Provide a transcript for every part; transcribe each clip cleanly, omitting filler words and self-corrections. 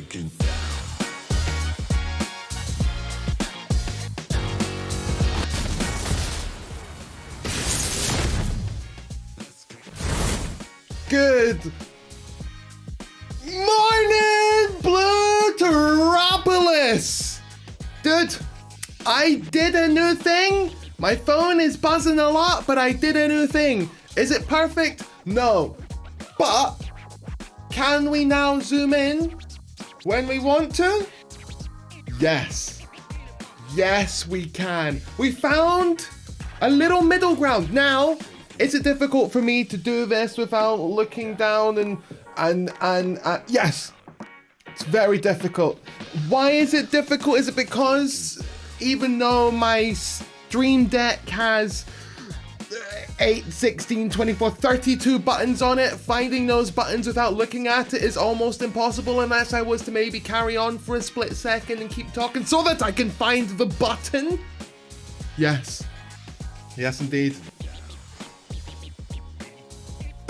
sinking. Good morning, Blootropolis! Dude, I did a new thing. My phone is buzzing a lot, but I did a new thing. Is it perfect? No. But can we now zoom in when we want to? Yes. Yes, we can. We found a little middle ground. Now, is it difficult for me to do this without looking down and yes, it's very difficult. Why is it difficult? Is it because even though my Stream Deck has 8, 16, 24, 32 buttons on it, finding those buttons without looking at it is almost impossible unless I was to maybe carry on for a split second and keep talking so that I can find the button? Yes. Yes, indeed.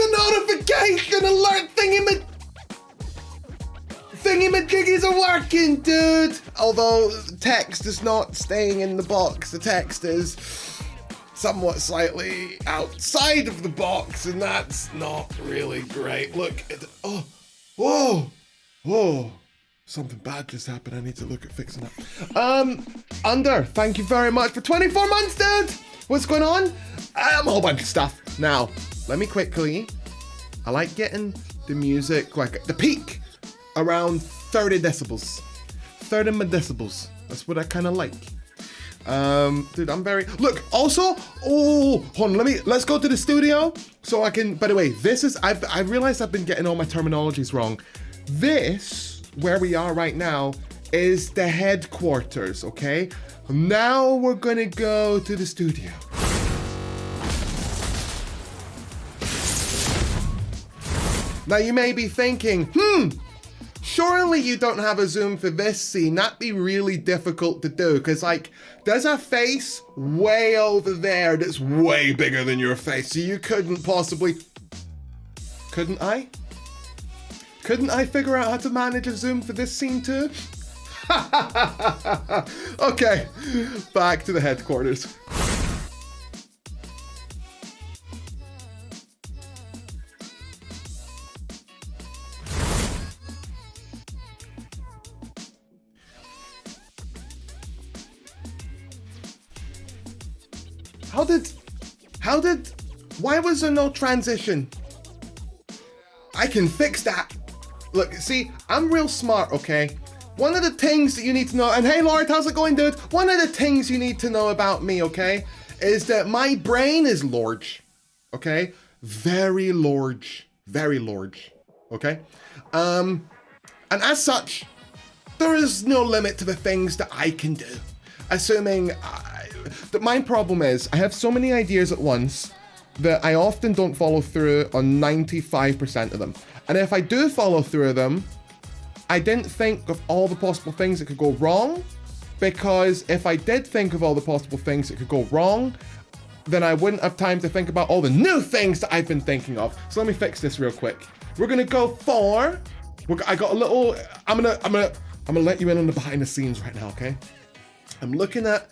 Notification alert thingy-majiggies are working, dude. Although text is not staying in the box. The text is somewhat slightly outside of the box, and that's not really great. Look at the, oh, whoa, whoa. Something bad just happened. I need to look at fixing it. Under, thank you very much for 24 months, dude. What's going on? A whole bunch of stuff. Now, let me quickly, I like getting the music, like the peak, around 30 decibels. 30 decibels. That's what I kind of like. Dude, I'm very, look, also, oh, hold on, let's go to the studio so I can, by the way, this is, I realized I've been getting all my terminologies wrong. This, where we are right now, is the headquarters, okay? Now we're gonna go to the studio. Now you may be thinking, surely you don't have a zoom for this scene. That'd be really difficult to do, because like, there's a face way over there that's way bigger than your face, so you couldn't possibly, couldn't I? Couldn't I figure out how to manage a zoom for this scene too? Okay, back to the headquarters. Why was there no transition? I can fix that. Look, see, I'm real smart, okay? One of the things that you need to know, and hey Lord, how's it going, dude? One of the things you need to know about me, okay, is that my brain is large, okay? Very large, okay? And as such, there is no limit to the things that I can do. Assuming, my problem is, I have so many ideas at once that I often don't follow through on 95% of them. And if I do follow through them, I didn't think of all the possible things that could go wrong, because if I did think of all the possible things that could go wrong, then I wouldn't have time to think about all the new things that I've been thinking of. So let me fix this real quick. We're gonna go for, I got a little, I'm gonna let you in on the behind the scenes right now, okay? I'm looking at,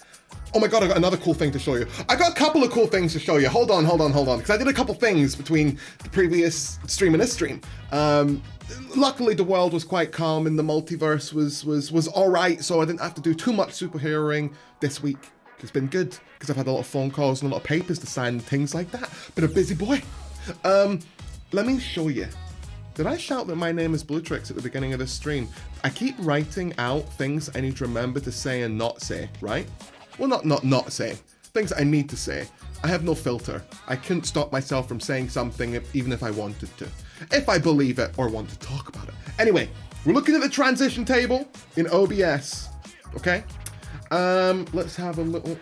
oh my God, I got another cool thing to show you. I got a couple of cool things to show you. Hold on, because I did a couple things between the previous stream and this stream. Luckily, the world was quite calm and the multiverse was all right, so I didn't have to do too much superheroing this week. It's been good, because I've had a lot of phone calls and a lot of papers to sign and things like that. Been a busy boy. Let me show you. Did I shout that my name is Blootrix at the beginning of this stream? I keep writing out things I need to remember to say and not say, right? Well, not say. Things I need to say. I have no filter. I couldn't stop myself from saying something even if I wanted to. If I believe it or want to talk about it. Anyway, we're looking at the transition table in OBS, okay? Let's have a little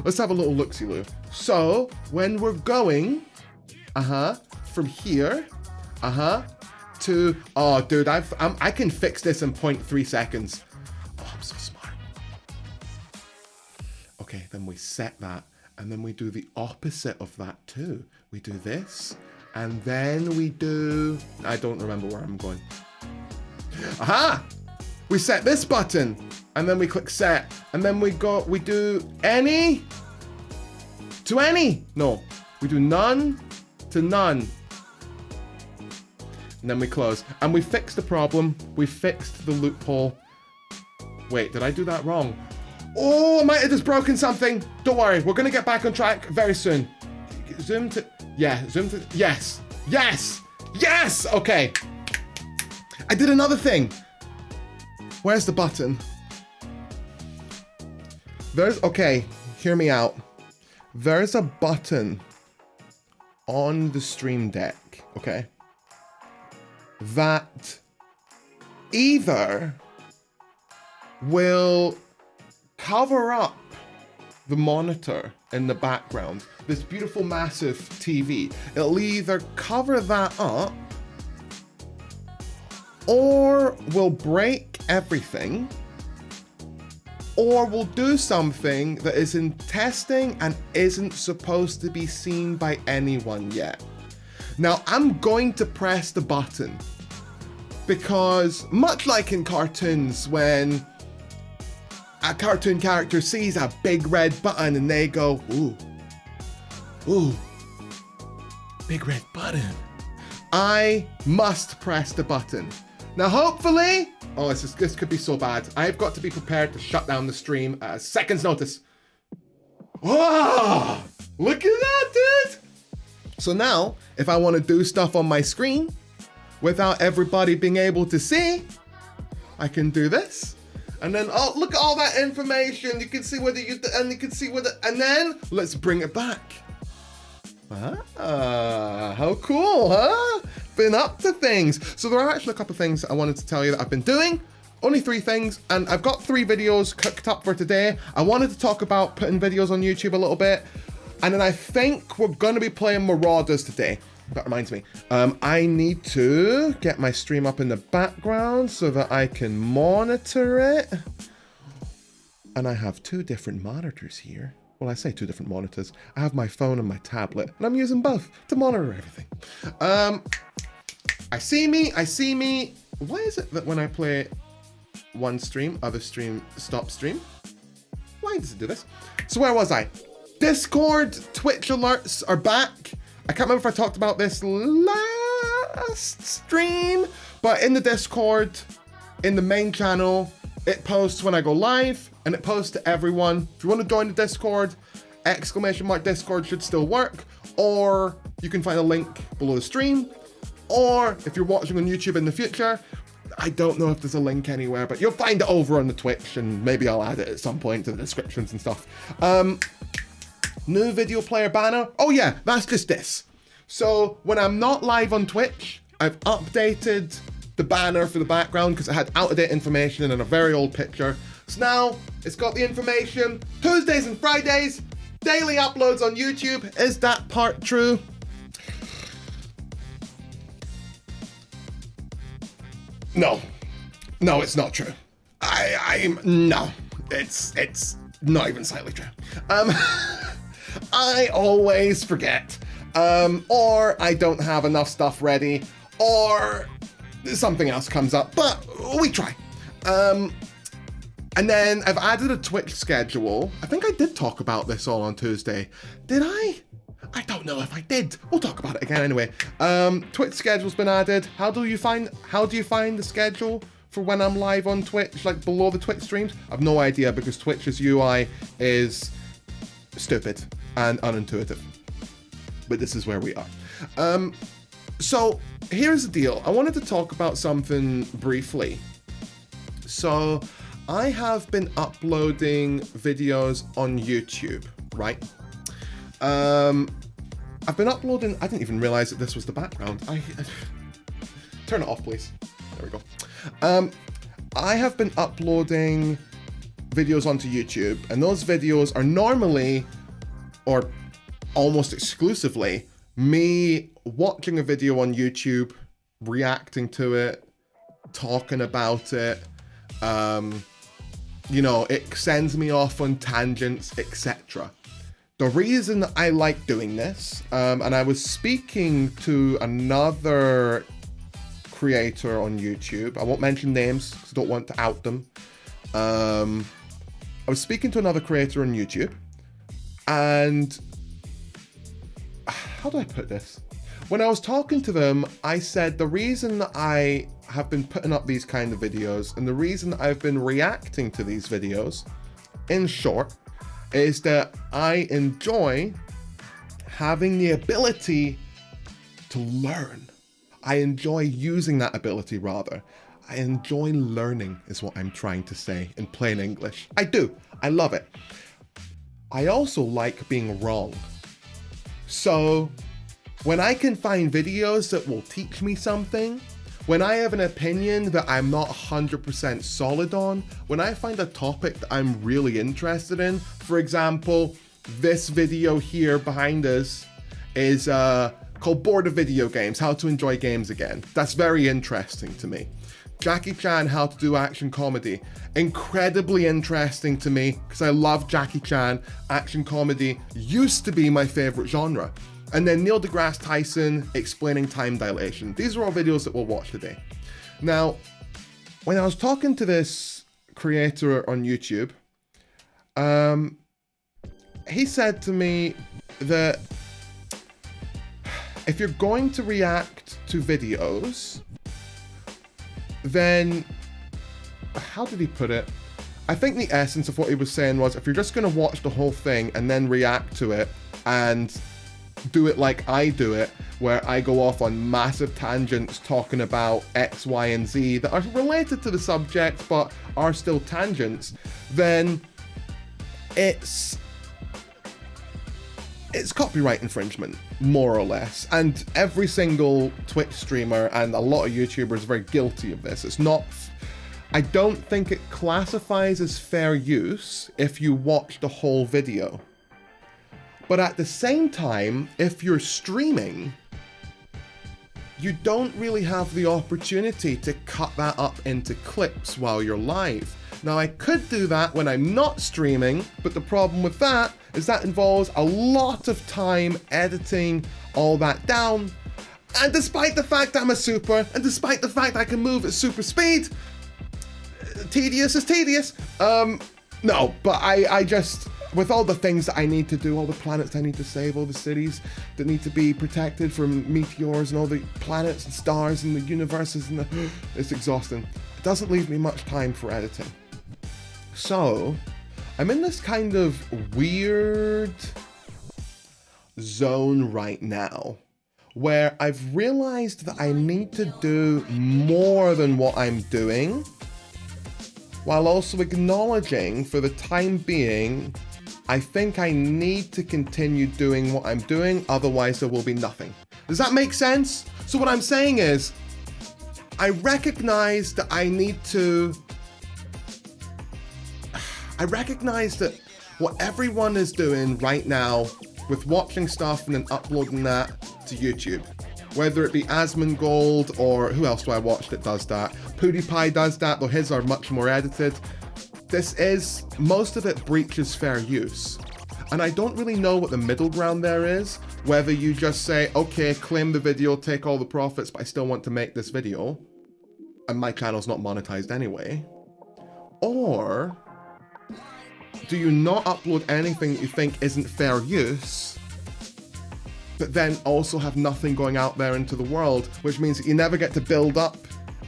look-see-loo. So, when we're going, from here, to, oh dude, I can fix this in 0.3 seconds. Oh, I'm so smart. Okay, then we set that, and then we do the opposite of that too. We do this, and then we do, I don't remember where I'm going. Aha! We set this button, and then we click set, and then we do any to any. No, we do none to none. And then we close. And we fixed the problem. We fixed the loophole. Wait, did I do that wrong? Oh, I might have just broken something. Don't worry, we're gonna get back on track very soon. Zoom to, yeah, zoom to, yes, yes, yes, okay. I did another thing. Where's the button? Okay, hear me out. There's a button on the Stream Deck, okay, that either will cover up the monitor in the background, this beautiful massive TV. It'll either cover that up or will break everything, or will do something that is in testing and isn't supposed to be seen by anyone yet. Now, I'm going to press the button because, much like in cartoons, when a cartoon character sees a big red button and they go, ooh, ooh, big red button, I must press the button. Now, hopefully, oh, this could be so bad. I've got to be prepared to shut down the stream at a second's notice. Whoa, look at that, dude. So now, if I want to do stuff on my screen without everybody being able to see, I can do this. And then, oh, look at all that information. You can see whether and you can see whether, and then let's bring it back. Ah, how cool, huh? Been up to things. So there are actually a couple of things that I wanted to tell you that I've been doing. Only 3 things, and I've got 3 videos cooked up for today. I wanted to talk about putting videos on YouTube a little bit, and then I think we're gonna be playing Marauders today. That reminds me, I need to get my stream up in the background so that I can monitor it. And I have 2 different monitors here. Well, I say 2 different monitors. I have my phone and my tablet, and I'm using both to monitor everything. I see me. Why is it that when I play one stream, other stream, stop stream? Why does it do this? So where was I? Discord, Twitch alerts are back. I can't remember if I talked about this last stream, but in the Discord, in the main channel, it posts when I go live, and it posts to everyone. If you want to join the Discord, !Discord should still work, or you can find a link below the stream, or if you're watching on YouTube in the future, I don't know if there's a link anywhere, but you'll find it over on the Twitch, and maybe I'll add it at some point to the descriptions and stuff. New video player banner. Oh yeah, that's just this. So when I'm not live on Twitch, I've updated the banner for the background because it had out-of-date information and a very old picture. So now it's got the information. Tuesdays and Fridays, daily uploads on YouTube. Is that part true? No, it's not true. No, it's not even slightly true. I always forget, or I don't have enough stuff ready, or something else comes up, but we try. And then I've added a Twitch schedule. I think I did talk about this all on Tuesday. Did I? I don't know if I did. We'll talk about it again anyway. Twitch schedule's been added. How do you find the schedule for when I'm live on Twitch, like below the Twitch streams? I've no idea because Twitch's UI is stupid and unintuitive. But this is where we are. So here's the deal. I wanted to talk about something briefly. So I have been uploading videos on YouTube, right? I've been uploading, I didn't even realize that this was the background. Turn it off, please. There we go. I have been uploading videos onto YouTube, and those videos are normally, or almost exclusively, me watching a video on YouTube, reacting to it, talking about it. You know, it sends me off on tangents, etc. The reason I like doing this, and I was speaking to another creator on YouTube. I won't mention names because I don't want to out them. I was speaking to another creator on YouTube, and how do I put this? When I was talking to them, I said the reason that I have been putting up these kind of videos and the reason that I've been reacting to these videos, in short, is that I enjoy having the ability to learn. I enjoy using that ability, rather. I enjoy learning is what I'm trying to say in plain English. I do. I love it. I also like being wrong. So when I can find videos that will teach me something, when I have an opinion that I'm not 100% solid on, when I find a topic that I'm really interested in, for example, this video here behind us is called Bored of Video Games, How to Enjoy Games Again. That's very interesting to me. Jackie Chan, How to Do Action Comedy. Incredibly interesting to me because I love Jackie Chan. Action comedy used to be my favorite genre. And then Neil deGrasse Tyson explaining time dilation. These are all videos that we'll watch today. Now, when I was talking to this creator on YouTube, he said to me that if you're going to react to videos, then, how did he put it? I think the essence of what he was saying was, if you're just going to watch the whole thing and then react to it and do it like I do it, where I go off on massive tangents talking about X, Y, and Z that are related to the subject but are still tangents, then it's copyright infringement, more or less. And every single Twitch streamer and a lot of YouTubers are very guilty of this. It's not, I don't think it classifies as fair use if you watch the whole video. But at the same time, if you're streaming, you don't really have the opportunity to cut that up into clips while you're live. Now, I could do that when I'm not streaming, but the problem with that is that involves a lot of time editing all that down. And despite the fact I'm a super, and despite the fact I can move at super speed, tedious is tedious. No, but I just, with all the things that I need to do, all the planets I need to save, all the cities that need to be protected from meteors and all the planets and stars and the universes, and it's exhausting. It doesn't leave me much time for editing. So, I'm in this kind of weird zone right now where I've realized that I need to do more than what I'm doing, while also acknowledging, for the time being, I think I need to continue doing what I'm doing, otherwise there will be nothing. Does that make sense? So what I'm saying is, I recognize that I recognize that what everyone is doing right now with watching stuff and then uploading that to YouTube, whether it be Asmongold or who else do I watch that does that? PewDiePie does that, though his are much more edited. Most of it breaches fair use. And I don't really know what the middle ground there is, whether you just say, okay, claim the video, take all the profits, but I still want to make this video, and my channel's not monetized anyway. Or do you not upload anything that you think isn't fair use, but then also have nothing going out there into the world, which means that you never get to build up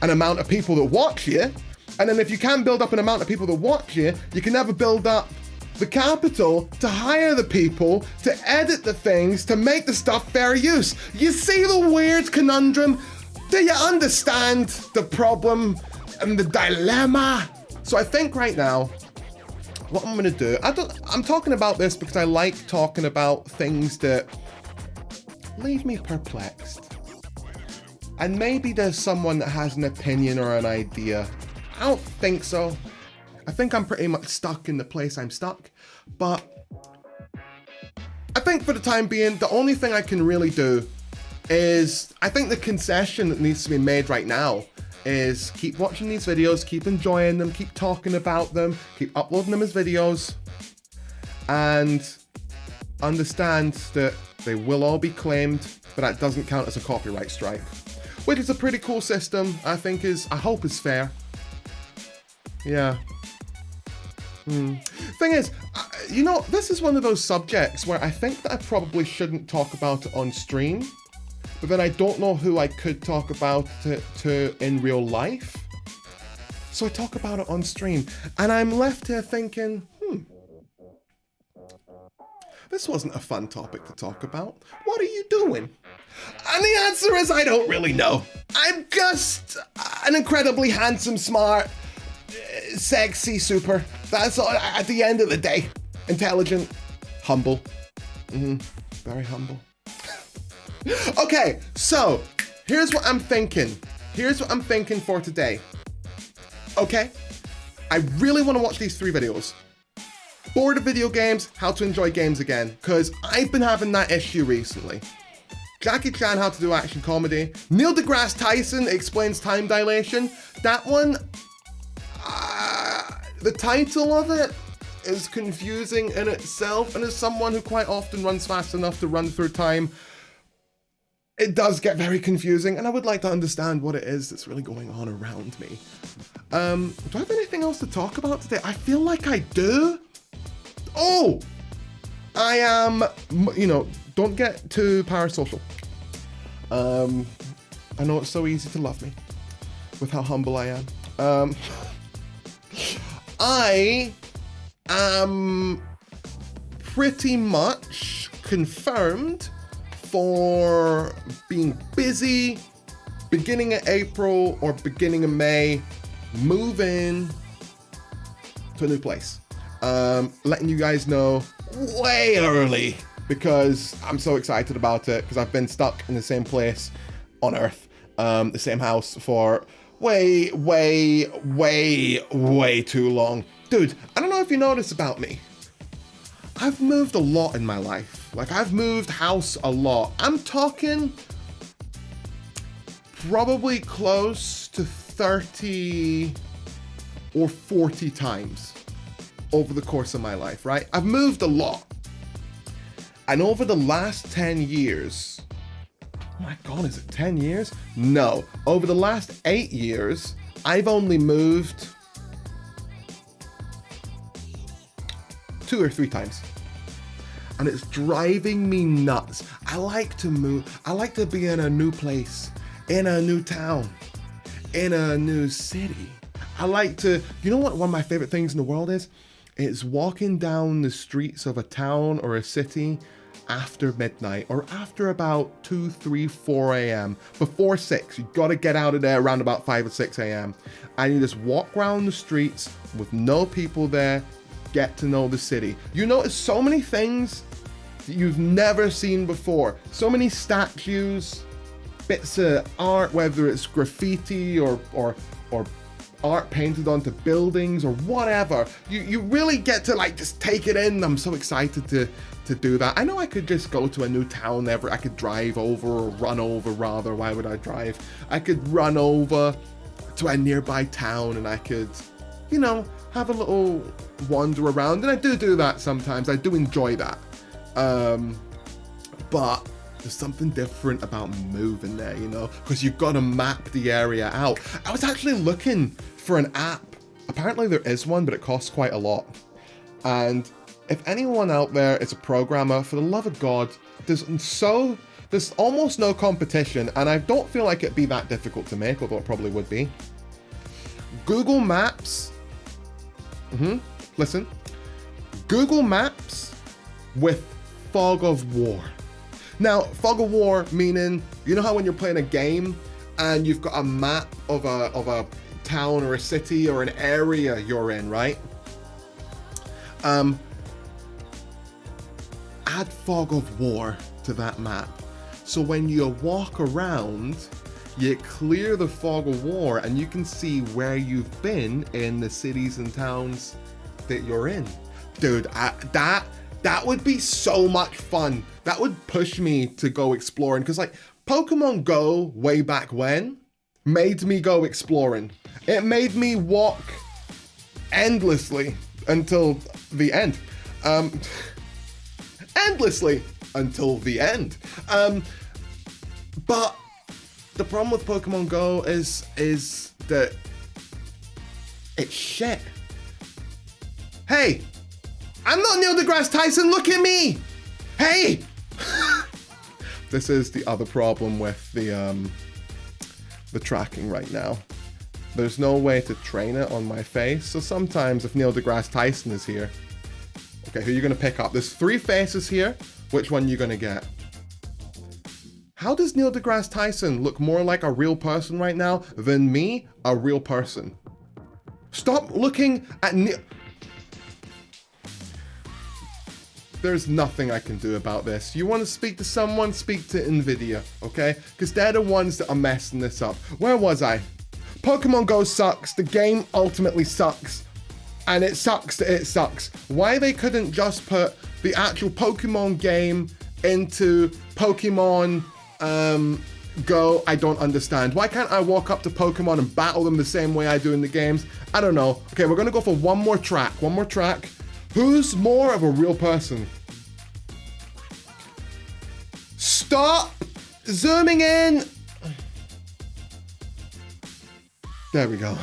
an amount of people that watch you, and then if you can't build up an amount of people that watch you, you can never build up the capital to hire the people, to edit the things, to make the stuff fair use. You see the weird conundrum? Do you understand the problem and the dilemma? So I think right now, what I'm gonna do, I'm talking about this because I like talking about things that leave me perplexed. And maybe there's someone that has an opinion or an idea. I don't think so. I think I'm pretty much stuck in the place I'm stuck. But I think for the time being, the only thing I can really do is, I think the concession that needs to be made right now is keep watching these videos, keep enjoying them, keep talking about them, keep uploading them as videos, and understand that they will all be claimed, but that doesn't count as a copyright strike. which is a pretty cool system. I hope is fair. Yeah. Thing is, you know, this is one of those subjects where I think that I probably shouldn't talk about it on stream, but then I don't know who I could talk about it to in real life. So I talk about it on stream, and I'm left here thinking, this wasn't a fun topic to talk about. What are you doing? And the answer is, I don't really know. I'm just an incredibly handsome, smart, sexy super. That's all, at the end of the day. Intelligent, humble. Very humble. Okay, so here's what I'm thinking. Here's what I'm thinking for today. Okay, I really want to watch these 3 videos. Bored of video games, how to enjoy games again, because I've been having that issue recently. Jackie Chan, how to do action comedy. Neil deGrasse Tyson explains time dilation. That one, the title of it is confusing in itself, and as someone who quite often runs fast enough to run through time, it does get very confusing, and I would like to understand what it is that's really going on around me. Do I have anything else to talk about today? I feel like I do. Oh! I am, you know, don't get too parasocial. I know it's so easy to love me with how humble I am. I am pretty much confirmed for being busy beginning of April or beginning of May, moving to a new place. Letting you guys know way early because I'm so excited about it because I've been stuck in the same place on Earth, the same house for way too long. Dude, I don't know if you know this about me. I've moved a lot in my life. Like, I've moved house a lot. I'm talking probably close to 30 or 40 times over the course of my life, right? I've moved a lot. And over the last 10 years, oh my God, is it 10 years? No, over the last 8 years, I've only moved 2 or 3 times. And it's driving me nuts. I like to move. I like to be in a new place, in a new town, in a new city. I like to, you know what one of my favorite things in the world is? It's walking down the streets of a town or a city after midnight or after about 2, 3, 4 a.m. Before 6, you gotta get out of there around about 5 or 6 a.m. And you just walk around the streets with no people there, get to know the city. You notice so many things that you've never seen before. So many statues, bits of art, whether it's graffiti or art painted onto buildings or whatever. You really get to like just take it in. I'm so excited to do that. I know I could just go to a new town I could drive over or run over rather. Why would I drive? I could run over to a nearby town and I could, you know, have a little wander around. And I do that sometimes. I do enjoy that. But there's something different about moving there, you know, because you've got to map the area out. I was actually looking for an app. Apparently there is one, but it costs quite a lot. And if anyone out there is a programmer, for the love of God, there's almost no competition, and I don't feel like it'd be that difficult to make, although it probably would be. Google Maps. Listen. Google Maps with Fog of War. Now, Fog of War meaning, you know how when you're playing a game and you've got a map of a town or a city or an area you're in, right? Add Fog of War to that map. So when you walk around, you clear the Fog of War and you can see where you've been in the cities and towns that you're in. Dude, that would be so much fun. That would push me to go exploring, because like Pokemon Go way back when made me go exploring. It made me walk endlessly until the end. Endlessly until the end. But The problem with Pokemon Go is that it's shit. Hey, I'm not Neil deGrasse Tyson, look at me! Hey! This is the other problem with the tracking right now. There's no way to train it on my face, so sometimes if Neil deGrasse Tyson is here, okay, who are you gonna pick up? There's 3 faces here, which one are you gonna get? How does Neil deGrasse Tyson look more like a real person right now than me, a real person? Stop looking at Neil. There's nothing I can do about this. You want to speak to someone, speak to NVIDIA, okay? Because they're the ones that are messing this up. Where was I? Pokemon Go sucks. The game ultimately sucks. And it sucks that it sucks. Why they couldn't just put the actual Pokemon game into Pokemon Go, I don't understand. Why can't I walk up to Pokemon and battle them the same way I do in the games? I don't know. Okay, we're gonna go for one more track. One more track. Who's more of a real person? Stop zooming in. There we go.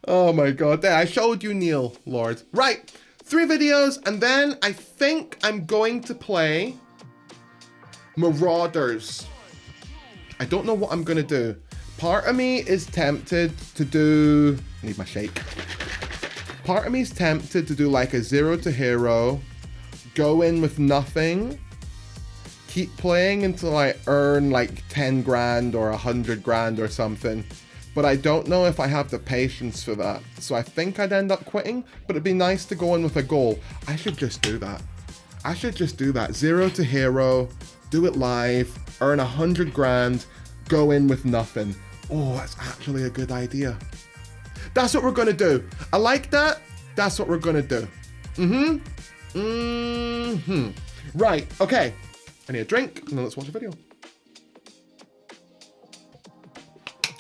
Oh my god, there, I showed you Neil, Lord. Right, 3 videos, and then I think I'm going to play Marauders. I don't know what I'm gonna do. Part of me is tempted to do, I need my shake. Part of me is tempted to do like a 0 to hero, go in with nothing, keep playing until I earn like 10 grand or 100 grand or something. But I don't know if I have the patience for that. So I think I'd end up quitting, but it'd be nice to go in with a goal. I should just do that. I should just do that. 0 to hero, do it live, earn 100 grand, go in with nothing. Oh, that's actually a good idea. That's what we're gonna do. I like that. That's what we're gonna do. Right, okay. I need a drink, and then let's watch a video.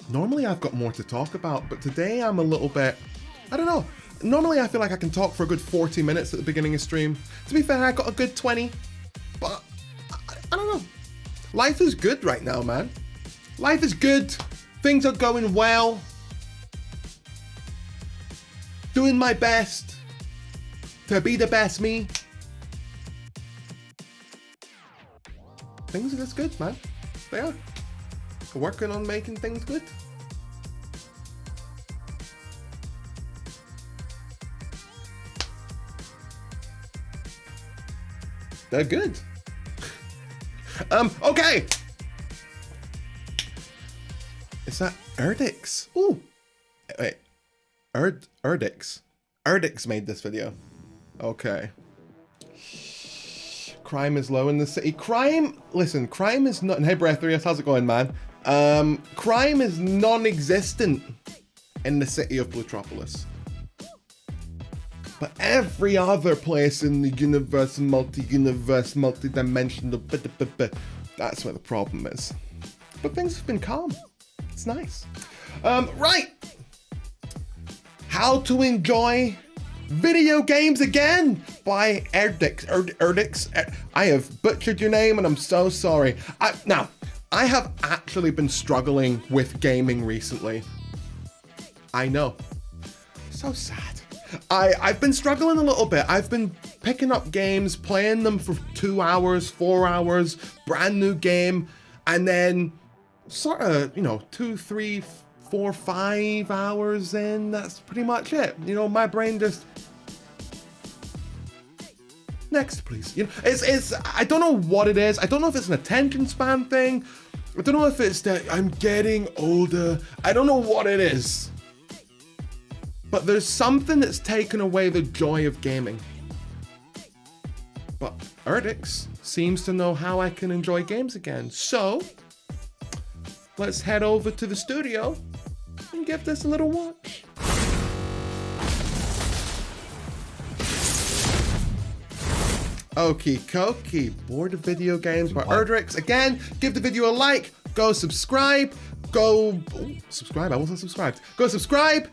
Normally I've got more to talk about, but today I'm a little bit, I don't know. Normally I feel like I can talk for a good 40 minutes at the beginning of stream. To be fair, I got a good 20, but I don't know. Life is good right now, man. Life is good. Things are going well. Doing my best to be the best me. Things are just good, man. They are. Working on making things good. They're good. Okay. Is that Erdix? Ooh. Wait. Erdix. Erdix made this video. Okay. Crime is low in the city. Listen, crime is not, hey Breatharius, how's it going, man? Crime is non-existent in the city of Blootropolis. But every other place in the universe, multi-universe, multi-dimensional, that's where the problem is. But things have been calm. It's nice. Right. How to enjoy video games again by Erdix. I have butchered your name and I'm so sorry. Now, I have actually been struggling with gaming recently. I know. So sad. I've been struggling a little bit. I've been picking up games, playing them for 2 hours, 4 hours, brand new game, and then sort of, 2, 3, 4, 5 hours in, that's pretty much it. My brain just, next please. It's I don't know what it is. I don't know if it's an attention span thing. I don't know if it's that I'm getting older. I don't know what it is. But there's something that's taken away the joy of gaming. But Erdix seems to know how I can enjoy games again. So, let's head over to the studio and give this a little watch. Okie dokie, bored of video games by Erdix. Again, give the video a like, go subscribe, subscribe, I wasn't subscribed. Go subscribe.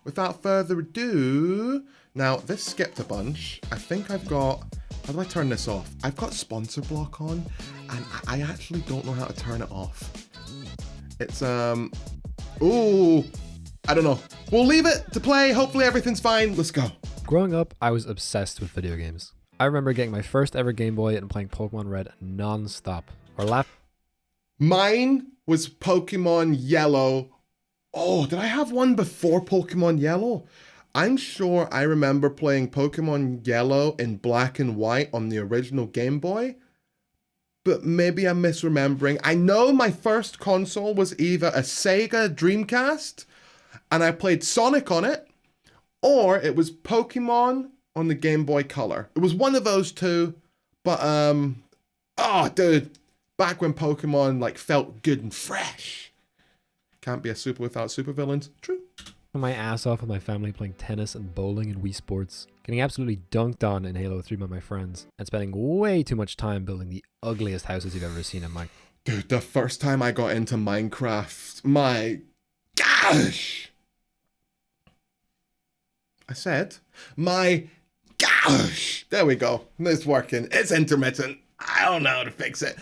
Without further ado, now this skipped a bunch. I think I've got, how do I turn this off? I've got sponsor block on, and I actually don't know how to turn it off. It's, ooh, I don't know. We'll leave it to play. Hopefully everything's fine. Let's go. Growing up, I was obsessed with video games. I remember getting my first ever Game Boy and playing Pokemon Red non-stop. Mine was Pokemon Yellow. Oh, did I have one before Pokemon Yellow? I'm sure I remember playing Pokemon Yellow in black and white on the original Game Boy, but maybe I'm misremembering. I know my first console was either a Sega Dreamcast, and I played Sonic on it, or it was Pokemon on the Game Boy Color. It was one of those two, but, oh, dude, back when Pokemon, like, felt good and fresh. Can't be a super without supervillains. True. My ass off with my family playing tennis and bowling and Wii Sports, getting absolutely dunked on in Halo 3 by my friends, and spending way too much time building the ugliest houses you've ever seen in Minecraft. Dude, the first time I got into Minecraft, my gosh! I said, my gosh! There we go. It's working. It's intermittent. I don't know how to fix it.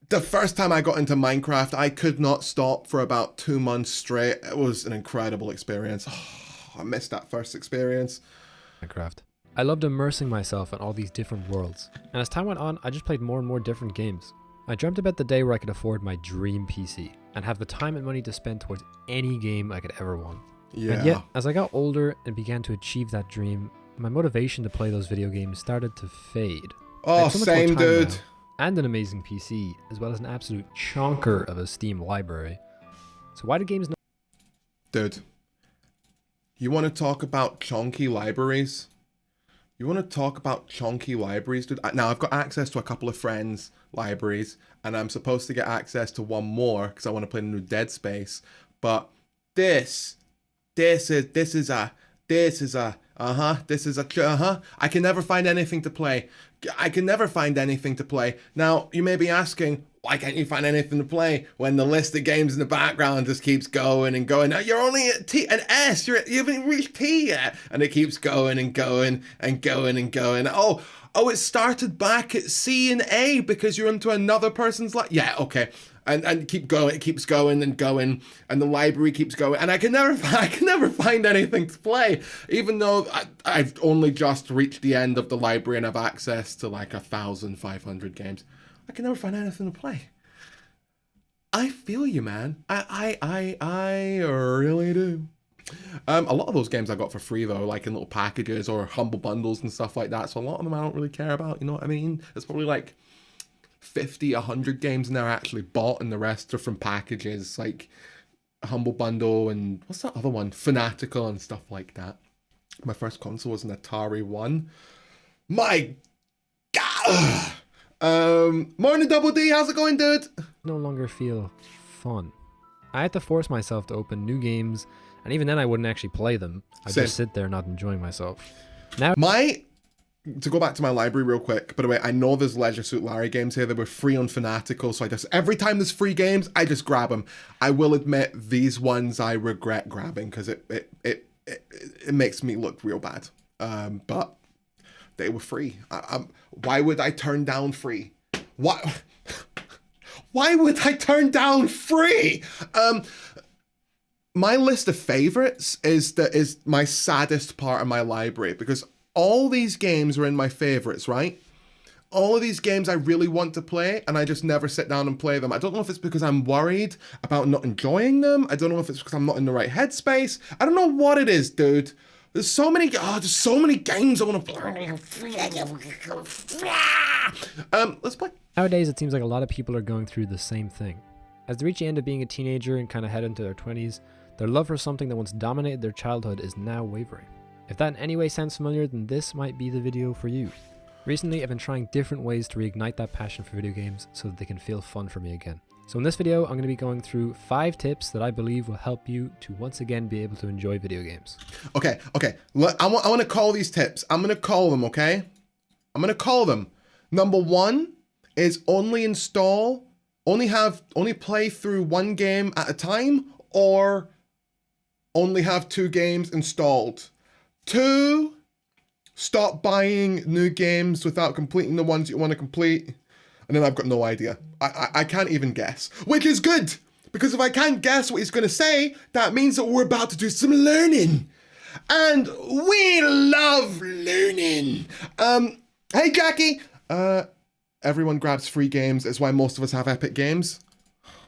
The first time I got into Minecraft, I could not stop for about 2 months straight. It was an incredible experience. Oh, I missed that first experience. Minecraft. I loved immersing myself in all these different worlds. And as time went on, I just played more and more different games. I dreamt about the day where I could afford my dream PC and have the time and money to spend towards any game I could ever want. Yeah. And yet, as I got older and began to achieve that dream, my motivation to play those video games started to fade. Oh, same, dude. Now, and an amazing PC, as well as an absolute chonker of a Steam library. So why do games not... Dude, you want to talk about chonky libraries? You want to talk about chonky libraries, dude? Now, I've got access to a couple of friends' libraries, and I'm supposed to get access to one more, because I want to play the new Dead Space. But this is a I can never find anything to play. Now, you may be asking, why can't you find anything to play when the list of games in the background just keeps going and going? Now, you're only at T and S, you haven't reached T yet. And it keeps going and going and going and going. Oh, it started back at C and A because you're into another person's life. Yeah, okay. And keep going, it keeps going and going, and the library keeps going, and I can never find anything to play, even though I've only just reached the end of the library and have access to like 1,500 games. I can never find anything to play. I feel you, man. I really do. A lot of those games I got for free though, like in little packages or humble bundles and stuff like that. So a lot of them I don't really care about. You know what I mean? It's probably like 50, 100 games in there I actually bought, and the rest are from packages like Humble Bundle and what's that other one? Fanatical and stuff like that. My first console was an Atari 1. My God! Morning Double D, how's it going, dude? No longer feel fun. I had to force myself to open new games, and even then I wouldn't actually play them. I'd just sit there not enjoying myself. Now, to go back to my library real quick, by the way, I know there's Leisure Suit Larry games here that were free on Fanatical, so every time there's free games, I just grab them. I will admit, these ones I regret grabbing, because it makes me look real bad. But they were free. Why would I turn down free? Why would I turn down free? My list of favorites is my saddest part of my library, because all these games are in my favorites, right? All of these games I really want to play, and I just never sit down and play them. I don't know if it's because I'm worried about not enjoying them. I don't know if it's because I'm not in the right headspace. I don't know what it is, dude. There's so many games I want to play. Let's play. Nowadays, it seems like a lot of people are going through the same thing. As they reach the end of being a teenager and kind of head into their 20s, their love for something that once dominated their childhood is now wavering. If that in any way sounds familiar, then this might be the video for you. Recently, I've been trying different ways to reignite that passion for video games so that they can feel fun for me again. So in this video, I'm going to be going through 5 tips that I believe will help you to once again be able to enjoy video games. Okay. Look, I want to call these tips. I'm going to call them, okay? I'm going to call them. Number 1 is only play through one game at a time, or only have 2 games installed. 2, stop buying new games without completing the ones you want to complete. And then I've got no idea. I can't even guess, which is good, because if I can't guess what he's going to say, that means that we're about to do some learning. And we love learning. Hey, Jackie. Everyone grabs free games. It's why most of us have Epic Games.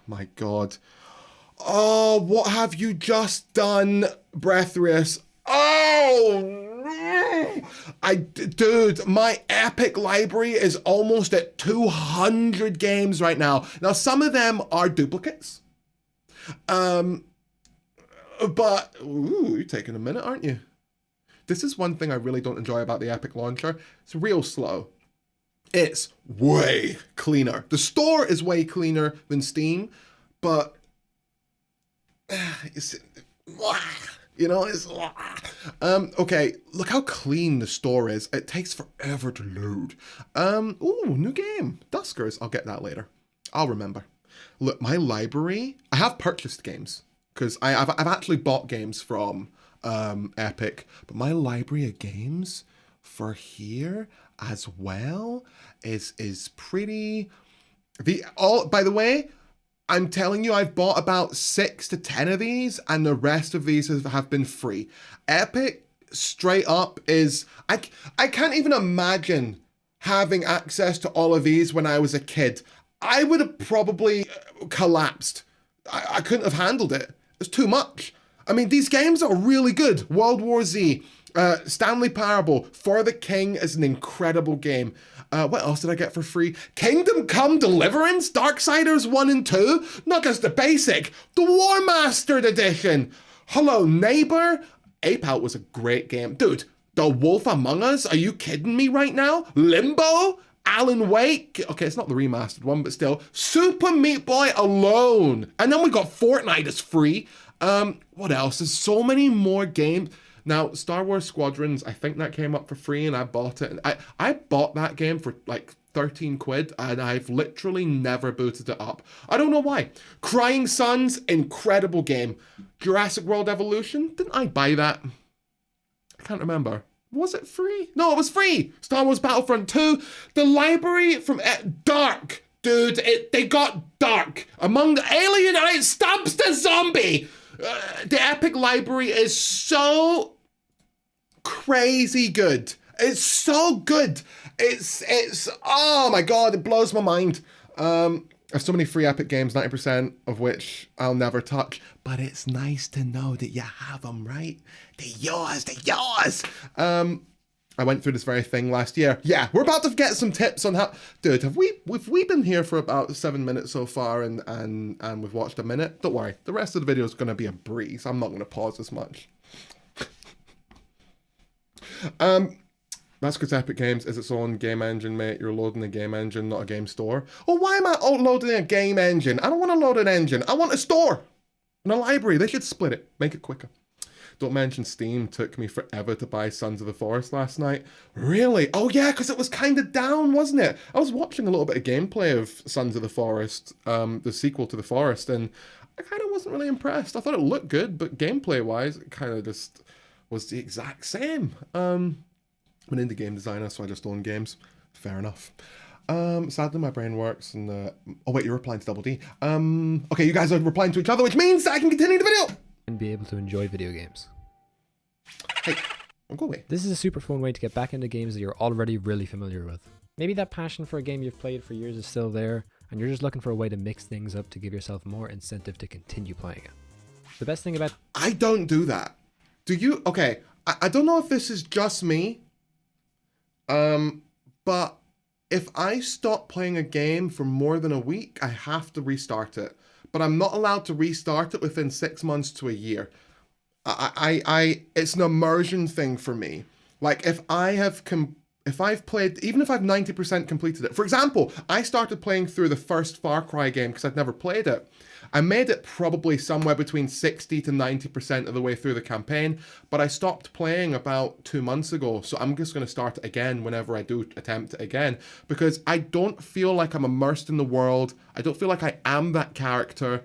My God. Oh, what have you just done, Blootrix? Oh, dude, my Epic library is almost at 200 games right now. Now, some of them are duplicates. But, ooh, you're taking a minute, aren't you? This is one thing I really don't enjoy about the Epic launcher. It's real slow. It's way cleaner. The store is way cleaner than Steam, but it's, you know, it's, okay, look how clean the store is. It takes forever to load. Ooh, new game, Duskers. I'll get that later. I'll remember. Look, my library, I have purchased games, because I've actually bought games from Epic, but my library of games for here as well is pretty, by the way, I'm telling you, I've bought about 6 to 10 of these, and the rest of these have been free. Epic, straight up, is, I can't even imagine having access to all of these when I was a kid. I would have probably collapsed. I couldn't have handled it. It's too much. I mean, these games are really good. World War Z, Stanley Parable, For the King is an incredible game. What else did I get for free? Kingdom Come Deliverance, Darksiders 1 and 2, not just the basic, the War Mastered Edition. Hello Neighbor, Ape Out was a great game. Dude, The Wolf Among Us, are you kidding me right now? Limbo, Alan Wake, okay, it's not the remastered one, but still. Super Meat Boy Alone, and then we got Fortnite as free. What else? There's so many more games. Now, Star Wars Squadrons, I think that came up for free and I bought it. I bought that game for like 13 quid and I've literally never booted it up. I don't know why. Crying Suns, incredible game. Jurassic World Evolution, didn't I buy that? I can't remember. Was it free? No, it was free. Star Wars Battlefront 2. The library from Dark. Dude, they got dark. Among the alien, and it stabs the zombie. The Epic library is so crazy good. It's so good. It's oh my God, it blows my mind. I have so many free Epic games, 90% of which I'll never touch, but it's nice to know that you have them, right? They're yours, they're yours. I went through this very thing last year. Yeah, we're about to get some tips on how, dude, have we been here for about 7 minutes so far and we've watched a minute? Don't worry, the rest of the video is gonna be a breeze. I'm not gonna pause as much. That's because Epic Games is its own game engine, mate. You're loading a game engine, not a game store. Oh, why am I loading a game engine? I don't want to load an engine. I want a store and a library. They should split it. Make it quicker. Don't mention Steam. Took me forever to buy Sons of the Forest last night. Really? Oh, yeah, because it was kind of down, wasn't it? I was watching a little bit of gameplay of Sons of the Forest, the sequel to The Forest, and I kind of wasn't really impressed. I thought it looked good, but gameplay-wise, it kind of just was the exact same. I'm an indie game designer, so I just own games. Fair enough. Sadly, my brain works, and oh wait, you're replying to Double D. Okay, you guys are replying to each other, which means I can continue the video and be able to enjoy video games. Hey, go away. This is a super fun way to get back into games that you're already really familiar with. Maybe that passion for a game you've played for years is still there, and you're just looking for a way to mix things up to give yourself more incentive to continue playing it. The best thing about... I don't do that. Do you? Okay, I don't know if this is just me, but if I stop playing a game for more than a week, I have to restart it. But I'm not allowed to restart it within 6 months to a year. It's an immersion thing for me. Like if I've played, even if I've 90% completed it. For example, I started playing through the first Far Cry game because I'd never played it. I made it probably somewhere between 60 to 90% of the way through the campaign, but I stopped playing about 2 months ago, so I'm just going to start it again whenever I do attempt it again, because I don't feel like I'm immersed in the world. I don't feel like I am that character,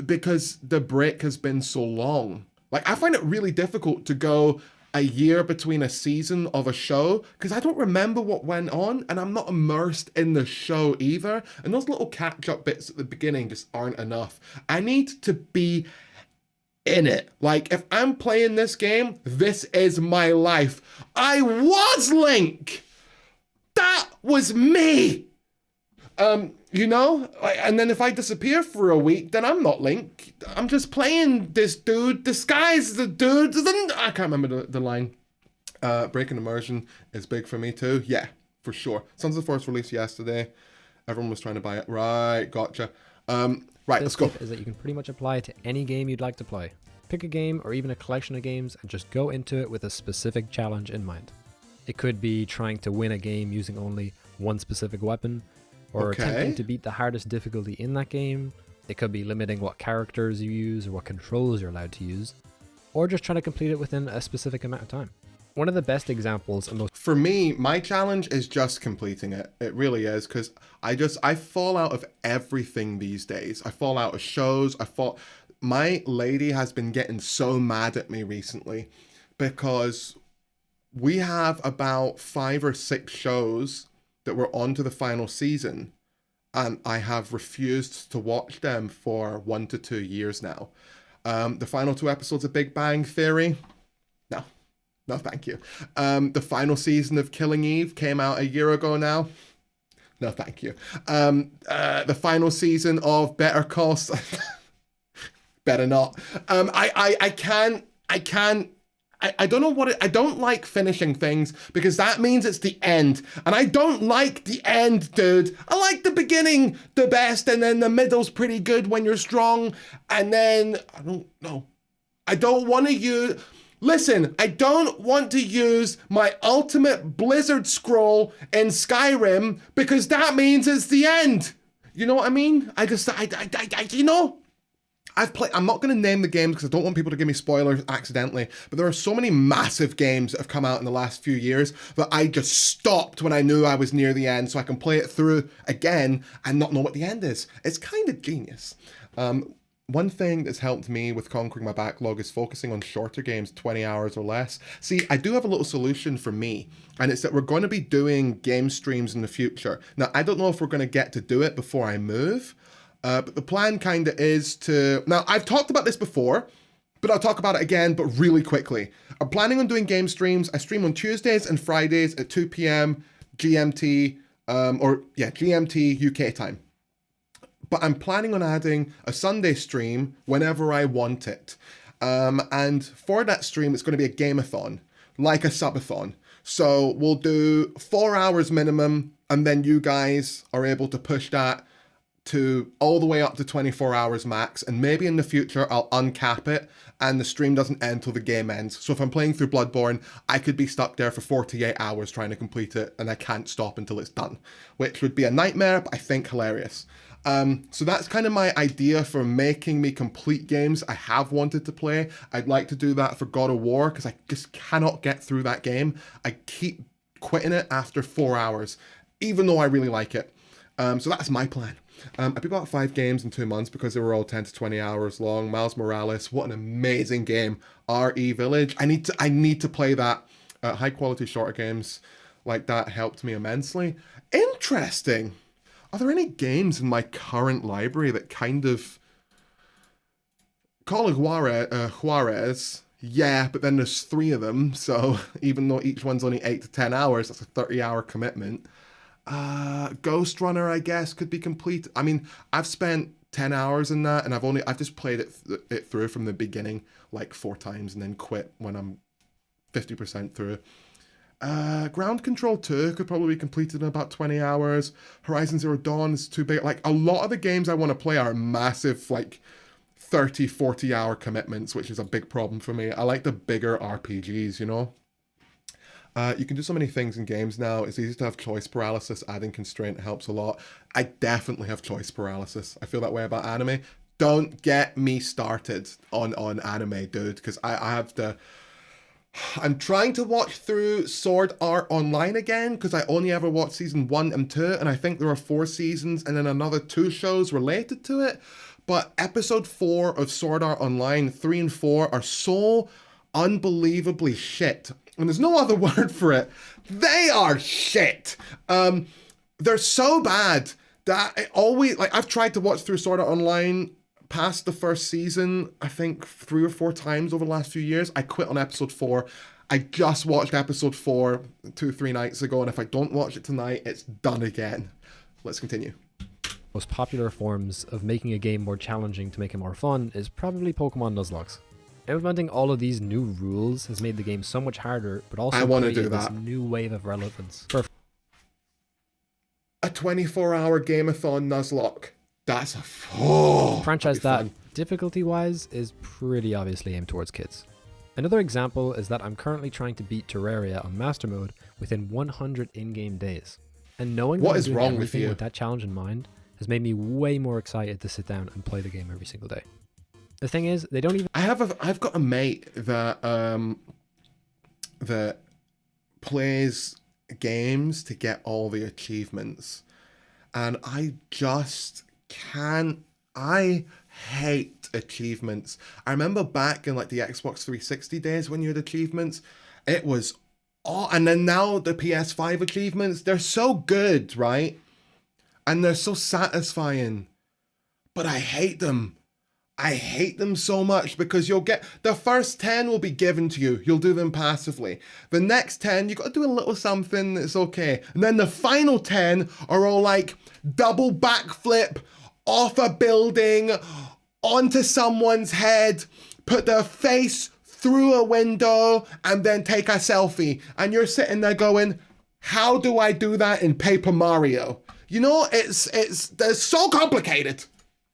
because the break has been so long. Like, I find it really difficult to go, a year between a season of a show because I don't remember what went on and I'm not immersed in the show either. And those little catch-up bits at the beginning just aren't enough. I need to be in it. Like, if I'm playing this game, this is my life. I was Link! That was me! You know? And then if I disappear for a week, then I'm not Link. I'm just playing this dude disguised as a dude. I can't remember the line. Breaking immersion is big for me too. Yeah, for sure. Sons of the Forest released yesterday. Everyone was trying to buy it. Right, gotcha. Right, let's go. Is that you can pretty much apply it to any game you'd like to play. Pick a game or even a collection of games and just go into it with a specific challenge in mind. It could be trying to win a game using only one specific weapon, or attempting to beat the hardest difficulty in that game. It could be limiting what characters you use or what controls you're allowed to use, or just trying to complete it within a specific amount of time. One of the best examples and most... For me, my challenge is just completing it. It really is, because I fall out of everything these days. I fall out of shows. My lady has been getting so mad at me recently because we have about 5 or 6 shows that were on to the final season, and I have refused to watch them for 1 to 2 years now. The final 2 episodes of Big Bang Theory, no thank you. The final season of Killing Eve came out a year ago now. No thank you. The final season of Better Call Saul, better not. I don't know what I don't like finishing things because that means it's the end. And I don't like the end, dude. I like the beginning the best, and then the middle's pretty good when you're strong. And then, I don't know. I don't want to use... Listen, I don't want to use my ultimate Blizzard scroll in Skyrim because that means it's the end. You know what I mean? You know? I'm not going to name the games because I don't want people to give me spoilers accidentally, but there are so many massive games that have come out in the last few years that I just stopped when I knew I was near the end so I can play it through again and not know what the end is. It's kind of genius. One thing that's helped me with conquering my backlog is focusing on shorter games, 20 hours or less. See, I do have a little solution for me, and it's that we're going to be doing game streams in the future. Now, I don't know if we're going to get to do it before I move, but the plan kind of is to... Now, I've talked about this before, but I'll talk about it again, but really quickly. I'm planning on doing game streams. I stream on Tuesdays and Fridays at 2 p.m. GMT, GMT UK time. But I'm planning on adding a Sunday stream whenever I want it. And for that stream, it's going to be a game-a-thon, like a subathon. So we'll do 4 hours minimum, and then you guys are able to push that to all the way up to 24 hours max, and maybe in the future I'll uncap it and the stream doesn't end till the game ends. So if I'm playing through Bloodborne, I could be stuck there for 48 hours trying to complete it and I can't stop until it's done, which would be a nightmare, but I think hilarious. So that's kind of my idea for making me complete games I have wanted to play. I'd like to do that for God of War because I just cannot get through that game. I keep quitting it after 4 hours, even though I really like it. So that's my plan. I beat about 5 games in 2 months because they were all 10 to 20 hours long. Miles Morales, what an amazing game. RE Village, I need to play that. High quality shorter games like that helped me immensely. Interesting. Are there any games in my current library that kind of... Call of Juarez, yeah, but then there's 3 of them, so even though each one's only 8 to 10 hours, that's a 30-hour commitment. Ghost Runner, I guess, could be complete. I mean, I've spent 10 hours in that, and I've just played it through from the beginning like 4 times and then quit when I'm 50% through. Ground Control 2 could probably be completed in about 20 hours. Horizon Zero Dawn is too big. Like, a lot of the games I want to play are massive, like 30, 40-hour commitments, which is a big problem for me. I like the bigger RPGs, you know? You can do so many things in games now. It's easy to have choice paralysis. Adding constraint helps a lot. I definitely have choice paralysis. I feel that way about anime. Don't get me started on anime, dude, because I have to... I'm trying to watch through Sword Art Online again, because I only ever watched season 1 and 2, and I think there are 4 seasons and then another 2 shows related to it. But episode 4 of Sword Art Online, 3 and 4 are so unbelievably shit. And there's no other word for it. They are shit. They're so bad that it always, like, I've tried to watch through Sword Art Online past the first season, I think 3 or 4 times over the last few years. I quit on episode 4. I just watched episode 4 2-3 nights ago, and if I don't watch it tonight, it's done again. Let's continue. Most popular forms of making a game more challenging to make it more fun is probably Pokemon Nuzlocke. Implementing all of these new rules has made the game so much harder, but also created this new wave of relevance. A 24-hour Gameathon Nuzlocke. That's a franchise that, difficulty-wise, is pretty obviously aimed towards kids. Another example is that I'm currently trying to beat Terraria on Master Mode within 100 in-game days. And knowing that I'm doing everything with that challenge in mind has made me way more excited to sit down and play the game every single day. The thing is, they don't even... I've got a mate that that plays games to get all the achievements, and I just can't. I hate achievements. I remember back in like the Xbox 360 days when you had achievements, it was all, and then now the PS5 achievements, they're so good, right? And they're so satisfying, but I hate them. I hate them so much because you'll get, the first 10 will be given to you. You'll do them passively. The next 10, you got to do a little something that's okay. And then the final 10 are all like double backflip off a building, onto someone's head, put their face through a window, and then take a selfie. And you're sitting there going, how do I do that in Paper Mario? You know, they're so complicated.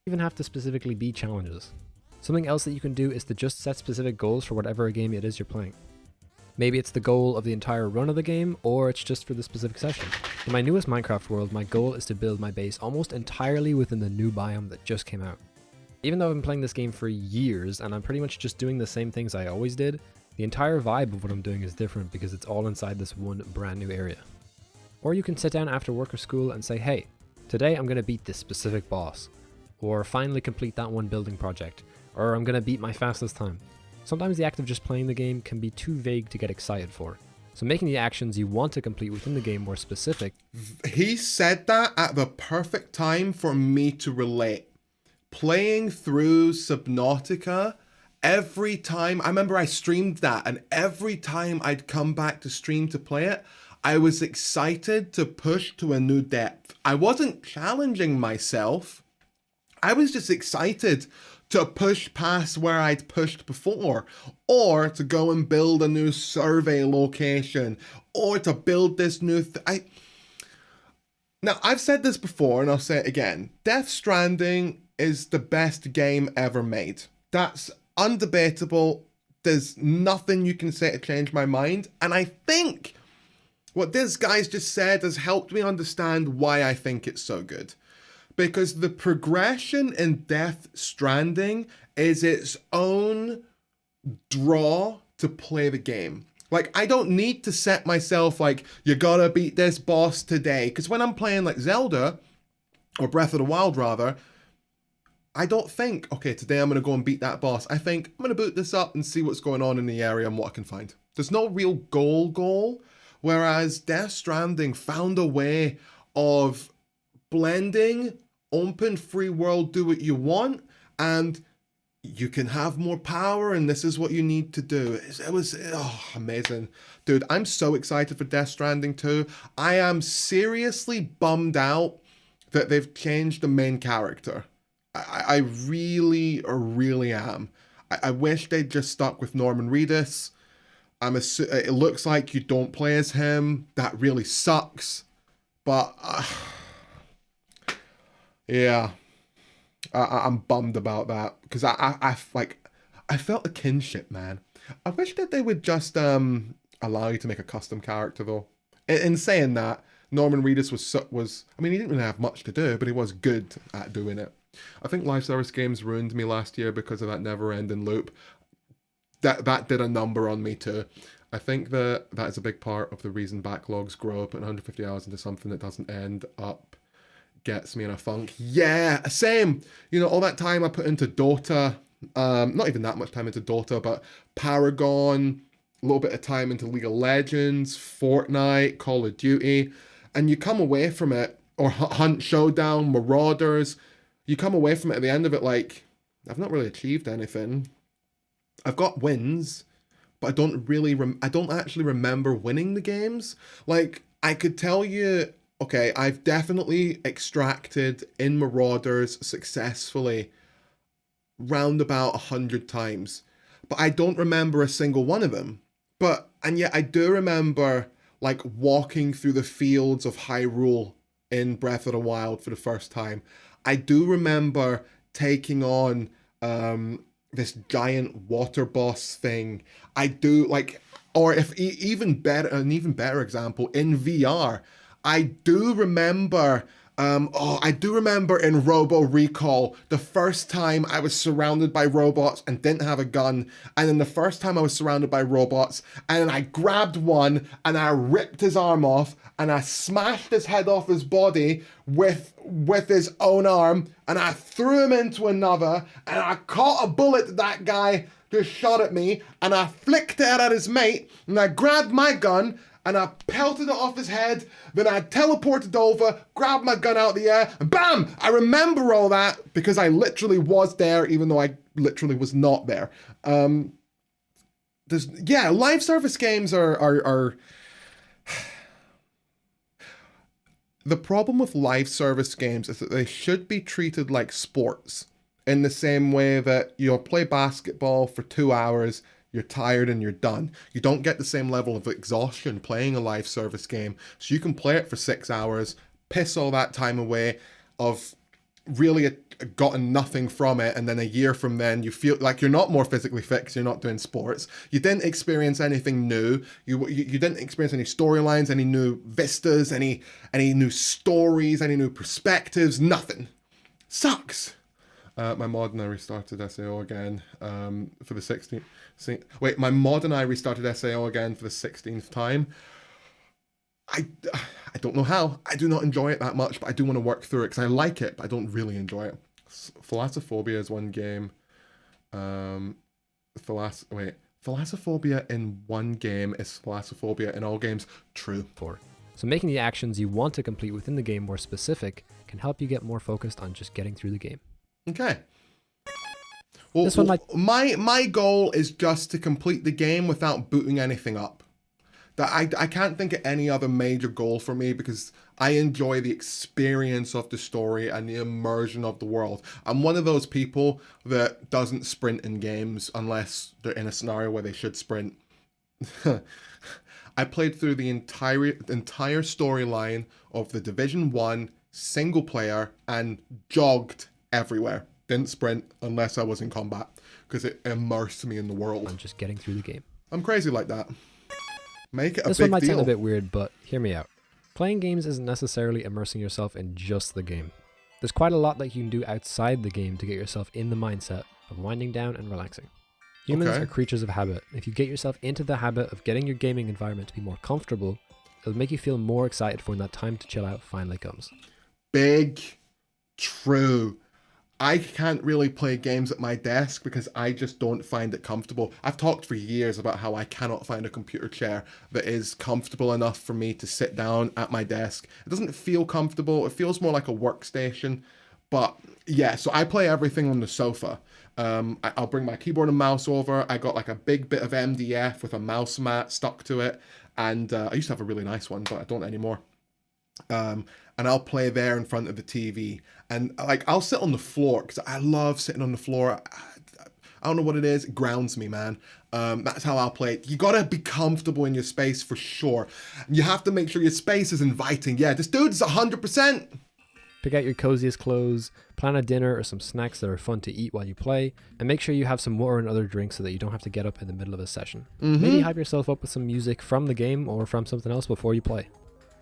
Even have to specifically be challenges. Something else that you can do is to just set specific goals for whatever game it is you're playing. Maybe it's the goal of the entire run of the game, or it's just for the specific session. In my newest Minecraft world, my goal is to build my base almost entirely within the new biome that just came out. Even though I've been playing this game for years and I'm pretty much just doing the same things I always did, the entire vibe of what I'm doing is different because it's all inside this one brand new area. Or you can sit down after work or school and say, hey, today I'm going to beat this specific boss. Or finally complete that one building project, or I'm gonna beat my fastest time. Sometimes the act of just playing the game can be too vague to get excited for, so making the actions you want to complete within the game more specific. He said that at the perfect time for me to relate. Playing through Subnautica, every time, I remember I streamed that, and every time I'd come back to stream to play it, I was excited to push to a new depth. I wasn't challenging myself. I was just excited to push past where I'd pushed before, or to go and build a new survey location, or to build this new Now, I've said this before, and I'll say it again. Death Stranding is the best game ever made. That's undebatable. There's nothing you can say to change my mind. And I think what this guy's just said has helped me understand why I think it's so good. Because the progression in Death Stranding is its own draw to play the game. Like, I don't need to set myself like, you gotta beat this boss today. Because when I'm playing like Zelda, or Breath of the Wild rather, I don't think, okay, today I'm gonna go and beat that boss. I think, I'm gonna boot this up and see what's going on in the area and what I can find. There's no real goal. Whereas Death Stranding found a way of blending open free world, do what you want, and you can have more power, and this is what you need to do. It was amazing. Dude, I'm so excited for Death Stranding 2. I am seriously bummed out that they've changed the main character. I really am. I wish they'd just stuck with Norman Reedus. It looks like you don't play as him. That really sucks. But yeah, I'm bummed about that because I felt a kinship, man. I wish that they would just allow you to make a custom character though. In saying that, Norman Reedus was I mean, he didn't really have much to do, but he was good at doing it. I think Live Service Games ruined me last year because of that never-ending loop. That did a number on me too. I think that is a big part of the reason backlogs grow. Putting 150 hours into something that doesn't end up gets me in a funk. Yeah, same. You know, all that time I put into Dota Not even that much time into Dota, but Paragon, a little bit of time into League of Legends, Fortnite, Call of Duty, and you come away from it, or Hunt Showdown, Marauders, you come away from it at the end of it like, I've not really achieved anything. I've got wins, but I don't really, I don't actually remember winning the games. Like, I could tell you, okay, I've definitely extracted in Marauders successfully round about 100 times, but I don't remember a single one of them. And yet I do remember like walking through the fields of Hyrule in Breath of the Wild for the first time. I do remember taking on this giant water boss thing. I do like, or if even better, an even better example in VR, I do remember. I do remember in Robo Recall, the first time I was surrounded by robots and didn't have a gun, and then the first time I was surrounded by robots, and then I grabbed one and I ripped his arm off and I smashed his head off his body with his own arm, and I threw him into another, and I caught a bullet that guy just shot at me, and I flicked it at his mate, and I grabbed my gun and I pelted it off his head. Then I teleported over, grabbed my gun out of the air, and BAM! I remember all that because I literally was there, even though I literally was not there. Live service games are the problem with live service games is that they should be treated like sports, in the same way that you'll play basketball for 2 hours, you're tired and you're done. You don't get the same level of exhaustion playing a live service game. So you can play it for 6 hours, piss all that time away of really gotten nothing from it, and then a year from then you feel like you're not more physically fit because you're not doing sports. You didn't experience anything new. You didn't experience any storylines, any new vistas, any new stories, any new perspectives, nothing. Sucks. My mod and I restarted SAO again for the 16th. My mod and I restarted SAO again for the 16th time. I don't know how. I do not enjoy it that much, but I do want to work through it because I like it, but I don't really enjoy it. Thalassophobia is one game. Thalassophobia in one game is thalassophobia in all games. True. So making the actions you want to complete within the game more specific can help you get more focused on just getting through the game. Okay. Well, this one my goal is just to complete the game without booting anything up. That I can't think of any other major goal for me because I enjoy the experience of the story and the immersion of the world. I'm one of those people that doesn't sprint in games unless they're in a scenario where they should sprint. I played through the entire storyline of the Division 1 single player and jogged everywhere. Didn't sprint unless I was in combat because it immersed me in the world. I'm just getting through the game. I'm crazy like that. Make it a big deal. This one might sound a bit weird, but hear me out. Playing games isn't necessarily immersing yourself in just the game. There's quite a lot that you can do outside the game to get yourself in the mindset of winding down and relaxing. Humans are creatures of habit. If you get yourself into the habit of getting your gaming environment to be more comfortable, it'll make you feel more excited for when that time to chill out finally comes. Big, true. I can't really play games at my desk because I just don't find it comfortable. I've talked for years about how I cannot find a computer chair that is comfortable enough for me to sit down at my desk. It doesn't feel comfortable. It feels more like a workstation. But yeah, so I play everything on the sofa. I'll bring my keyboard and mouse over. I got like a big bit of MDF with a mouse mat stuck to it. And I used to have a really nice one, but I don't anymore. And I'll play there in front of the TV. And like, I'll sit on the floor because I love sitting on the floor. I don't know what it is. It grounds me, man. That's how I'll play it. You gotta be comfortable in your space for sure. You have to make sure your space is inviting. Yeah, this dude's 100%. Pick out your coziest clothes, plan a dinner or some snacks that are fun to eat while you play, and make sure you have some water and other drinks so that you don't have to get up in the middle of a session. Maybe hype yourself up with some music from the game or from something else before you play.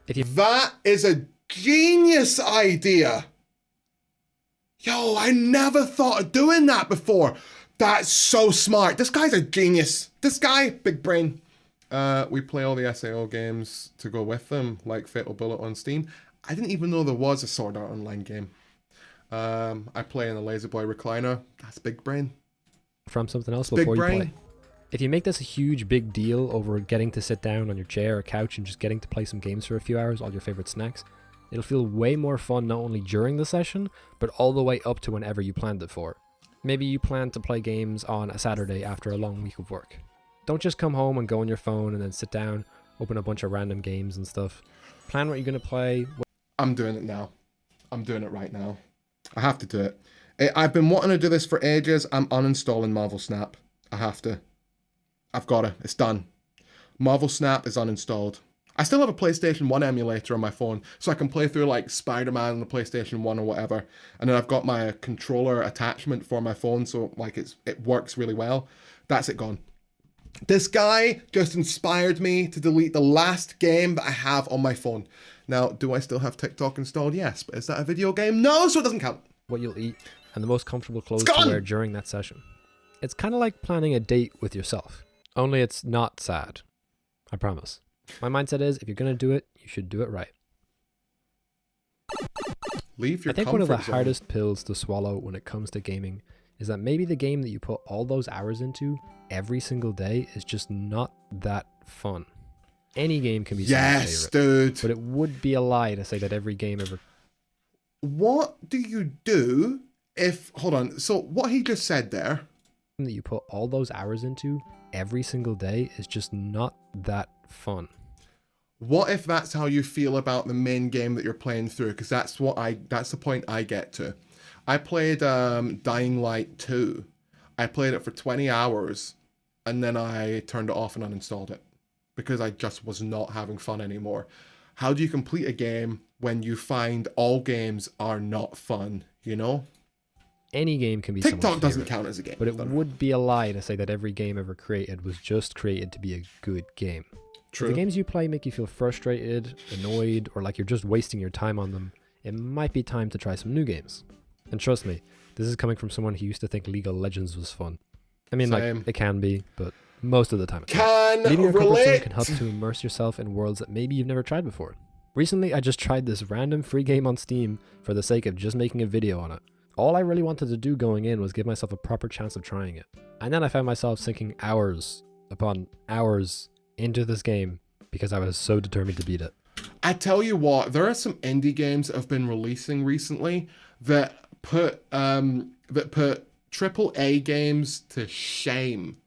That is a genius idea. Yo, I never thought of doing that before. That's so smart. This guy's a genius. This guy, big brain. We play all the SAO games to go with them, like Fatal Bullet on Steam. I didn't even know there was a Sword Art Online game. I play in a Lazy Boy recliner. That's big brain. from something else Big before you brain. play. If you make this a huge big deal over getting to sit down on your chair or couch and just getting to play some games for a few hours, all your favorite snacks, it'll feel way more fun not only during the session, but all the way up to whenever you planned it for. Maybe you plan to play games on a Saturday after a long week of work. Don't just come home and go on your phone and then sit down, open a bunch of random games and stuff. Plan what you're going to play. I'm doing it now. I'm doing it right now. I have to do it. I've been wanting to do this for ages. I'm uninstalling Marvel Snap. I have to. I've got to. It's done. Marvel Snap is uninstalled. I still have a PlayStation 1 emulator on my phone, so I can play through like Spider-Man on the PlayStation 1 or whatever. And then I've got my controller attachment for my phone, so like it works really well. That's it gone. This guy just inspired me to delete the last game that I have on my phone. Now, do I still have TikTok installed? Yes, but is that a video game? No, so it doesn't count. What you'll eat, and the most comfortable clothes to wear during that session. It's kind of like planning a date with yourself, only it's not sad. I promise. My mindset is, if you're going to do it, you should do it right. Leave your I think one of the comfort zone. hardest pills to swallow when it comes to gaming is that maybe the game that you put all those hours into every single day is just not that fun. Any game can be someone's favorite, dude. but it would be a lie to say that every game ever... What do you do if... Hold on. So what he just said there... that you put all those hours into every single day is just not that fun. What if that's how you feel about the main game that you're playing through? Because that's the point I get to. I played Dying Light 2. I played it for 20 hours and then I turned it off and uninstalled it because I just was not having fun anymore. How do you complete a game when you find all games are not fun, you know? Any game can be TikTok doesn't favorite, count as a game. but it would be a lie to say that every game ever created was just created to be a good game. True. If the games you play make you feel frustrated, annoyed, or like you're just wasting your time on them, it might be time to try some new games. And trust me, this is coming from someone who used to think League of Legends was fun. I mean, Same. like, it can be, but most of the time it's Can not. Leaving your comfort zone relate. can help to immerse yourself in worlds that maybe you've never tried before. Recently, I just tried this random free game on Steam for the sake of just making a video on it. All I really wanted to do going in was give myself a proper chance of trying it. And then I found myself sinking hours upon hours into this game because I was so determined to beat it. I tell you what, there are some indie games that have been releasing recently that put AAA games to shame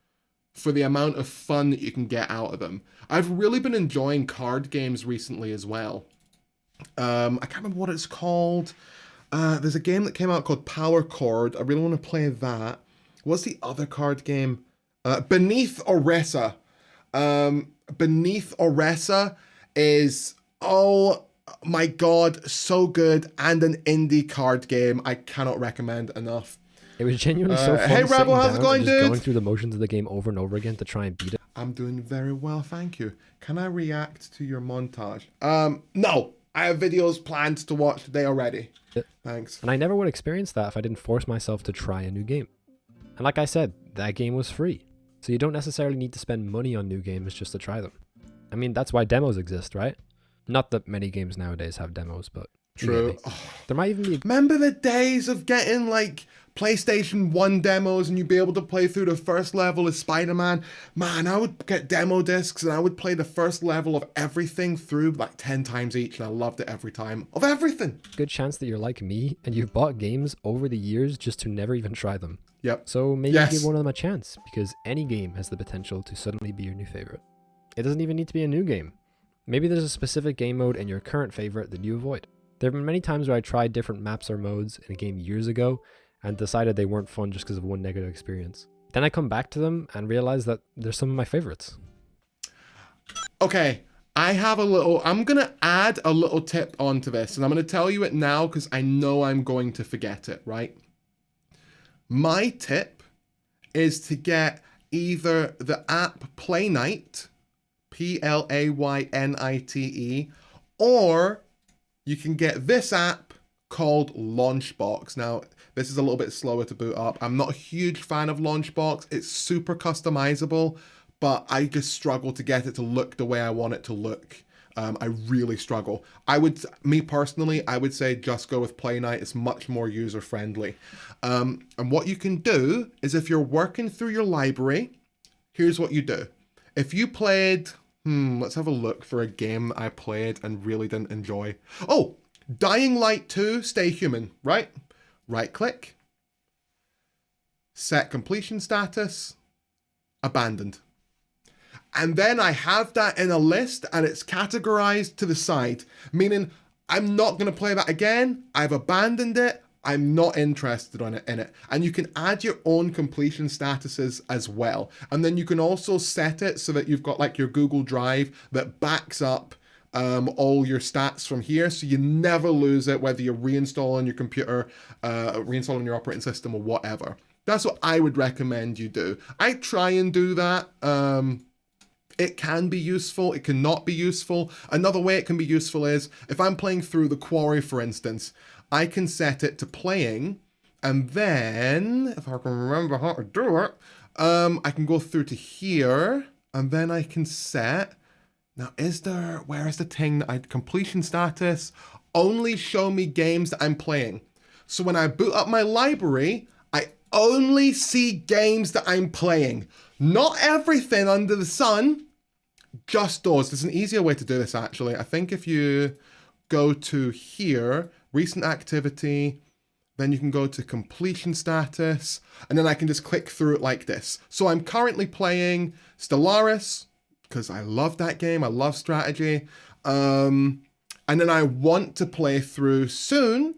for the amount of fun that you can get out of them. I've really been enjoying card games recently as well. I can't remember what it's called. There's a game that came out called Power Chord. I really want to play that. What's the other card game? Beneath Oresa. Beneath Oresa is, oh my god, so good, and an indie card game I cannot recommend enough. It was genuinely so fun. Hey Rebel, how's it going, dude? Going through the motions of the game over and over again to try and beat it. I'm doing very well, thank you. Can I react to your montage? No. I have videos planned to watch today already. Thanks. And I never would experience that if I didn't force myself to try a new game. And like I said, that game was free. So you don't necessarily need to spend money on new games just to try them. I mean, that's why demos exist, right? Not that many games nowadays have demos, but... True. There might even be... Remember the days of getting like PlayStation 1 demos and you'd be able to play through the first level of Spider-Man? Man, I would get demo discs and I would play the first level of everything through like 10 times each and I loved it every time. Of everything. Good chance that you're like me and you've bought games over the years just to never even try them. Yep. So maybe give one of them a chance because any game has the potential to suddenly be your new favorite. It doesn't even need to be a new game. Maybe there's a specific game mode in your current favorite that you avoid. There have been many times where I tried different maps or modes in a game years ago and decided they weren't fun just because of one negative experience. Then I come back to them and realize that they're some of my favorites. Okay, I'm going to add a little tip onto this and I'm going to tell you it now because I know I'm going to forget it, right? My tip is to get either the app Playnite, Playnite, or you can get this app called Launchbox. Now, this is a little bit slower to boot up. I'm not a huge fan of Launchbox. It's super customizable, but I just struggle to get it to look the way I want it to look. I really struggle. Me personally, I would say just go with Play Night. It's much more user friendly. And what you can do is if you're working through your library, here's what you do. If you played, let's have a look for a game I played and really didn't enjoy. Oh, Dying Light 2, Stay Human, right? Right click, set completion status, abandoned. And then I have that in a list and it's categorized to the side, meaning I'm not going to play that again. I've abandoned it. I'm not interested in it. And you can add your own completion statuses as well. And then you can also set it so that you've got like your Google Drive that backs up all your stats from here, so you never lose it, whether you're reinstalling your computer, reinstalling your operating system or whatever. That's what I would recommend you do. I try and do that. It can be useful, it can not be useful. Another way it can be useful is, if I'm playing through The Quarry, for instance, I can set it to playing, and then, if I can remember how to do it, I can go through to here, and then I can set, now where is the thing that completion status, only show me games that I'm playing. So when I boot up my library, I only see games that I'm playing. Not everything under the sun, just those. There's an easier way to do this actually. I think if you go to here, recent activity, then you can go to completion status, and then I can just click through it like this. So I'm currently playing Stellaris, because I love that game, I love strategy. And then I want to play through soon.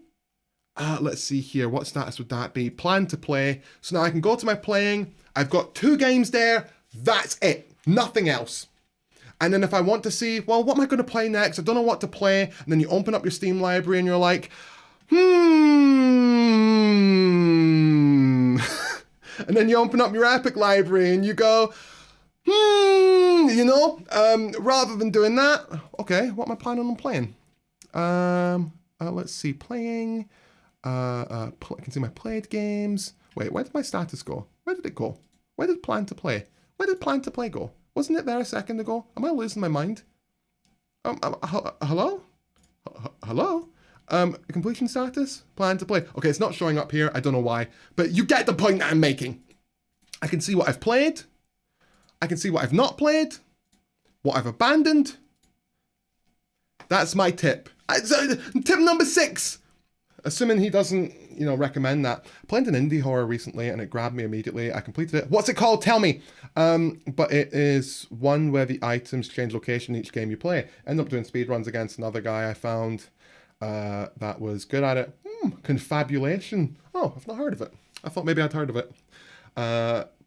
Let's see here, what status would that be? Plan to play. So now I can go to my playing, I've got 2 games there, that's it, nothing else. And then if I want to see, well, what am I going to play next? I don't know what to play. And then you open up your Steam library and you're like, And then you open up your Epic library and you go, rather than doing that, okay, what am I planning on playing? Let's see, playing, I can see my played games. Wait, where did my status go? Where did it go? Where did plan to play? Where did plan to play go? Wasn't it there a second ago? Am I losing my mind? Hello? Hello? Completion status? Plan to play. Okay, it's not showing up here. I don't know why. But you get the point that I'm making. I can see what I've played. I can see what I've not played. What I've abandoned. That's my tip. Tip number 6. Assuming he doesn't, recommend that. I played an indie horror recently and it grabbed me immediately. I completed it. What's it called? Tell me. But it is one where the items change location each game you play. End up doing speedruns against another guy I found that was good at it. Confabulation. Oh, I've not heard of it. I thought maybe I'd heard of it.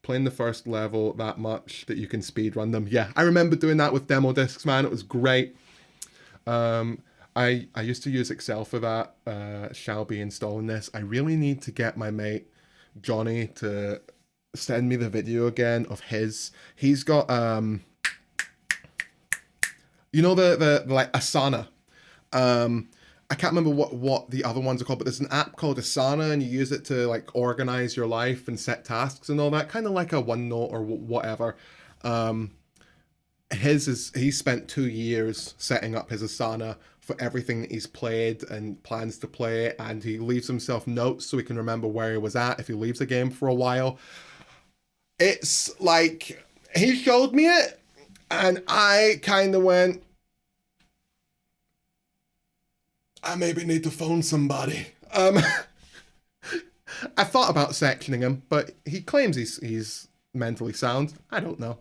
Playing the first level that much that you can speedrun them. Yeah, I remember doing that with demo discs, man. It was great. I used to use Excel for that. Shall be installing this. I really need to get my mate Johnny to send me the video again of his. He's got the like Asana. I can't remember what the other ones are called, but there's an app called Asana, and you use it to like organize your life and set tasks and all that, kind of like a OneNote or whatever. He spent 2 years setting up his Asana for everything that he's played and plans to play, and he leaves himself notes so he can remember where he was at if he leaves a game for a while. It's like, he showed me it, and I kind of went, I maybe need to phone somebody. I thought about sectioning him, but he claims he's mentally sound. I don't know.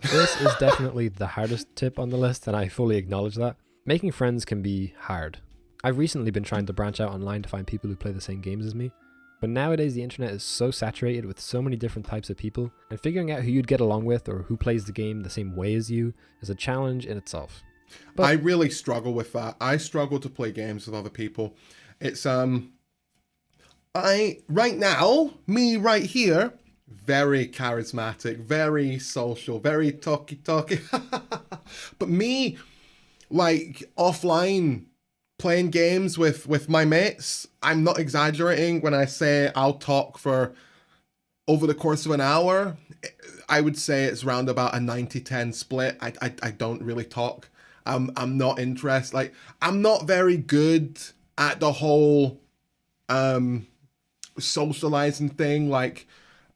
This is definitely the hardest tip on the list, and I fully acknowledge that. Making friends can be hard. I've recently been trying to branch out online to find people who play the same games as me, but nowadays the internet is so saturated with so many different types of people, and figuring out who you'd get along with or who plays the game the same way as you is a challenge in itself. But I really struggle with that. I struggle to play games with other people. It's right now, me right here, very charismatic, very social, very talky. But me, like, offline, playing games with my mates, I'm not exaggerating when I say I'll talk for over the course of an hour, I would say it's round about a 90-10 split. I don't really talk. I'm not interested. Like, I'm not very good at the whole socializing thing. Like,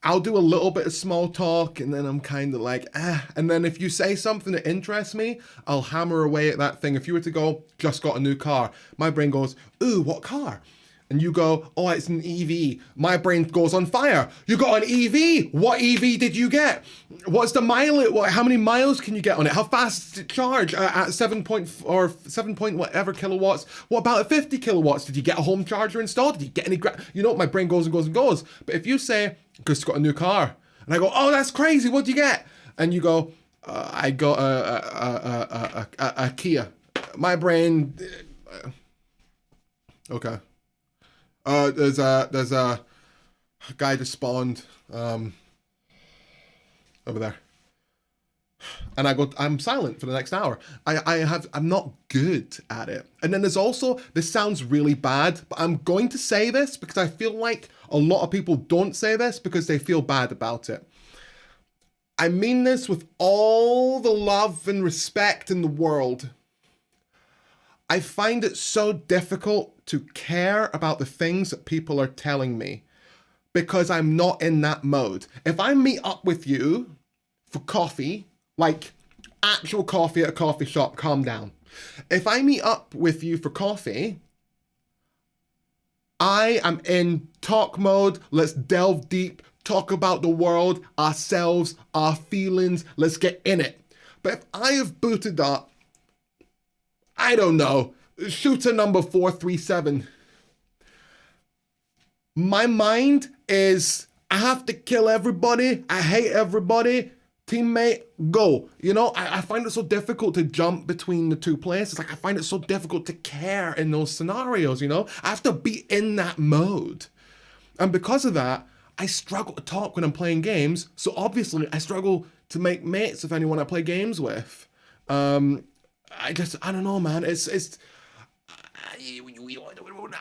I'll do a little bit of small talk and then I'm kind of like, and then if you say something that interests me, I'll hammer away at that thing. If you were to go, just got a new car, my brain goes, ooh, what car? And you go, oh, it's an EV. My brain goes on fire. You got an EV? What EV did you get? What's the mileage? How many miles can you get on it? How fast does it charge at 7 point whatever kilowatts? What about at 50 kilowatts? Did you get a home charger installed? Did you get any, you know, my brain goes and goes and goes. But if you say, just got a new car, and I go, oh, that's crazy. What'd you get? And you go, I got a Kia. My brain, okay. There's a guy just spawned over there, and I'm silent for the next hour. I'm not good at it. And then there's also, this sounds really bad, but I'm going to say this because I feel like a lot of people don't say this because they feel bad about it. I mean this with all the love and respect in the world. I find it so difficult to care about the things that people are telling me because I'm not in that mode. If I meet up with you for coffee, like actual coffee at a coffee shop, calm down. If I meet up with you for coffee, I am in talk mode. Let's delve deep, talk about the world, ourselves, our feelings. Let's get in it. But if I have booted up, I don't know, shooter number 437. My mind is, I have to kill everybody. I hate everybody. Teammate, go. You know, I find it so difficult to jump between the two places. Like, I find it so difficult to care in those scenarios, you know? I have to be in that mode. And because of that, I struggle to talk when I'm playing games. So obviously, I struggle to make mates with anyone I play games with. I don't know, man. I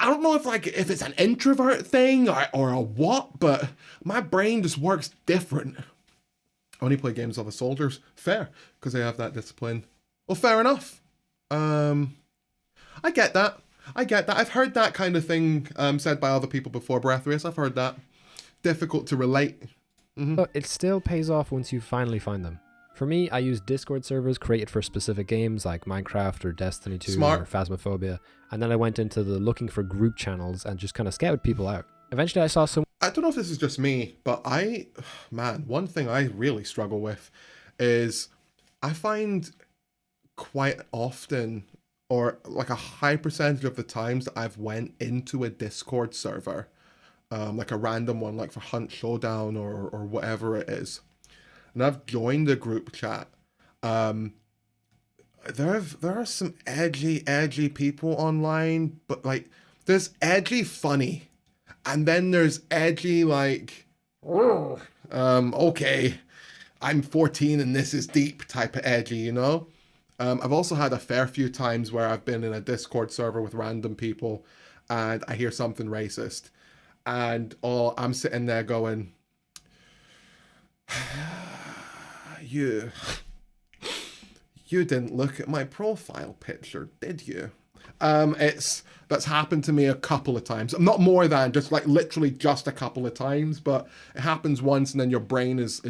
don't know if it's an introvert thing or a what, but my brain just works different. I only play games with other soldiers. Fair, because they have that discipline. Well, fair enough. I get that. I've heard that kind of thing said by other people before, Breathrace. I've heard that. Difficult to relate. Mm-hmm. But it still pays off once you finally find them. For me, I use Discord servers created for specific games like Minecraft or Destiny 2 or Phasmophobia, and then I went into the looking for group channels and just kind of scouted people out. Eventually I saw some... I don't know if this is just me, but one thing I really struggle with is I find quite often, or like a high percentage of the times that I've went into a Discord server, like a random one, like for Hunt Showdown or whatever it is, and I've joined a group chat. There are some edgy people online, but like there's edgy funny, and then there's edgy like, okay, I'm 14 and this is deep type of edgy, you know? I've also had a fair few times where I've been in a Discord server with random people and I hear something racist, and I'm sitting there going, you didn't look at my profile picture, did you? That's happened to me a couple of times. Not more than, just like literally just a couple of times, but it happens once and then your brain is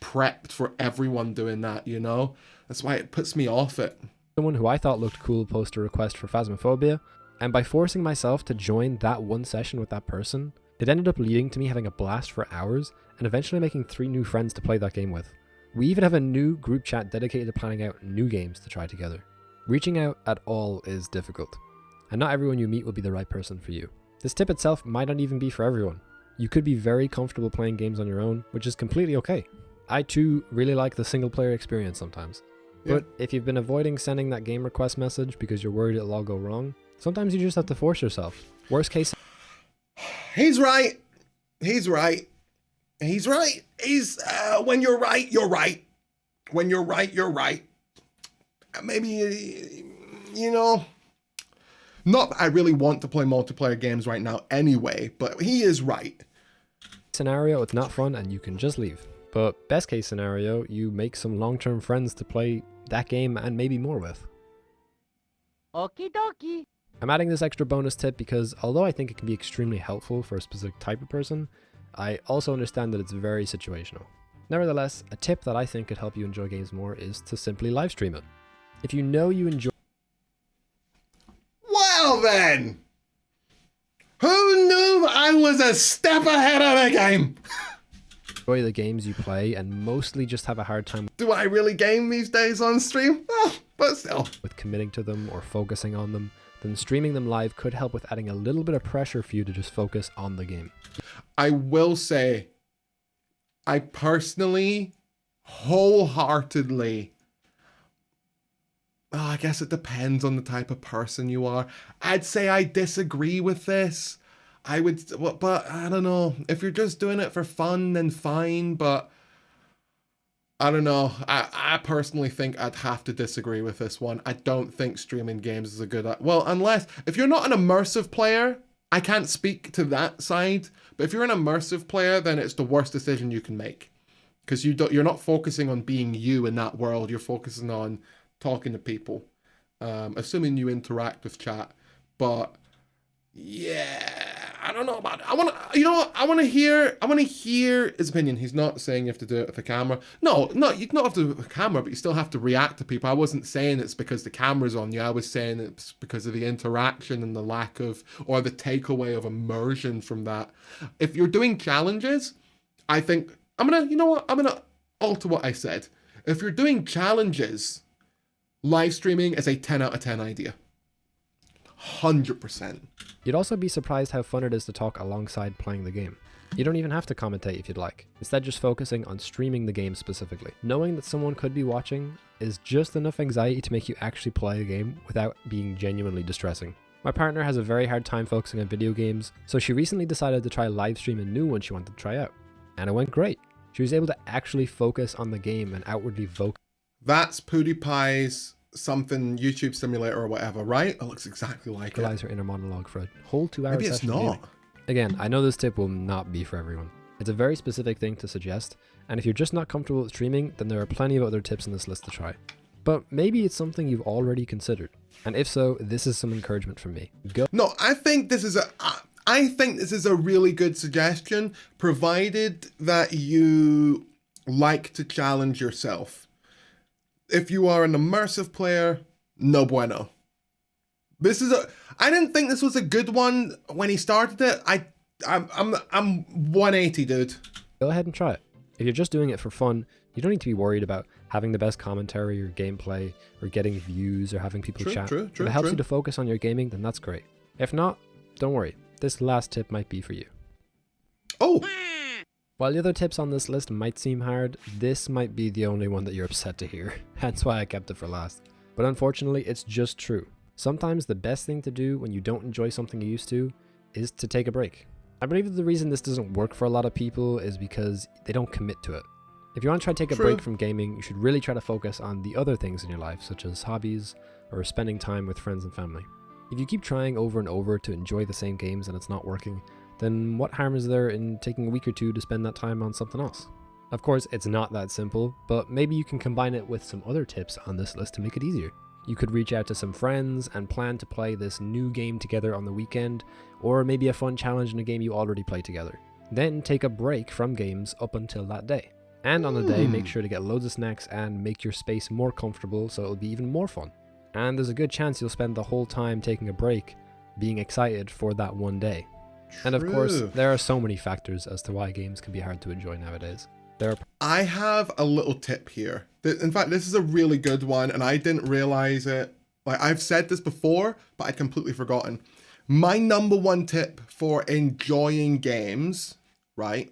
prepped for everyone doing that, you know? That's why it puts me off it. Someone who I thought looked cool post a request for Phasmophobia, and by forcing myself to join that one session with that person, it ended up leading to me having a blast for hours and eventually making 3 new friends to play that game with. We even have a new group chat dedicated to planning out new games to try together. Reaching out at all is difficult, and not everyone you meet will be the right person for you. This tip itself might not even be for everyone. You could be very comfortable playing games on your own, which is completely okay. I too really like the single player experience sometimes. Yeah. But if you've been avoiding sending that game request message because you're worried it'll all go wrong, sometimes you just have to force yourself. Worst case... He's right. When you're right, you're right. When you're right, you're right. Maybe, you know, not that I really want to play multiplayer games right now anyway, but he is right. Scenario, it's not fun and you can just leave. But best case scenario, you make some long-term friends to play that game and maybe more with. Okie dokie. I'm adding this extra bonus tip because although I think it can be extremely helpful for a specific type of person, I also understand that it's very situational. Nevertheless, a tip that I think could help you enjoy games more is to simply live stream it. If you know you enjoy... Well then! Who knew I was a step ahead of the game? enjoy the games you play and mostly just have a hard time Do I really game these days on stream? Oh, but still. with committing to them or focusing on them, then streaming them live could help with adding a little bit of pressure for you to just focus on the game. I will say, I personally, wholeheartedly, I guess it depends on the type of person you are. I'd say I disagree with this. I would, but I don't know. If you're just doing it for fun, then fine. But I don't know. I personally think I'd have to disagree with this one. I don't think streaming games is a good... Well, unless... If you're not an immersive player, I can't speak to that side. But if you're an immersive player, then it's the worst decision you can make. Because you're not focusing on being you in that world. You're focusing on talking to people. Assuming you interact with chat. But... yeah, I don't know about it. I want to, you know what? I want to hear his opinion. He's not saying you have to do it with the camera. No, you don't have to do it with the camera, but you still have to react to people. I wasn't saying it's because the camera's on you. I was saying it's because of the interaction and the lack of, or the takeaway of immersion from that. If you're doing challenges, I think, I'm going to alter what I said. If you're doing challenges, live streaming is a 10 out of 10 idea. 100%. You'd also be surprised how fun it is to talk alongside playing the game. You don't even have to commentate if you'd like. Instead, just focusing on streaming the game specifically. Knowing that someone could be watching is just enough anxiety to make you actually play a game without being genuinely distressing. My partner has a very hard time focusing on video games, so she recently decided to try live stream a new one she wanted to try out. And it went great. She was able to actually focus on the game and outwardly vocalize. That's PewDiePie's something YouTube simulator or whatever, right? It looks exactly like it. Her inner monologue for a whole 2 hours. Maybe it's not. Again, I know this tip will not be for everyone. It's a very specific thing to suggest, and if you're just not comfortable with streaming, then there are plenty of other tips in this list to try. But maybe it's something you've already considered. And if so, this is some encouragement from me. Go. No, I think this is a really good suggestion, provided that you like to challenge yourself. If you are an immersive player, no bueno. I didn't think this was a good one when he started it. I'm 180, dude. Go ahead and try it. If you're just doing it for fun, you don't need to be worried about having the best commentary or gameplay or getting views or having people chat. If it helps you to focus on your gaming, then that's great. If not, don't worry. This last tip might be for you. Oh! While the other tips on this list might seem hard, this might be the only one that you're upset to hear. Hence why I kept it for last. But unfortunately, it's just true. Sometimes the best thing to do when you don't enjoy something you used to is to take a break. I believe that the reason this doesn't work for a lot of people is because they don't commit to it. If you want to try to take a break from gaming, you should really try to focus on the other things in your life, such as hobbies or spending time with friends and family. If you keep trying over and over to enjoy the same games and it's not working, then what harm is there in taking a week or two to spend that time on something else? Of course, it's not that simple, but maybe you can combine it with some other tips on this list to make it easier. You could reach out to some friends and plan to play this new game together on the weekend, or maybe a fun challenge in a game you already play together. Then take a break from games up until that day. And on the day, make sure to get loads of snacks and make your space more comfortable so it'll be even more fun. And there's a good chance you'll spend the whole time taking a break being excited for that one day. And of course, there are so many factors as to why games can be hard to enjoy nowadays. I have a little tip here. In fact, this is a really good one, and I didn't realize it. Like, I've said this before, but I'd completely forgotten. My number one tip for enjoying games, right?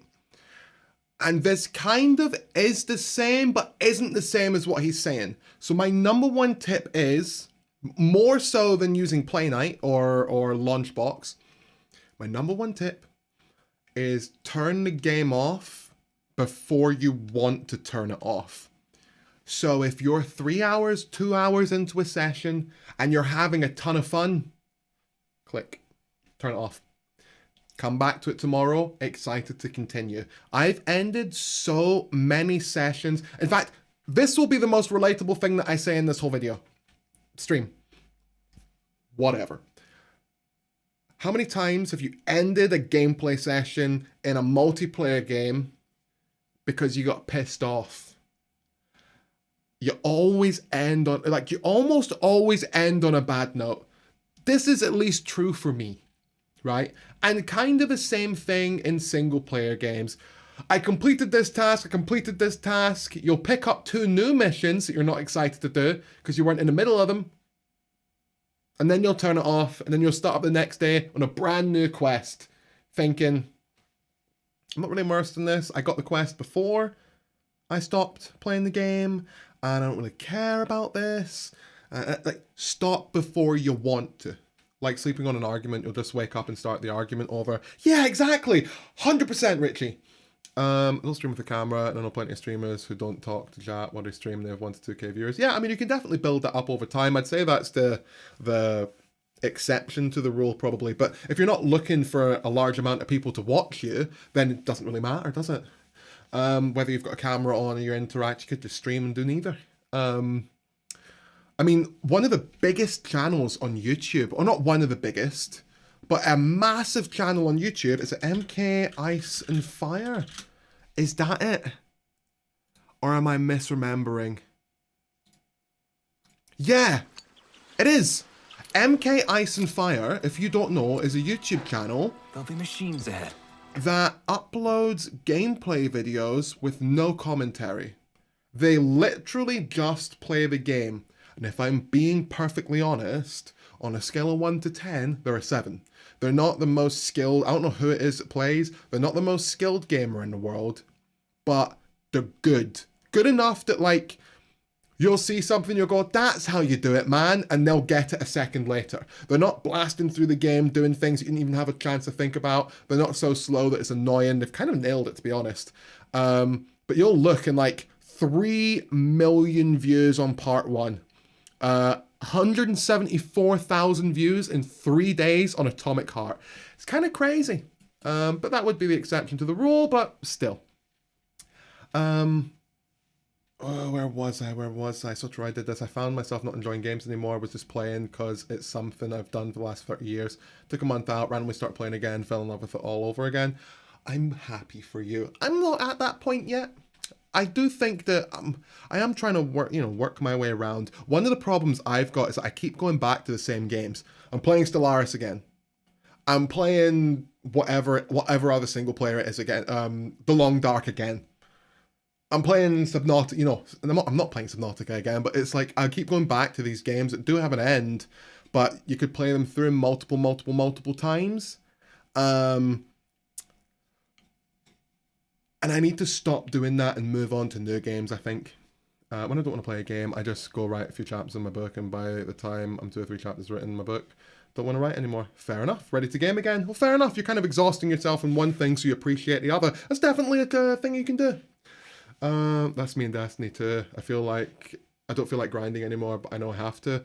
And this kind of is the same, but isn't the same as what he's saying. So my number one tip is, more so than using Play Night or Lunchbox, my number one tip is turn the game off before you want to turn it off. So if you're 3 hours, 2 hours into a session and you're having a ton of fun, click, turn it off. Come back to it tomorrow, excited to continue. I've ended so many sessions. In fact, this will be the most relatable thing that I say in this whole video. Stream. Whatever. How many times have you ended a gameplay session in a multiplayer game because you got pissed off? You always end on, like, you almost always end on a bad note. This is at least true for me, right? And kind of the same thing in single player games. I completed this task, You'll pick up 2 new missions that you're not excited to do because you weren't in the middle of them. And then you'll turn it off, and then you'll start up the next day on a brand new quest, thinking, I'm not really immersed in this. I got the quest before I stopped playing the game, and I don't really care about this. Like, stop before you want to. Like sleeping on an argument, you'll just wake up and start the argument over. Yeah, exactly. 100% Richie. I'll stream with the camera, and I know plenty of streamers who don't talk to chat while they stream. They have 1 to 2K viewers. Yeah, I mean, you can definitely build that up over time. I'd say that's the exception to the rule, probably. But if you're not looking for a large amount of people to watch you, then it doesn't really matter, does it? Whether you've got a camera on or you interact, you could just stream and do neither. I mean, one of the biggest channels on YouTube, or not one of the biggest, but a massive channel on YouTube is MK Ice and Fire. Is that it? Or am I misremembering? Yeah, it is. MK Ice and Fire, if you don't know, is a YouTube channel. There'll be machines ahead. That uploads gameplay videos with no commentary. They literally just play the game. And if I'm being perfectly honest, on a scale of 1 to 10, they're a 7. They're not the most skilled, I don't know who it is that plays, they're not the most skilled gamer in the world, but they're good. Good enough that, like, you'll see something, you'll go, that's how you do it, man, and they'll get it a second later. They're not blasting through the game, doing things you didn't even have a chance to think about. They're not so slow that it's annoying. They've kind of nailed it, to be honest. But you'll look and, like, 3 million views on part 1. 174,000 views in 3 days on Atomic Heart. It's kind of crazy. But that would be the exception to the rule, but still. Oh, where was I? So true, I did this. I found myself not enjoying games anymore. I was just playing because it's something I've done for the last 30 years. Took a month out, randomly started playing again, fell in love with it all over again. I'm happy for you. I'm not at that point yet. I do think that I am trying to work my way around. One of the problems I've got is that I keep going back to the same games. I'm playing Stellaris again. I'm playing whatever other single player it is again. The Long Dark again. I'm playing Subnautica, I'm not playing Subnautica again, but it's like I keep going back to these games that do have an end, but you could play them through multiple times. And I need to stop doing that and move on to new games, I think. When I don't want to play a game, I just go write a few chapters in my book, and by the time I'm 2 or 3 chapters written in my book, don't want to write anymore. Fair enough. Ready to game again? Well, fair enough. You're kind of exhausting yourself in one thing, so you appreciate the other. That's definitely a thing you can do. That's me in Destiny too. I don't feel like grinding anymore, but I know I have to.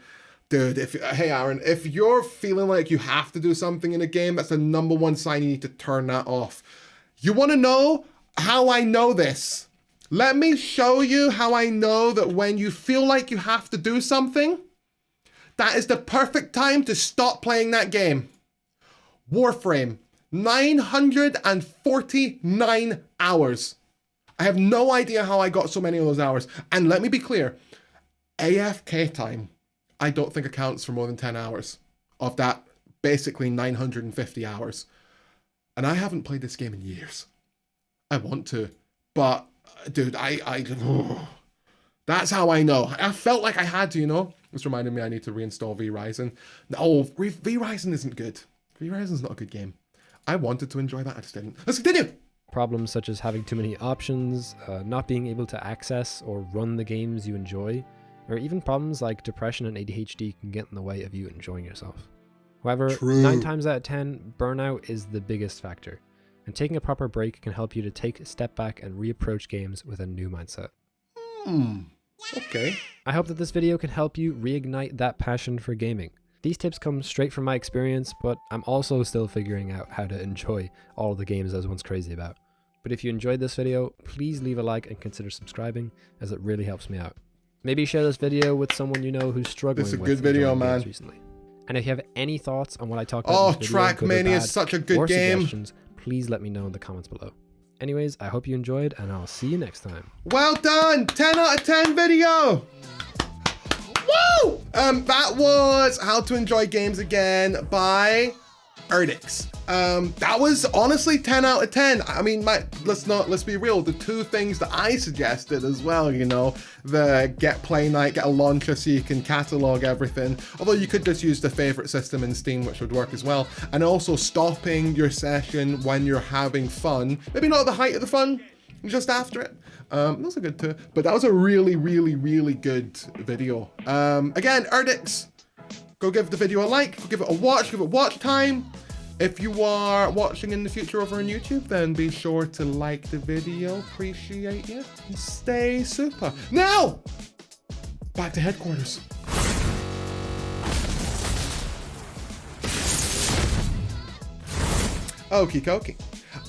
Dude, hey Aaron, if you're feeling like you have to do something in a game, that's the #1 sign you need to turn that off. You want to know how I know this? Let me show you how I know that when you feel like you have to do something, that is the perfect time to stop playing that game. Warframe, 949 hours. I have no idea how I got so many of those hours. And let me be clear, AFK time, I don't think accounts for more than 10 hours of that basically 950 hours. And I haven't played this game in years. I want to, but dude, that's how I know. I felt like I had to, This reminded me I need to reinstall V-Rising. No, V-Rising isn't good. V-Rising's not a good game. I wanted to enjoy that, I just didn't. Let's continue! Problems such as having too many options, not being able to access or run the games you enjoy, or even problems like depression and ADHD can get in the way of you enjoying yourself. However, 9 times out of 10, burnout is the biggest factor, and taking a proper break can help you to take a step back and reapproach games with a new mindset. Okay. I hope that this video can help you reignite that passion for gaming. These tips come straight from my experience, but I'm also still figuring out how to enjoy all the games I was once crazy about. But if you enjoyed this video, please leave a like and consider subscribing, as it really helps me out. Maybe share this video with someone you know who's struggling This is a with good video, enjoying games man. recently. And if you have any thoughts on what I talked about Oh, in this video, good or Trackmania is bad, such a good or game. suggestions, please let me know in the comments below. Anyways, I hope you enjoyed, and I'll see you next time. Well done! 10 out of 10 video! Woo! That was How to Enjoy Games Again by Blootrix. That was honestly 10 out of 10. I mean, let's be real. The two things that I suggested as well, you know, the get play night, get a launcher so you can catalog everything. Although you could just use the favorite system in Steam, which would work as well. And also stopping your session when you're having fun. Maybe not at the height of the fun, just after it. Those are good too. But that was a really, really, really good video. Again, Blootrix, go give the video a like, go give it a watch, give it watch time. If you are watching in the future over on YouTube, then be sure to like the video. Appreciate you. And stay super. Now, back to headquarters. Okie dokie.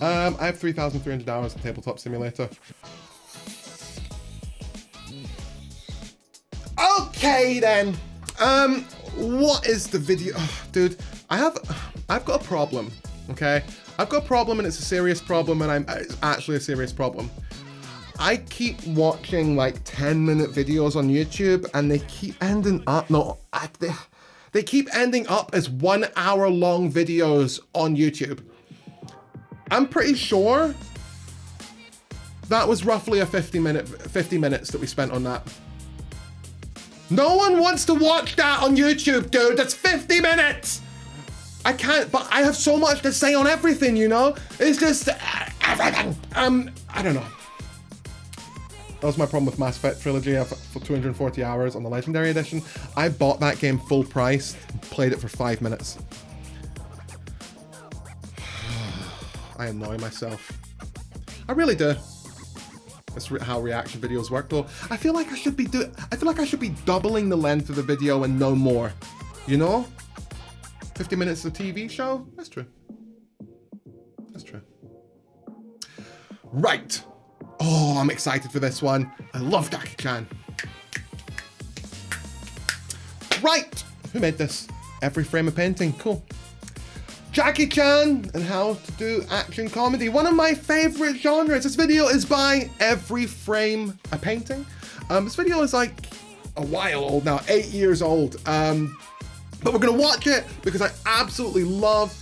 I have 3,300 hours in Tabletop Simulator. Okay then. What is the video? Oh, dude, I've got a problem, okay? I've got a problem and it's a serious problem, and it's actually a serious problem. I keep watching like 10-minute videos on YouTube and they keep ending up, they keep ending up as 1 hour long videos on YouTube. I'm pretty sure that was roughly a 50 minutes that we spent on that. No one wants to watch that on YouTube, dude. That's 50 minutes. I can't, but I have so much to say on everything, you know? It's just everything. I don't know. That was my problem with Mass Effect Trilogy. For 240 hours on the Legendary Edition. I bought that game full price, played it for 5 minutes. I annoy myself. I really do. That's how reaction videos work, though. I feel like I should be doubling the length of the video and no more. You know? 50 minutes of a TV show? That's true. That's true. Right. Oh, I'm excited for this one. I love Jackie Chan. Right. Who made this? Every Frame a Painting. Cool. Jackie Chan and how to do action comedy. One of my favorite genres. This video is by Every Frame a Painting. This video is like a while old now, 8 years old. But we're gonna watch it because I absolutely love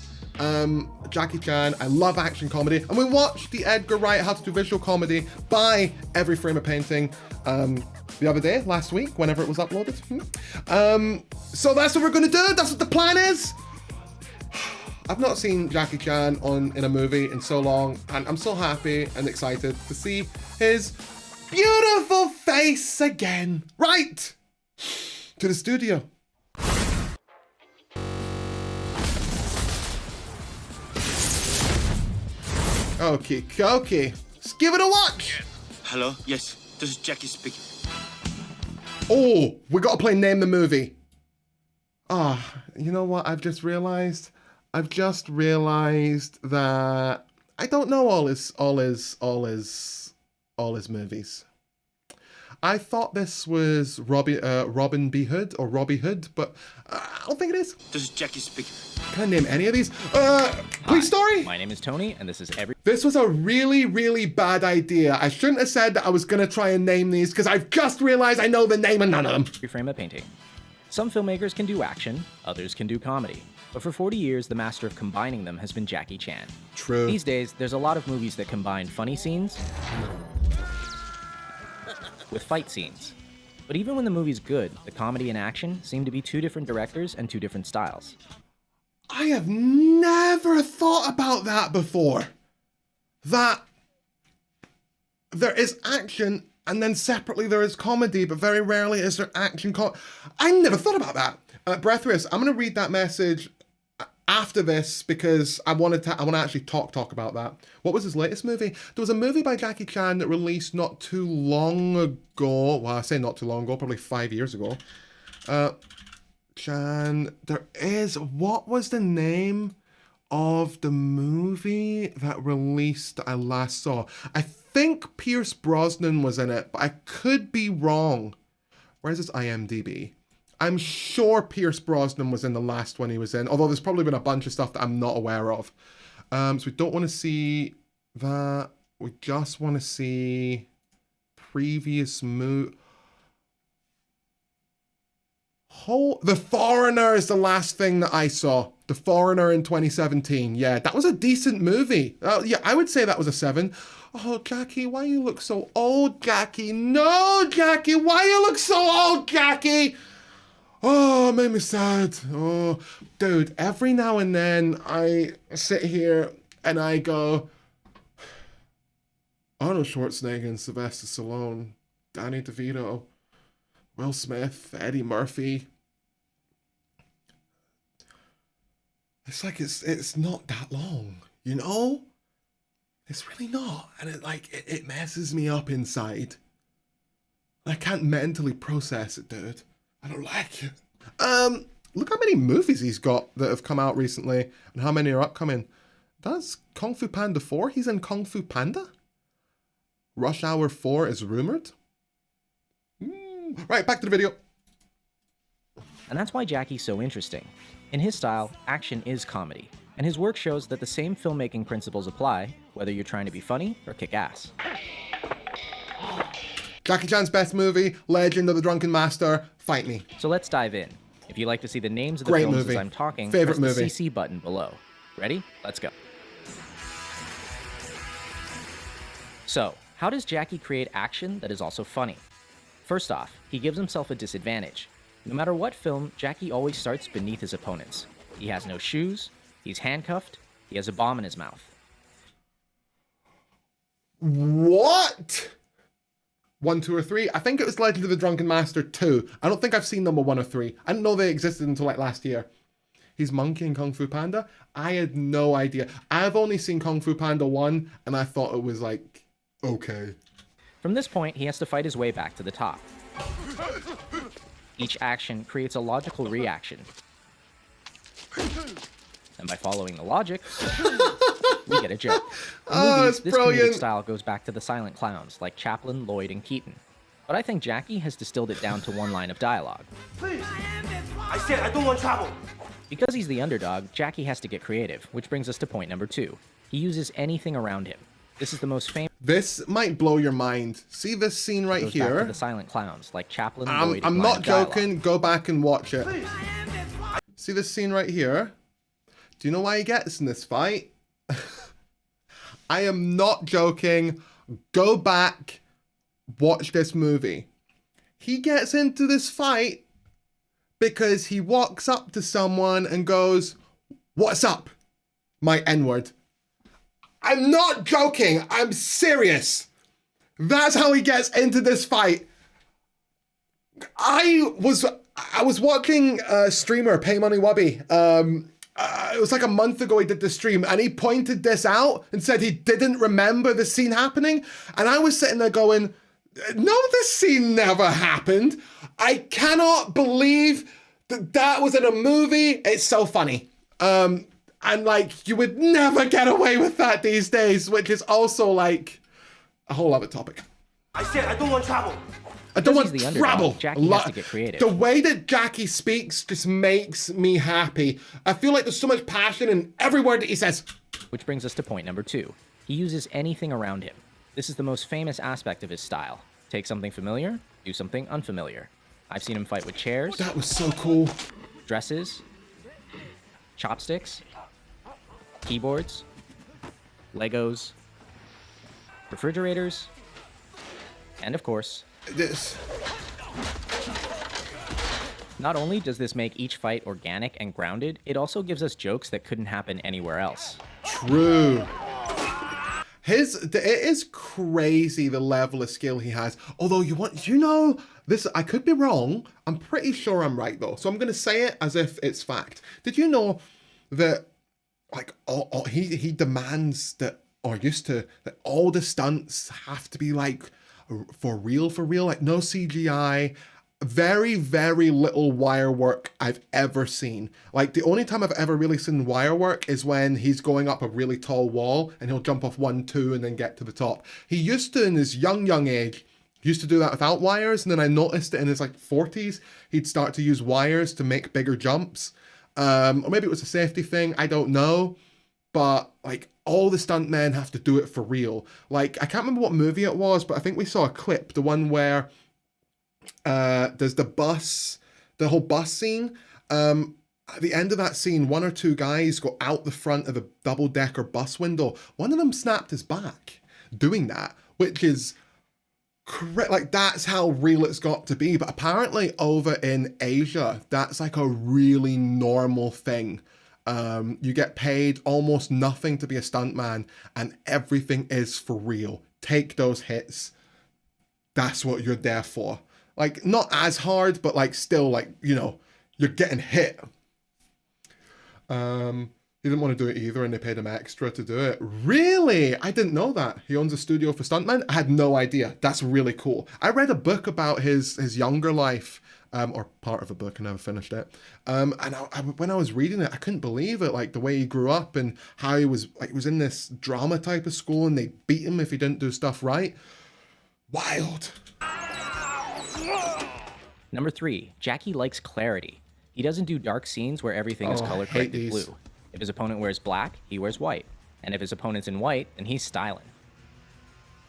Jackie Chan. I love action comedy. And we watched the Edgar Wright How to Do Visual Comedy by Every Frame a Painting the other day, last week, whenever it was uploaded. So that's what we're gonna do. That's what the plan is. I've not seen Jackie Chan in a movie in so long, and I'm so happy and excited to see his beautiful face again. Right, to the studio. Okay, let's give it a watch. Hello, yes, this is Jackie speaking. Oh, we gotta play Name the Movie. Ah, you know what I've just realized that I don't know all his movies. I thought this was Robin B. Hood or Robbie Hood, but I don't think it is. This is Jackie speaking. Can I name any of these? Police Story? My name is Tony, and this is This was a really, really bad idea. I shouldn't have said that I was gonna try and name these because I've just realized I know the name of none of them. Every Frame a Painting. Some filmmakers can do action, others can do comedy. But for 40 years, the master of combining them has been Jackie Chan. True. These days, there's a lot of movies that combine funny scenes with fight scenes. But even when the movie's good, the comedy and action seem to be two different directors and two different styles. I have never thought about that before. That there is action and then separately there is comedy, but very rarely is there action. I never thought about that. Blootrix, I'm going to read that message after this because I want to actually talk about that. What was his latest movie? There was a movie by Jackie Chan that released not too long ago. Well, I say not too long ago, probably 5 years ago. Chan, there is, what was the name of the movie that released that I last saw? I think Pierce Brosnan was in it, but I could be wrong. Where's this IMDb? I'm sure Pierce Brosnan was in the last one he was in, although there's probably been a bunch of stuff that I'm not aware of. So we don't want to see that. We just want to see previous movie. The Foreigner is the last thing that I saw. The Foreigner in 2017. Yeah, that was a decent movie. Yeah, I would say that was a 7. Oh, Jackie, why you look so old, Jackie? No, Jackie, why you look so old, Jackie? Oh, it made me sad. Oh, dude, every now and then I sit here and I go, Arnold Schwarzenegger and Sylvester Stallone, Danny DeVito, Will Smith, Eddie Murphy. It's like it's not that long, you know? It's really not. And it messes me up inside. I can't mentally process it, dude. I don't like it. Look how many movies he's got that have come out recently and how many are upcoming. That's Kung Fu Panda 4. He's in Kung Fu Panda. Rush Hour 4 is rumored. Right, back to the video. And that's why Jackie's so interesting. In his style, action is comedy, and his work shows that the same filmmaking principles apply, whether you're trying to be funny or kick ass. Jackie Chan's best movie, Legend of the Drunken Master, Fight Me. So let's dive in. If you'd like to see the names of the Great films movie. as I'm talking, Favorite press the movie. CC button below. Ready? Let's go. So, how does Jackie create action that is also funny? First off, he gives himself a disadvantage. No matter what film, Jackie always starts beneath his opponents. He has no shoes, he's handcuffed, he has a bomb in his mouth. What? 1, 2, or 3? I think it was Legend of the Drunken Master 2. I don't think I've seen number 1 or 3. I didn't know they existed until like last year. He's Monkey in Kung Fu Panda? I had no idea. I've only seen Kung Fu Panda 1 and I thought it was like, okay. From this point, he has to fight his way back to the top. Each action creates a logical reaction. And by following the logic, we get a joke. In Oh, movies, it's this brilliant. comedic style goes back to the silent clowns like Chaplin, Lloyd, and Keaton. But I think Jackie has distilled it down to one line of dialogue. Please. I said I don't want trouble. Because he's the underdog, Jackie has to get creative, which brings us to point number 2. He uses anything around him. This is the most famous. This might blow your mind. See this scene right Goes back to here? the silent clowns like Chaplin, Lloyd, I'm line not of dialogue. joking. Go back and watch it. See this scene right here? Do you know why he gets in this fight? I am not joking. Go back, watch this movie. He gets into this fight because he walks up to someone and goes, "What's up?" My N-word. I'm not joking. I'm serious. That's how he gets into this fight. I was watching a streamer, Pay Money Wubby. It was like a month ago he did the stream and he pointed this out and said he didn't remember the scene happening. And I was sitting there going, no, this scene never happened. I cannot believe that was in a movie. It's so funny. And like, you would never get away with that these days, which is also like a whole other topic. I said I don't want trouble. I don't want Because he's the underdog, trouble. Jackie has to get creative. The way that Jackie speaks just makes me happy. I feel like there's so much passion in every word that he says. Which brings us to point number 2. He uses anything around him. This is the most famous aspect of his style. Take something familiar, do something unfamiliar. I've seen him fight with chairs, That was so cool. dresses, chopsticks, keyboards, Legos, refrigerators, and of course, This. not only does this make each fight organic and grounded, it also gives us jokes that couldn't happen anywhere else. True. It is crazy the level of skill he has. Although this, I could be wrong. I'm pretty sure I'm right though. So I'm gonna say it as if it's fact. Did you know that like he demands that, or used to, that all the stunts have to be like for real, like no CGI, very, very little wire work I've ever seen. Like, the only time I've ever really seen wire work is when he's going up a really tall wall and he'll jump off 1, 2 and then get to the top. He used to, in his young age, used to do that without wires, and then I noticed that in his like 40s, he'd start to use wires to make bigger jumps. Or maybe it was a safety thing, I don't know. But like, all the stuntmen have to do it for real. Like, I can't remember what movie it was, but I think we saw a clip, the one where there's the whole bus scene. At the end of that scene, 1 or 2 guys go out the front of a double-decker bus window. One of them snapped his back doing that, which is correct. Like, that's how real it's got to be. But apparently over in Asia, that's like a really normal thing. You get paid almost nothing to be a stuntman, and everything is for real. Take those hits. That's what you're there for. Like, not as hard, but like still, like, you know, you're getting hit. He didn't want to do it either, and they paid him extra to do it. Really? I didn't know that. He owns a studio for stuntmen? I had no idea. That's really cool. I read a book about his younger life, or part of a book, and never finished it. And when I was reading it, I couldn't believe it. Like, the way he grew up and how he was in this drama type of school, and they beat him if he didn't do stuff right. Wild. Number 3, Jackie likes clarity. He doesn't do dark scenes where everything is color corrected blue. If his opponent wears black, he wears white. And if his opponent's in white, then he's styling.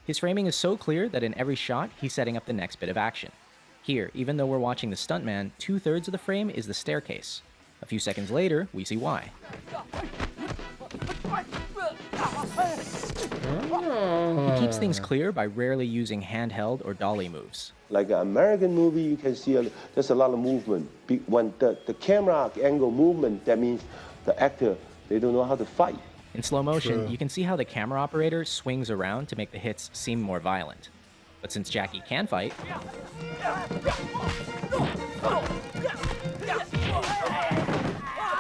His framing is so clear that in every shot, he's setting up the next bit of action. Here, even though we're watching the stuntman, 2/3 of the frame is the staircase. A few seconds later, we see why. He keeps things clear by rarely using handheld or dolly moves. Like an American movie, you can see there's a lot of movement. When the camera angle movement, that means the actor, they don't know how to fight. In slow motion, you can see how the camera operator swings around to make the hits seem more violent. But since Jackie can fight,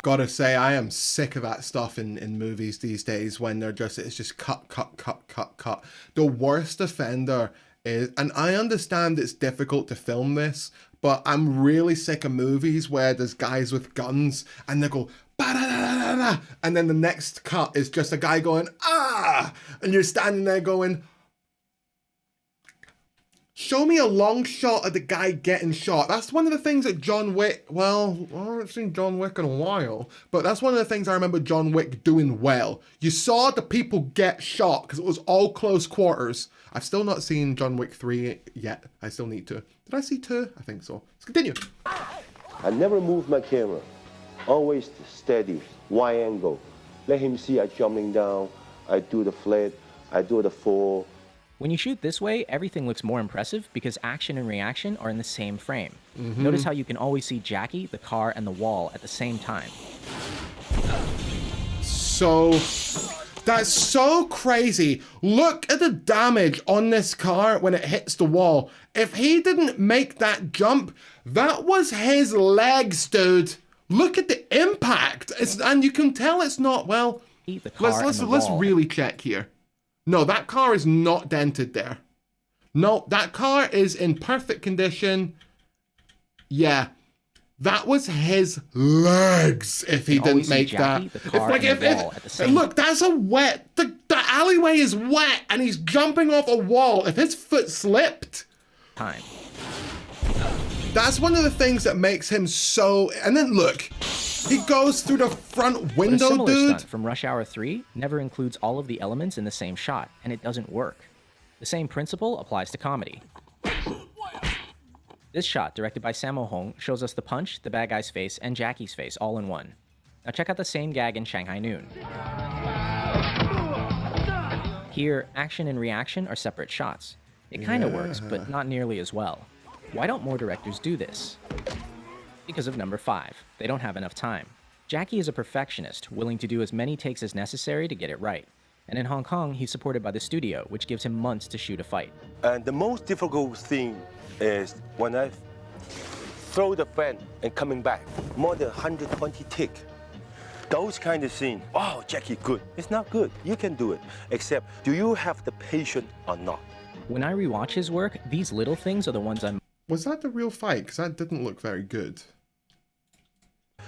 gotta say, I am sick of that stuff in movies these days when it's just cut. The worst offender is, and I understand it's difficult to film this, but I'm really sick of movies where there's guys with guns and they go ba-da-da-da-da-da, and then the next cut is just a guy going ah, and you're standing there going, show me a long shot of the guy getting shot. That's one of the things that John Wick, well, I haven't seen John Wick in a while, but that's one of the things I remember John Wick doing well. You saw the people get shot because it was all close quarters. I've still not seen John Wick 3 yet. I still need to. Did I see 2? I think so. Let's continue. I never move my camera. Always steady, wide angle. Let him see I jumping down. I do the flip. I do the fall. when you shoot this way, everything looks more impressive because action and reaction are in the same frame. Notice how you can always see Jackie, the car, and the wall at the same time. So, that's so crazy. Look at the damage on this car when it hits the wall. If he didn't make that jump, that was his legs, dude. Look at the impact. And you can tell it's not, well, let's really check here. No, that car is not dented there. No, that car is in perfect condition. Yeah. That was his legs if he didn't make that. Look, that's a wet, the alleyway is wet and he's jumping off a wall. If his foot slipped. That's one of the things that makes him so, and then look, he goes through the front window, but a dude. Stunt from Rush Hour 3 never includes all of the elements in the same shot, and it doesn't work. The same principle applies to comedy. This shot, directed by Sammo Hung, shows us the punch, the bad guy's face, and Jackie's face all in one. Now check out the same gag in Shanghai Noon. Here, action and reaction are separate shots. It kinda works, but not nearly as well. Why don't more directors do this? Because of number 5. They don't have enough time. Jackie is a perfectionist, willing to do as many takes as necessary to get it right. And in Hong Kong, he's supported by the studio, which gives him months to shoot a fight. And the most difficult thing is when I throw the fan and coming back, more than 120 tick. Those kind of scenes, oh, Jackie, good. It's not good. You can do it. Except, do you have the patience or not? When I rewatch his work, these little things are the ones I'm Was that the real fight? Because that didn't look very good.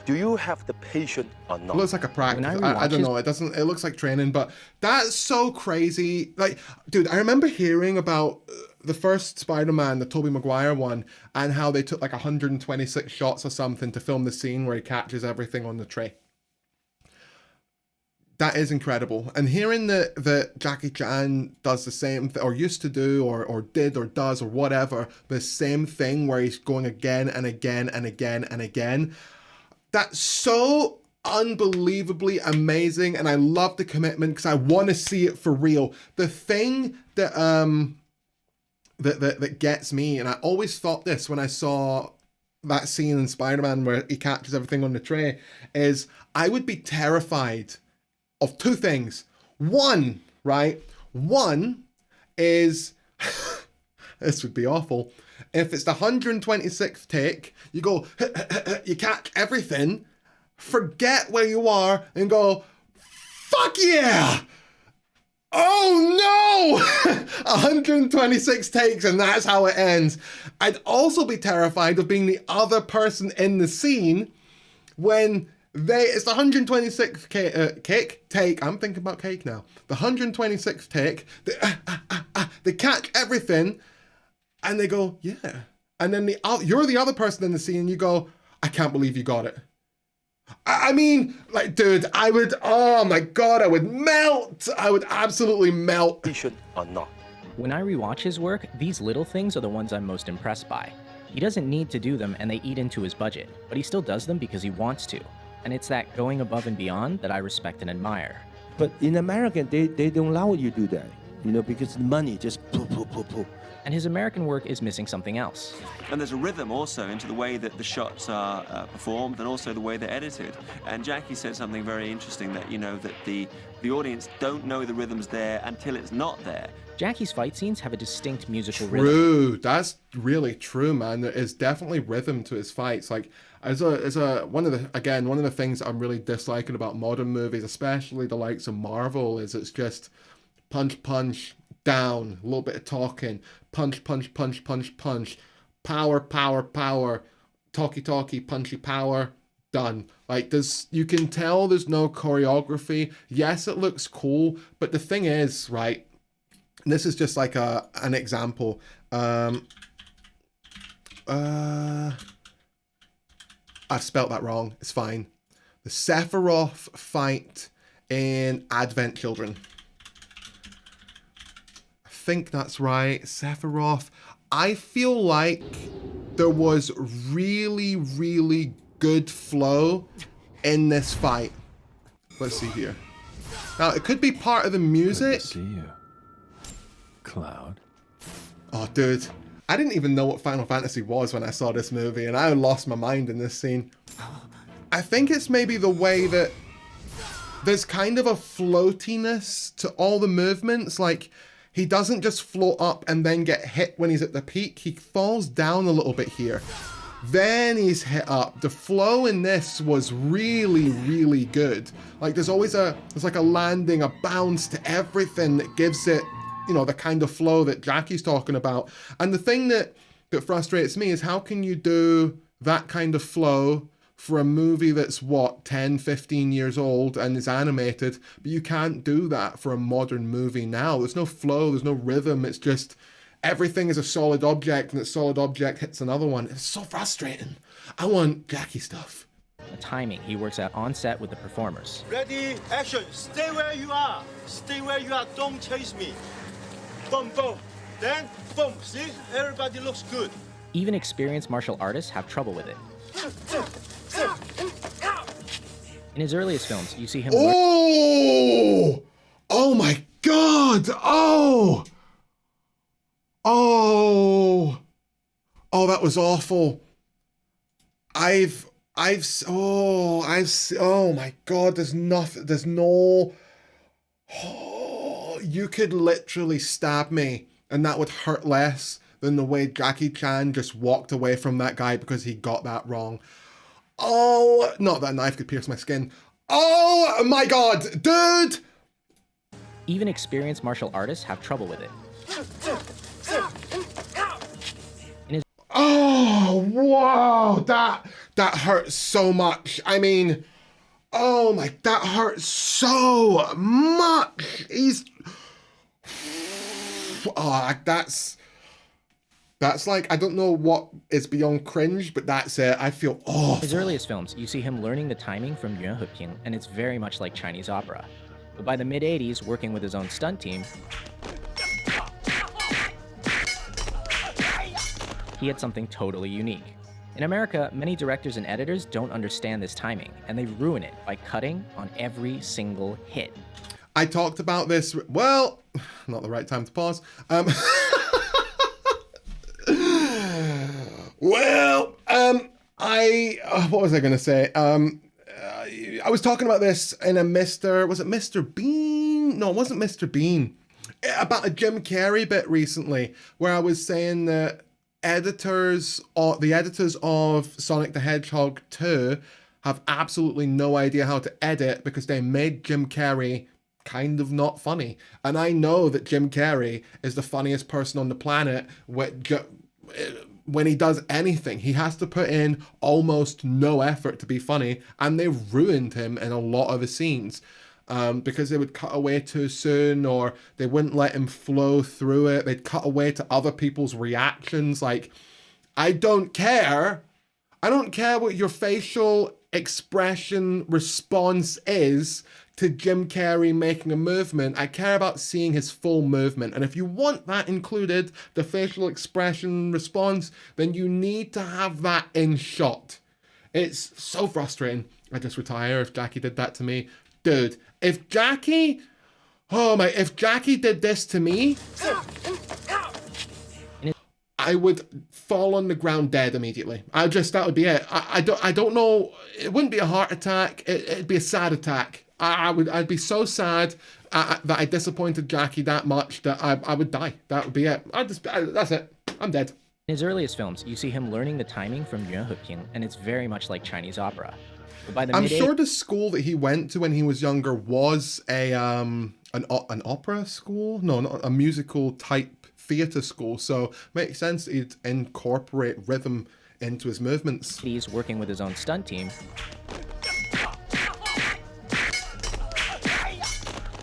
Do you have the patience or not? It looks like a practice. I don't know. It doesn't. It looks like training, but that's so crazy. Like, dude, I remember hearing about the first Spider-Man, the Tobey Maguire one, and how they took like 126 shots or something to film the scene where he catches everything on the tray. That is incredible. And hearing that Jackie Chan does the same, or used to do, or did, or does, or whatever, the same thing where he's going again and again and again and again. That's so unbelievably amazing, and I love the commitment because I want to see it for real. The thing that that gets me, and I always thought this when I saw that scene in Spider-Man where he catches everything on the tray, is I would be terrified of two things. One, right? One is this would be awful. If it's the 126th take, you go, you catch everything, forget where you are, and go, fuck yeah! Oh no! 126 takes, and that's how it ends. I'd also be terrified of being the other person in the scene when it's the 126th take. I'm thinking about cake now. The 126th take, they catch everything, and they go, yeah. And then you're the other person in the scene, and you go, I can't believe you got it. I mean, like, dude, oh my God, I would melt. I would absolutely melt. Patient or not? When I rewatch his work, these little things are the ones I'm most impressed by. He doesn't need to do them and they eat into his budget, but he still does them because he wants to. And it's that going above and beyond that I respect and admire. But in America, they don't allow you to do that, because the money just poof. And his American work is missing something else. And there's a rhythm also into the way that the shots are performed and also the way they're edited. And Jackie said something very interesting that, that the audience don't know the rhythm's there until it's not there. Jackie's fight scenes have a distinct musical rhythm. True, that's really true, man. There is definitely rhythm to his fights. Like, one of the things I'm really disliking about modern movies, especially the likes of Marvel, is it's just punch, down, a little bit of talking, punch, power, talky, punchy, power, done. Like, you can tell there's no choreography. Yes, it looks cool, but the thing is, right, this is just like an example. I've spelt that wrong. It's fine. The Sephiroth fight in Advent Children. I think that's right. Sephiroth. I feel like there was really, really good flow in this fight. Let's see here. Now, it could be part of the music. Good to see you, Cloud. Oh, dude. I didn't even know what Final Fantasy was when I saw this movie, and I lost my mind in this scene. I think it's maybe the way that there's kind of a floatiness to all the movements. Like, he doesn't just float up and then get hit when he's at the peak. He falls down a little bit here. Then he's hit up. The flow in this was really, really good. Like, there's like a landing, a bounce to everything that gives it, the kind of flow that Jackie's talking about. And the thing that frustrates me is how can you do that kind of flow for a movie that's 10, 15 years old and is animated, but you can't do that for a modern movie now. There's no flow, there's no rhythm. It's just everything is a solid object, and that solid object hits another one. It's so frustrating. I want Jackie stuff. The timing he works out on set with the performers. Ready, action. Stay where you are. Stay where you are. Don't chase me. Boom, boom. Then, boom. See? Everybody looks good. Even experienced martial artists have trouble with it. In his earliest films, you see him... Oh! Oh my God! Oh! Oh! Oh, that was awful. Oh my God, you could literally stab me and that would hurt less than the way Jackie Chan just walked away from that guy because he got that wrong. Oh, not that a knife could pierce my skin. Oh my God, dude! Even experienced martial artists have trouble with it. Oh Oh, whoa, that hurts so much. I mean, oh my, that hurts so much. That's like, I don't know what is beyond cringe, but that's it. I feel awful. In his earliest films, you see him learning the timing from Yuan Heping, and it's very much like Chinese opera. But by the mid-80s, working with his own stunt team, he had something totally unique. In America, many directors and editors don't understand this timing, and they ruin it by cutting on every single hit. I talked about this, well, not the right time to pause. What was I going to say? I was talking about this in a was it Mr. Bean? No, it wasn't Mr. Bean. About a Jim Carrey bit recently, where I was saying that the editors of Sonic the Hedgehog 2 have absolutely no idea how to edit because they made Jim Carrey kind of not funny. And I know that Jim Carrey is the funniest person on the planet when he does anything. He has to put in almost no effort to be funny, and they ruined him in a lot of his scenes because they would cut away too soon, or they wouldn't let him flow through it. They'd cut away to other people's reactions. Like, I don't care what your facial expression response is to Jim Carrey making a movement. I care about seeing his full movement. And if you want that included, the facial expression response, then you need to have that in shot. It's so frustrating. I just retire if Jackie did that to me. Dude, if Jackie did this to me, I would fall on the ground dead immediately. That would be it. I don't know. It wouldn't be a heart attack. It'd be a sad attack. I'd be so sad that I disappointed Jackie that much that I would die. That would be it. That's it. I'm dead. In his earliest films, you see him learning the timing from Yuan Heping, and it's very much like Chinese opera. But by the I'm sure the school that he went to when he was younger was an opera school? No, not a musical type theatre school. So makes sense he'd incorporate rhythm into his movements. He's working with his own stunt team.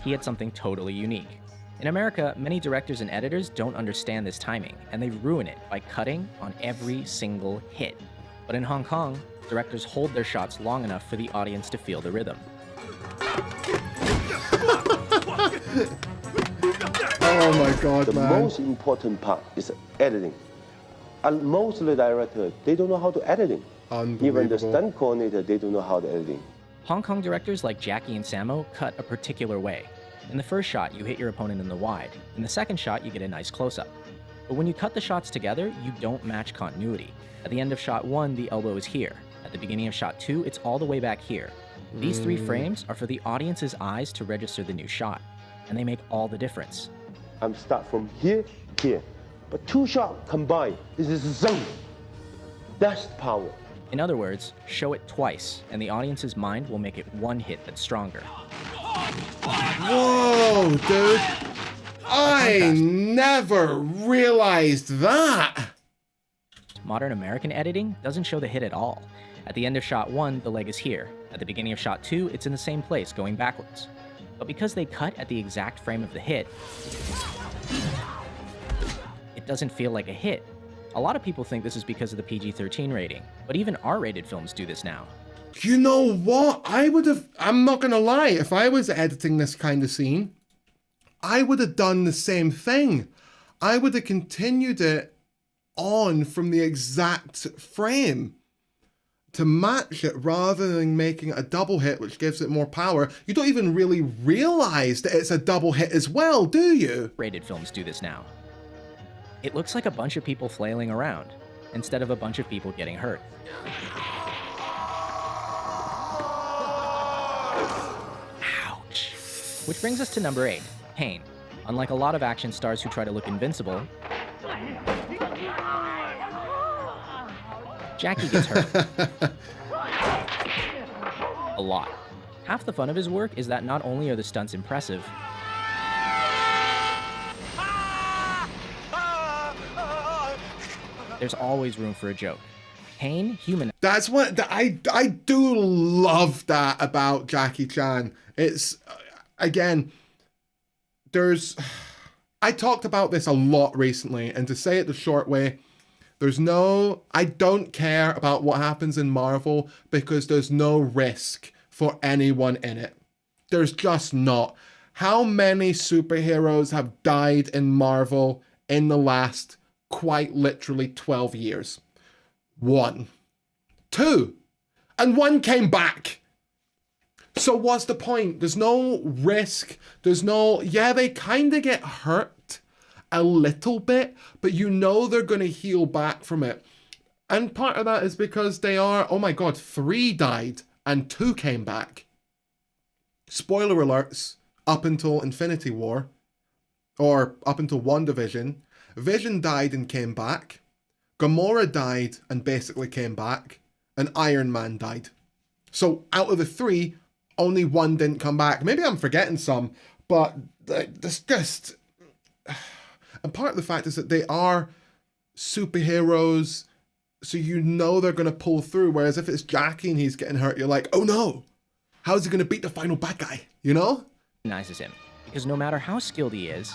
He had something totally unique. In America, many directors and editors don't understand this timing, and they ruin it by cutting on every single hit. But in Hong Kong, directors hold their shots long enough for the audience to feel the rhythm. Oh my God, the man. The most important part is editing. And most of the directors, they don't know how to editing. Even the stunt coordinator, they don't know how to editing. Hong Kong directors like Jackie and Sammo cut a particular way. In the first shot, you hit your opponent in the wide. In the second shot, you get a nice close-up. But when you cut the shots together, you don't match continuity. At the end of shot 1, the elbow is here. At the beginning of shot 2, it's all the way back here. These 3 frames are for the audience's eyes to register the new shot, and they make all the difference. I'm start from here, but 2 shots combined. This is zone. That's power. In other words, show it twice, and the audience's mind will make it 1 hit that's stronger. Whoa, dude. I never realized that. Modern American editing doesn't show the hit at all. At the end of shot 1, the leg is here. At the beginning of shot 2, it's in the same place, going backwards. But because they cut at the exact frame of the hit, it doesn't feel like a hit. A lot of people think this is because of the PG-13 rating, but even R-rated films do this now. You know what? I'm not gonna lie, if I was editing this kind of scene, I would have done the same thing. I would have continued it on from the exact frame to match it rather than making it a double hit, which gives it more power. You don't even really realize that it's a double hit as well, do you? Rated films do this now. It looks like a bunch of people flailing around, instead of a bunch of people getting hurt. Ouch. Which brings us to number 8, pain. Unlike a lot of action stars who try to look invincible, Jackie gets hurt. A lot. Half the fun of his work is that not only are the stunts impressive, there's always room for a joke. Pain humanizes. That's what I do love that about Jackie Chan. It's again, I talked about this a lot recently, and to say it the short way, I don't care about what happens in Marvel because there's no risk for anyone in it. There's just not. How many superheroes have died in Marvel in the last quite literally 12 years? 1. 2. And 1 came back. So what's the point? There's no risk. Yeah, they kind of get hurt a little bit, but you know they're going to heal back from it. And part of that is because oh my god, 3 died and 2 came back. Spoiler alerts, up until Infinity War, or up until WandaVision, Vision died and came back, Gamora died and basically came back, and Iron Man died. So out of the 3, only 1 didn't come back. Maybe I'm forgetting some, but there's just... And part of the fact is that they are superheroes, so you know they're going to pull through, whereas if it's Jackie and he's getting hurt, you're like, oh no, how's he going to beat the final bad guy, you know? Recognizes him, because no matter how skilled he is,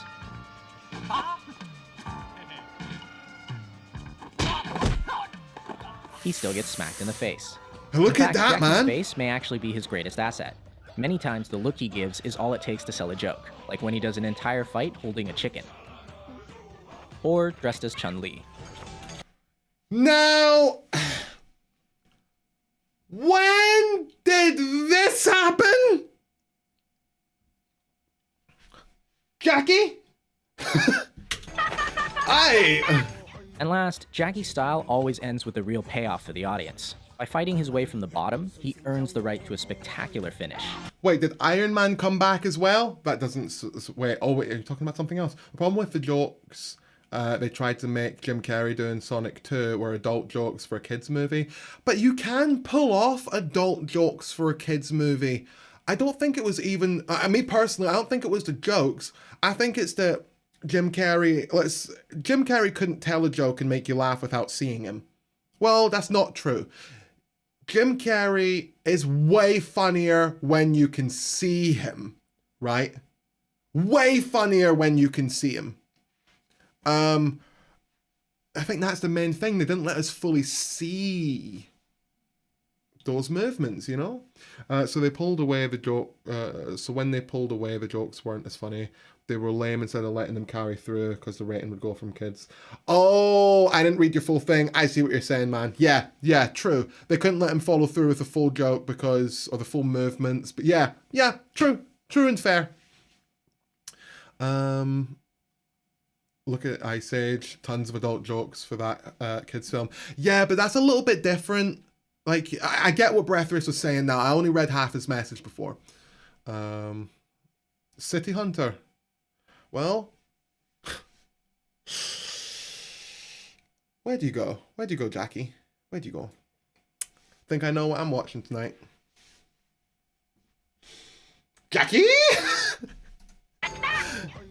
he still gets smacked in the face. Look at that, Jackie's man. face may actually be his greatest asset. Many times the look he gives is all it takes to sell a joke, like when he does an entire fight holding a chicken. Or dressed as Chun-Li. Now, when did this happen? Jackie? And last, Jackie's style always ends with a real payoff for the audience. By fighting his way from the bottom, he earns the right to a spectacular finish. Wait, did Iron Man come back as well? That doesn't... Wait, are you talking about something else? The problem with the jokes... they tried to make Jim Carrey doing Sonic 2 were adult jokes for a kids movie. But you can pull off adult jokes for a kids movie. I don't think it was even... me personally, I don't think it was the jokes. I think it's that Jim Carrey couldn't tell a joke and make you laugh without seeing him. Well, that's not true. Jim Carrey is way funnier when you can see him, right? Way funnier when you can see him. I think that's the main thing. They didn't let us fully see those movements, you know? So they pulled away the joke. So when they pulled away, the jokes weren't as funny. They were lame instead of letting them carry through because the rating would go from kids. Oh, I didn't read your full thing. I see what you're saying, man. Yeah, true. They couldn't let him follow through with the full joke or the full movements. But yeah, true and fair. Look at Ice Age. Tons of adult jokes for that kids film. Yeah, but that's a little bit different. Like, I get what Blootrix was saying now. I only read half his message before. City Hunter. Well, where do you go? Where do you go, Jackie? Where do you go? Think I know what I'm watching tonight. Jackie?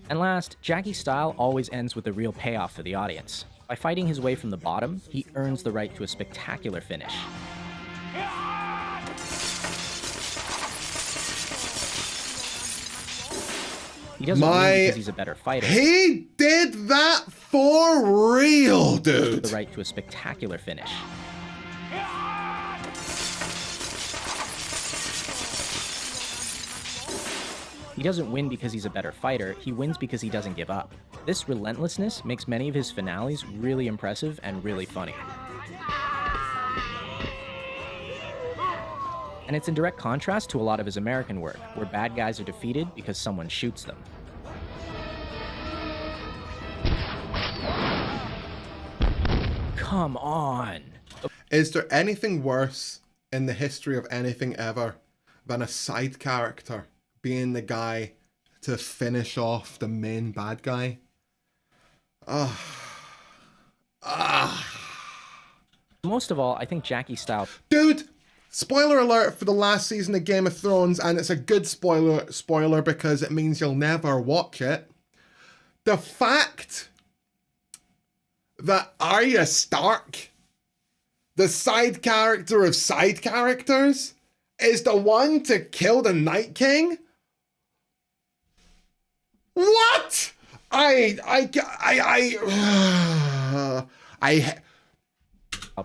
And last, Jackie's style always ends with a real payoff for the audience. By fighting his way from the bottom, he earns the right to a spectacular finish. He doesn't win because he's a better fighter. He did that for real, dude. The right to a spectacular finish. He doesn't win because he's a better fighter, he wins because he doesn't give up. This relentlessness makes many of his finales really impressive and really funny. And it's in direct contrast to a lot of his American work, where bad guys are defeated because someone shoots them. Come on! Is there anything worse in the history of anything ever than a side character being the guy to finish off the main bad guy? Most of all, I think Jackie's style... Dude! Spoiler alert for the last season of Game of Thrones, and it's a good spoiler because it means you'll never watch it. The fact that Arya Stark the side character of side characters, is the one to kill the Night King? What? I'll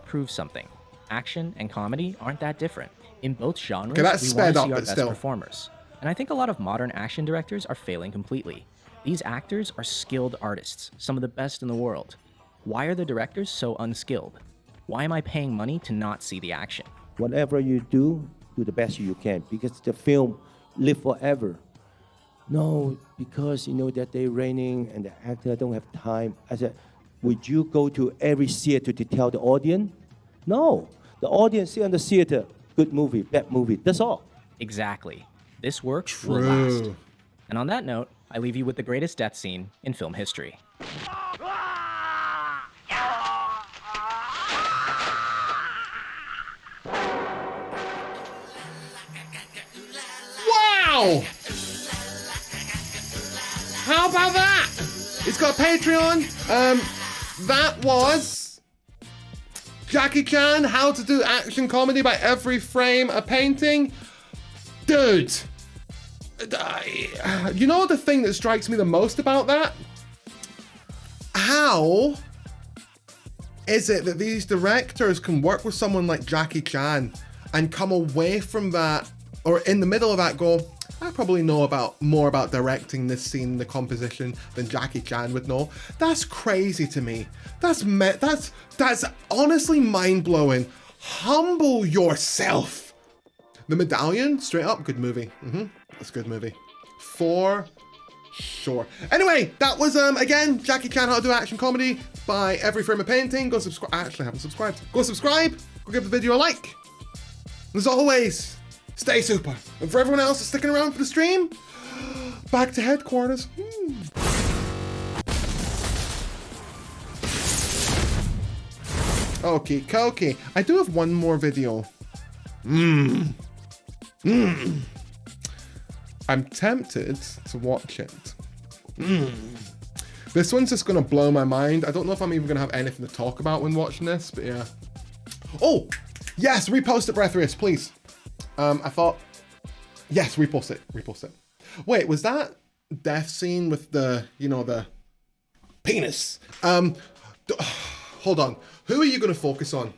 prove something. Action and comedy aren't that different. In both genres, Okay, that's we want sped to up, see our but best still. performers. And I think a lot of modern action directors are failing completely. These actors are skilled artists, some of the best in the world. Why are the directors so unskilled? Why am I paying money to not see the action? Whatever you do the best you can because the film live forever. No, because you know that they're raining and the actor don't have time. I said, would you go to every theater to tell the audience? No, the audience see on the theater, good movie, bad movie, that's all. Exactly. This work will last. And on that note, I leave you with the greatest death scene in film history. Wow! How about that? It's got a Patreon. That was Jackie Chan, How to Do Action Comedy by Every Frame a Painting. Dude, you know the thing that strikes me the most about that? How is it that these directors can work with someone like Jackie Chan and come away from that, or in the middle of that go, I probably know more about directing this scene, the composition, than Jackie Chan would know. That's crazy to me. That's honestly mind-blowing. Humble yourself. The Medallion, straight up, good movie. That's a good movie. For sure. Anyway, that was, again, Jackie Chan, How to Do Action Comedy by Every Frame a Painting. Go subscribe. I actually haven't subscribed. Go subscribe. Go give the video a like. As always, stay super. And for everyone else that's sticking around for the stream, back to headquarters. Okay, Koki. I do have one more video. I'm tempted to watch it. This one's just gonna blow my mind. I don't know if I'm even gonna have anything to talk about when watching this, but yeah. Oh, yes, repost it, Breatharius, please. I thought, yes, repost it. Wait, was that death scene with the, the penis? Hold on. Who are you gonna focus on?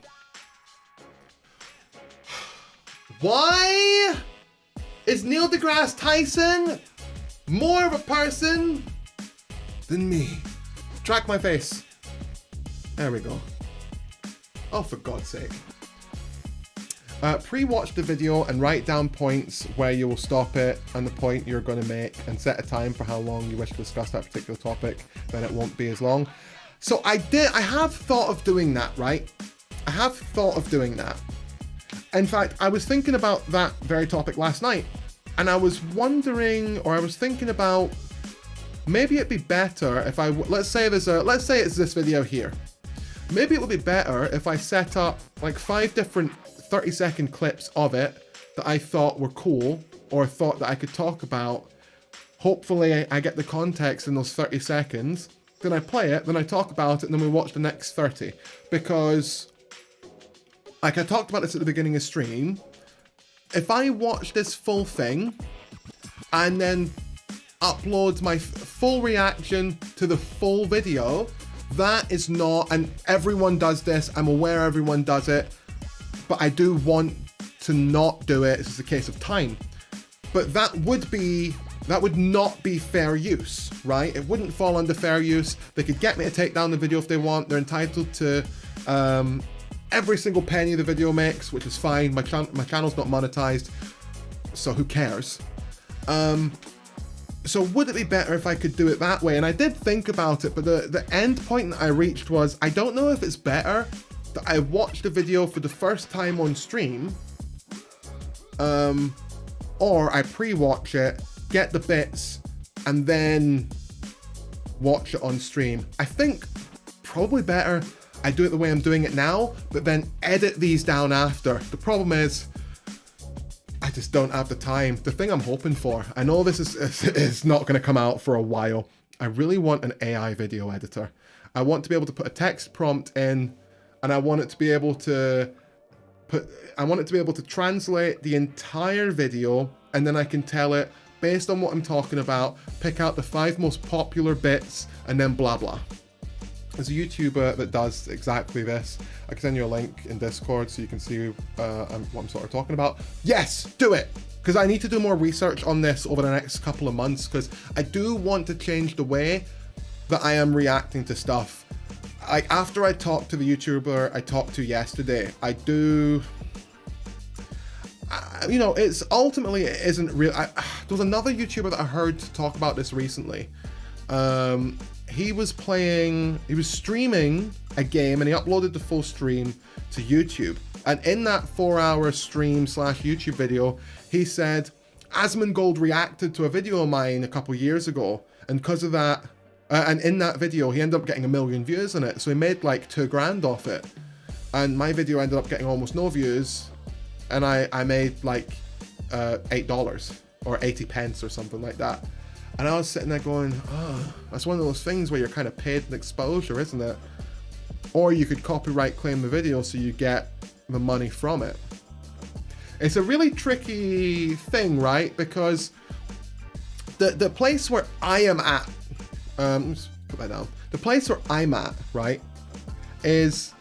Why is Neil deGrasse Tyson more of a person than me? Track my face. There we go. Oh, for God's sake. Pre-watch the video and write down points where you will stop it and the point you're going to make, and set a time for how long you wish to discuss that particular topic. Then it won't be as long. So I have thought of doing that, right? I have thought of doing that. In fact, I was thinking about that very topic last night, and I was wondering, or I was thinking about, maybe it'd be better if let's say it's this video here. Maybe it would be better if I set up like 5 different 30-second clips of it that I thought were cool, or thought that I could talk about. Hopefully I get the context in those 30 seconds, then I play it, then I talk about it, and then we watch the next 30. Because, like I talked about this at the beginning of stream, if I watch this full thing and then upload my full reaction to the full video, that is not, and everyone does this, I'm aware everyone does it, but I do want to not do it. This is a case of time. But that would not be fair use, right? It wouldn't fall under fair use. They could get me to take down the video if they want. They're entitled to every single penny the video makes, which is fine. My channel's not monetized, so who cares? So would it be better if I could do it that way? And I did think about it, but the end point that I reached was, I don't know if it's better that I watch the video for the first time on stream, or I pre-watch it, get the bits, and then watch it on stream. I think probably better I do it the way I'm doing it now, but then edit these down after. The problem is, I just don't have the time. The thing I'm hoping for, I know this is not going to come out for a while. I really want an AI video editor. I want to be able to put a text prompt in, and I want it to be able to translate the entire video, and then I can tell it, based on what I'm talking about, pick out the 5 most popular bits, and then blah blah. There's a YouTuber that does exactly this. I can send you a link in Discord so you can see what I'm sort of talking about. Yes, do it! Because I need to do more research on this over the next couple of months, because I do want to change the way that I am reacting to stuff. Like, after I talked to the YouTuber I talked to yesterday, I do... you know, it's ultimately, it isn't real. There was another YouTuber that I heard talk about this recently. He was streaming a game, and he uploaded the full stream to YouTube. And in that 4-hour stream / YouTube video, he said, Asmongold reacted to a video of mine a couple years ago, and because of that, and in that video, he ended up getting 1 million views on it. So he made like $2,000 off it. And my video ended up getting almost no views, and I made like $8 or 80 pence or something like that. And I was sitting there going, oh, that's one of those things where you're kind of paid an exposure, isn't it? Or you could copyright claim the video so you get the money from it. It's a really tricky thing, right? Because the place where I am at, let's put that down. The place where I'm at, right, is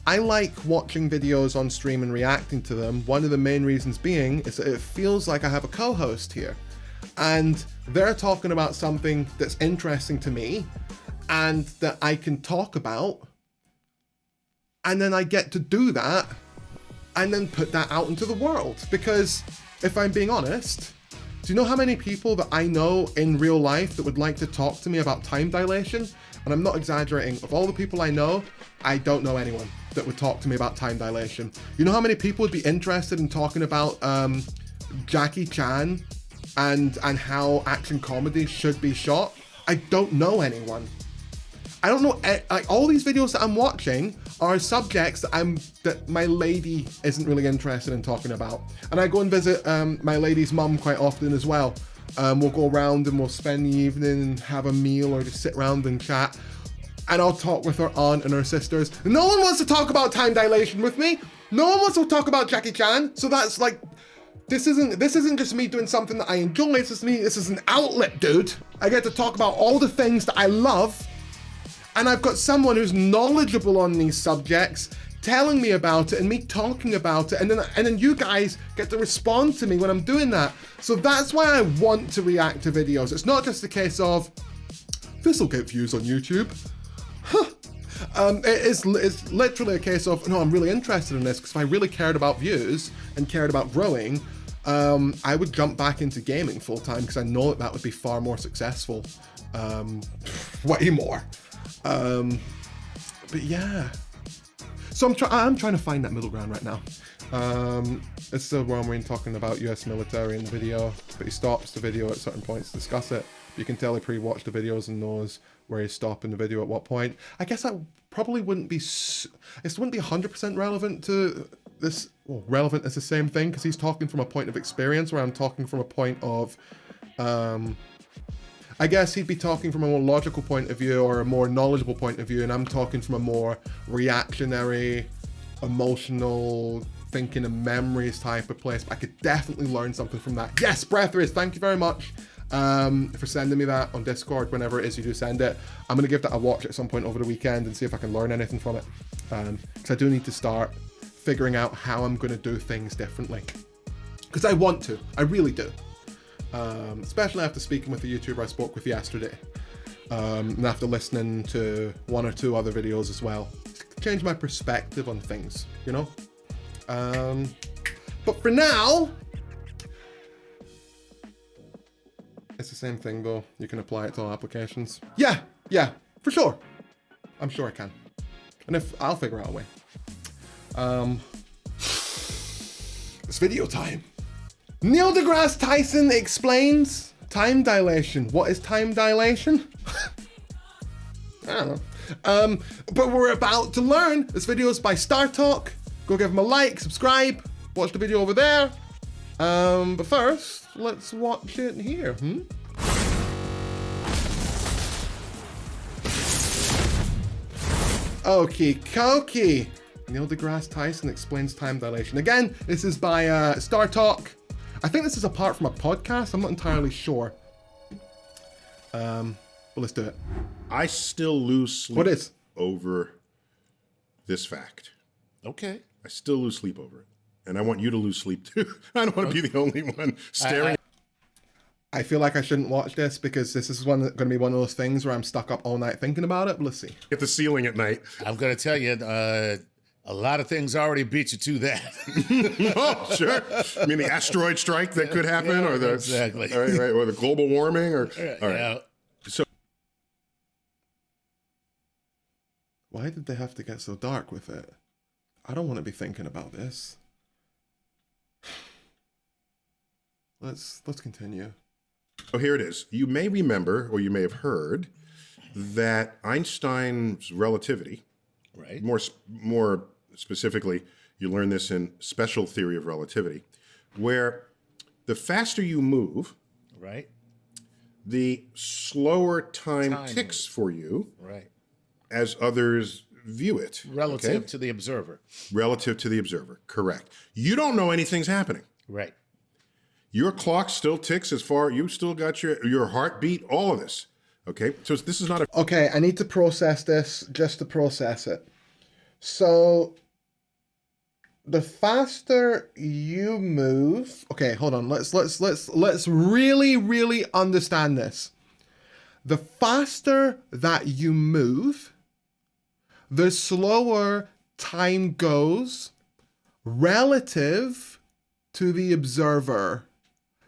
I like watching videos on stream and reacting to them. One of the main reasons being is that it feels like I have a co-host here. And they're talking about something that's interesting to me and that I can talk about. And then I get to do that and then put that out into the world. Because if I'm being honest, do you know how many people that I know in real life that would like to talk to me about time dilation? And I'm not exaggerating. Of all the people I know, I don't know anyone that would talk to me about time dilation. You know how many people would be interested in talking about Jackie Chan and how action comedy should be shot? I don't know anyone. I don't know, like, all these videos that I'm watching are subjects that my lady isn't really interested in talking about. And I go and visit my lady's mum quite often as well. We'll go around and we'll spend the evening and have a meal or just sit around and chat. And I'll talk with her aunt and her sisters. No one wants to talk about time dilation with me. No one wants to talk about Jackie Chan. So that's like, this isn't just me doing something that I enjoy. This is an outlet, dude. I get to talk about all the things that I love. And I've got someone who's knowledgeable on these subjects telling me about it and me talking about it. And then you guys get to respond to me when I'm doing that. So that's why I want to react to videos. It's not just a case of, this will get views on YouTube. Huh. It's literally a case of, no, I'm really interested in this, because if I really cared about views and cared about growing, I would jump back into gaming full time, because I know that would be far more successful. Way more. But yeah. So I'm trying to find that middle ground right now. It's still Roman Reigns talking about US military in the video, but he stops the video at certain points to discuss it. You can tell he pre-watched the videos and knows where he's stopping the video at what point. I guess that probably wouldn't be 100% relevant to this. Well, relevant is the same thing, because he's talking from a point of experience, where I'm talking from a point of, I guess he'd be talking from a more logical point of view or a more knowledgeable point of view, and I'm talking from a more reactionary, emotional, thinking and memories type of place. But I could definitely learn something from that. Yes, Blootrix, thank you very much for sending me that on Discord. Whenever it is you do send it, I'm going to give that a watch at some point over the weekend and see if I can learn anything from it. Because I do need to start figuring out how I'm going to do things differently. Because I want to. I really do. Especially after speaking with the YouTuber I spoke with yesterday, and after listening to 1 or 2 other videos as well, to change my perspective on things, you know. But for now, it's the same thing though. You can apply it to all applications. Yeah, for sure. I'm sure I can, and if I'll figure out a way. It's video time. Neil deGrasse Tyson explains time dilation. What is time dilation? I don't know. But we're about to learn. This video is by Star Talk. Go give him a like, subscribe, watch the video over there. But first, let's watch it here. Okie dokie. Neil deGrasse Tyson explains time dilation. Again, this is by Star Talk. I think this is apart from a podcast. I'm not entirely sure. But let's do it. I still lose sleep What is? over this fact. Okay. I still lose sleep over it. And I want you to lose sleep too. I don't want to be the only one staring. I feel like I shouldn't watch this because this is going to be one of those things where I'm stuck up all night thinking about it. But let's see. At the ceiling at night. I'm going to tell you, a lot of things already beat you to that. Oh, sure. I mean, the asteroid strike that could happen, or the exactly, right, or the global warming, or all right. Yeah. So, Why did they have to get so dark with it? I don't want to be thinking about this. Let's continue. so here it is. You may remember, or you may have heard, that Einstein's relativity, Right. more specifically, you learn this in special theory of relativity, where the faster you move, Right. the slower time ticks for you, Right. as others view it. Relative okay? to the observer. Relative to the observer, correct. You don't know anything's happening. Right. Your clock still ticks as far, you still got your heartbeat, all of this. Okay, so this is not a... Okay, I need to process this just to process it. So, the faster you move... Okay, hold on. Let's really understand this. The faster that you move, the slower time goes relative to the observer.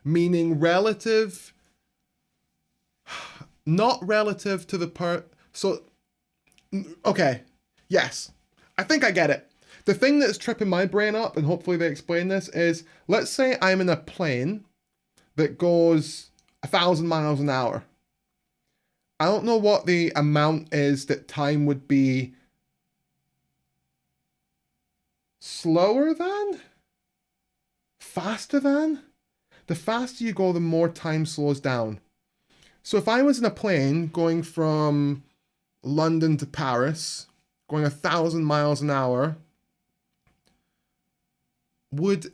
Meaning relative... Not relative to the So, okay. Yes. I think I get it. The thing that's tripping my brain up, and hopefully they explain this, is let's say I'm in a plane that goes 1,000 miles an hour. I don't know what the amount is that time would be slower than? Faster than? The faster you go, the more time slows down. So if I was in a plane going from London to Paris, going 1,000 miles an hour, would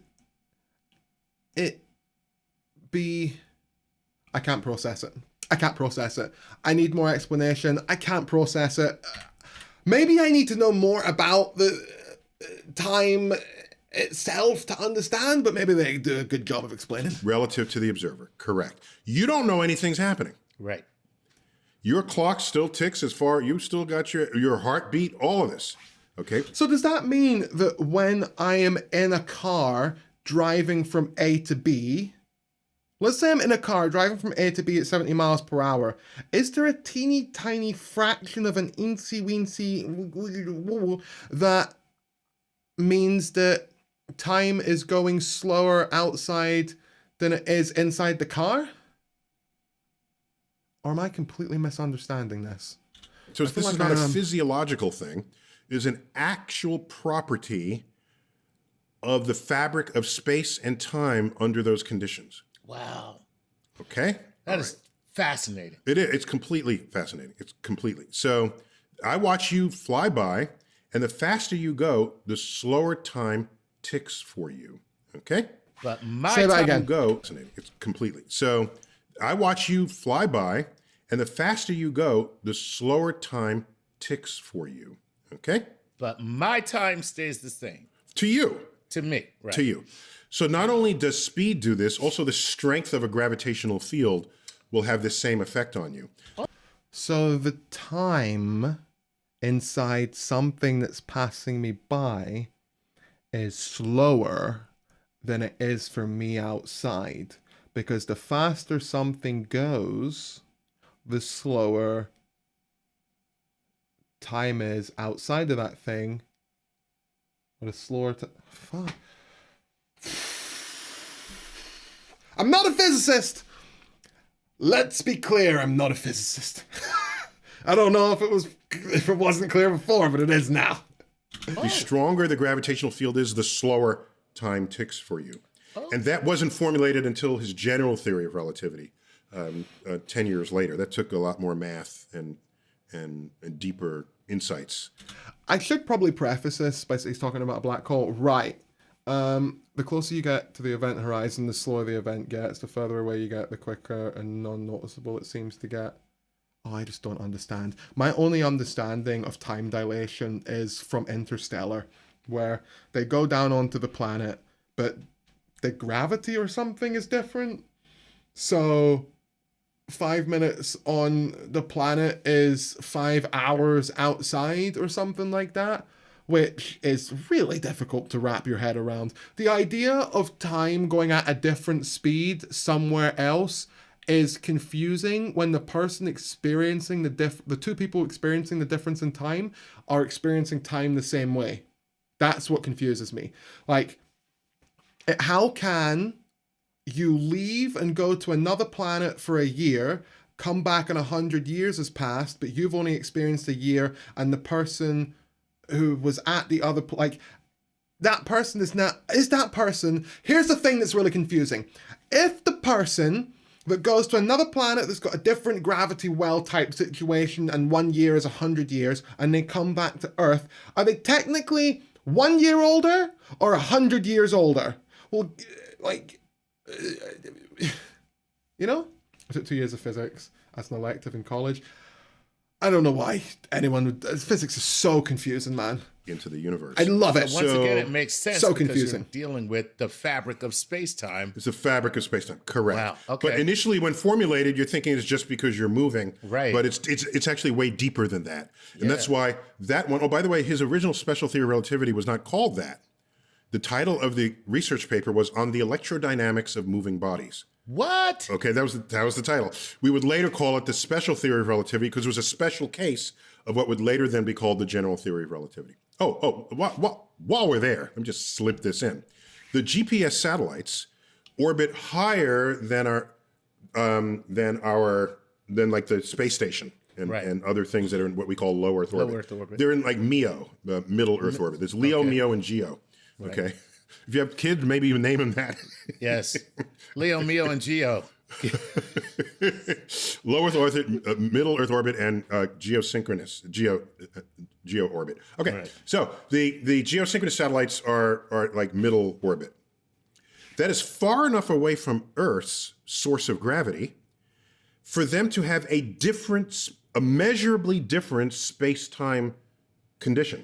it be... I can't process it. I need more explanation. I can't process it. Maybe I need to know more about the time itself to understand, but maybe they do a good job of explaining. Relative to the observer, correct. You don't know anything's happening. Right. Your clock still ticks as far, you still got your heartbeat, all of this. Okay? So does that mean that when I am in a car driving from A to B, let's say I'm in a car driving from A to B at 70 miles per hour, is there a teeny tiny fraction of an eensy weensy that means that time is going slower outside than it is inside the car? Or am I completely misunderstanding this? So this is not a physiological thing. It is an actual property of the fabric of space and time under those conditions. Wow. Okay? That is fascinating. It is. It's completely fascinating. It's completely. So I watch you fly by, and the faster you go, the slower time ticks for you. Okay? But my Say that time again. You go, it's completely. So I watch you fly by, and the faster you go, the slower time ticks for you. Okay? But my time stays the same. To you. To me, right. To you. So not only does speed do this, also the strength of a gravitational field will have the same effect on you. So the time inside something that's passing me by is slower than it is for me outside. Because the faster something goes, the slower time is outside of that thing. But a slower fuck. I'm not a physicist! Let's be clear, I'm not a physicist. I don't know if it wasn't clear before, but it is now. The stronger the gravitational field is, the slower time ticks for you. And that wasn't formulated until his general theory of relativity 10 years later. That took a lot more math and and deeper insights. I should probably preface this by he's talking about a black hole. Right. The closer you get to the event horizon, the slower the event gets. The further away you get, the quicker and non-noticeable it seems to get. Oh, I just don't understand. My only understanding of time dilation is from Interstellar, where they go down onto the planet, but the gravity or something is different. So 5 minutes on the planet is 5 hours outside or something like that, which is really difficult to wrap your head around. The idea of time going at a different speed somewhere else is confusing when the person experiencing the two people experiencing the difference in time are experiencing time the same way. That's what confuses me. Like, how can you leave and go to another planet for a year, come back and 100 years has passed, but you've only experienced a year, and the person who was at the other, like, that person is that person, here's the thing that's really confusing. If the person that goes to another planet that's got a different gravity well type situation and 1 year is 100 years, and they come back to Earth, are they technically 1 year older or 100 years older? Well, like, you know, I took 2 years of physics as an elective in college. I don't know why anyone would. Physics is so confusing, man. Into the universe. I love it. Once again, it makes sense. So because confusing. You're dealing with the fabric of space-time. It's the fabric of space-time. Correct. Wow. Okay. But initially, when formulated, you're thinking it's just because you're moving. Right. But it's actually way deeper than that. And that's why that one, oh, by the way, his original special theory of relativity was not called that. The title of the research paper was On the Electrodynamics of Moving Bodies. What? Okay, that was the title. We would later call it the special theory of relativity because it was a special case of what would later then be called the general theory of relativity. While we're there, let me just slip this in. The GPS satellites orbit higher than like the space station and other things that are in what we call low Earth orbit. They're in like MEO, the middle Earth orbit. There's LEO, MEO, and GEO. Okay. Right. If you have kids, maybe you name them that. Yes. Leo, Meo, and Geo. Low Earth orbit, middle Earth orbit, and geosynchronous, geo orbit. Okay, right. So the geosynchronous satellites are like middle orbit. That is far enough away from Earth's source of gravity for them to have a measurably different space-time condition.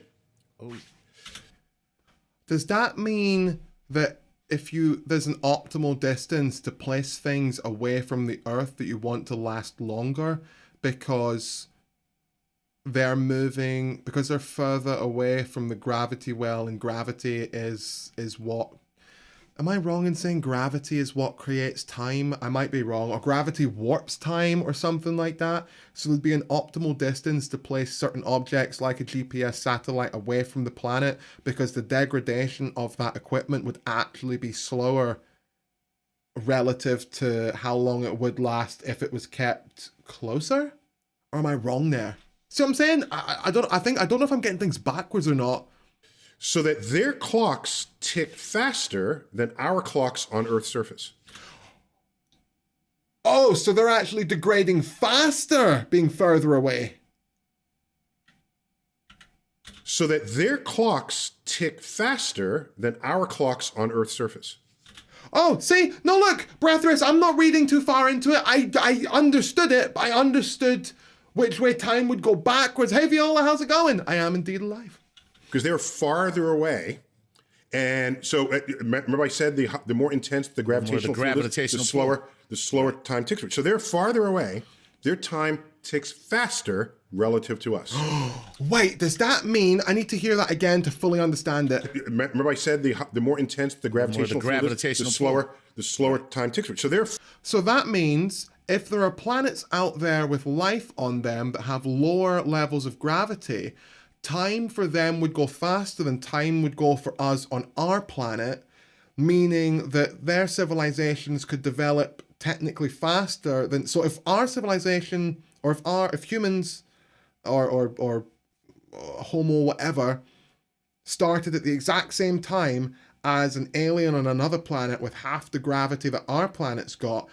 Oh. Does that mean that if there's an optimal distance to place things away from the Earth that you want to last longer because they're moving, because they're further away from the gravity well, and gravity is what... Am I wrong in saying gravity is what creates time? I might be wrong. Or gravity warps time or something like that. So there'd be an optimal distance to place certain objects like a GPS satellite away from the planet because the degradation of that equipment would actually be slower relative to how long it would last if it was kept closer? Or am I wrong there? See what I'm saying? I don't know if I'm getting things backwards or not. So that their clocks tick faster than our clocks on Earth's surface. Oh, so they're actually degrading faster being further away. So that their clocks tick faster than our clocks on Earth's surface. Oh, see? No, look, Blootrix, I'm not reading too far into it. I understood it, but I understood which way time would go backwards. Hey, Viola, how's it going? I am indeed alive. Because they're farther away. And so, remember I said the more intense the gravitational field is, the slower time ticks. So they're farther away. Their time ticks faster relative to us. Wait, does that mean, I need to hear that again to fully understand it. Remember I said the more intense the gravitational field is, the slower time ticks. So that means if there are planets out there with life on them that have lower levels of gravity, time for them would go faster than time would go for us on our planet, meaning that their civilizations could develop technically faster than... So if our civilization, or if humans, or Homo whatever, started at the exact same time as an alien on another planet with half the gravity that our planet's got,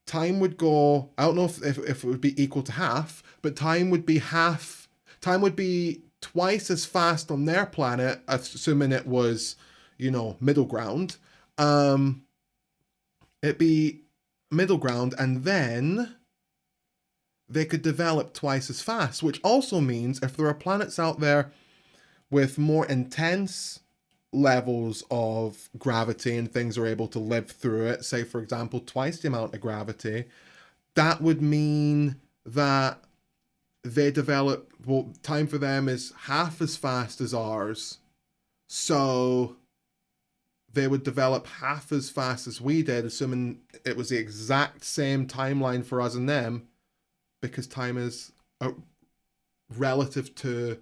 time would go, I don't know if it would be equal to half, but time would be twice as fast on their planet, assuming it was, you know, middle ground. It'd be middle ground, and then they could develop twice as fast, which also means if there are planets out there with more intense levels of gravity and things are able to live through it, say for example twice the amount of gravity, that would mean that they develop, well, time for them is half as fast as ours, so they would develop half as fast as we did, assuming it was the exact same timeline for us and them, because time is relative to...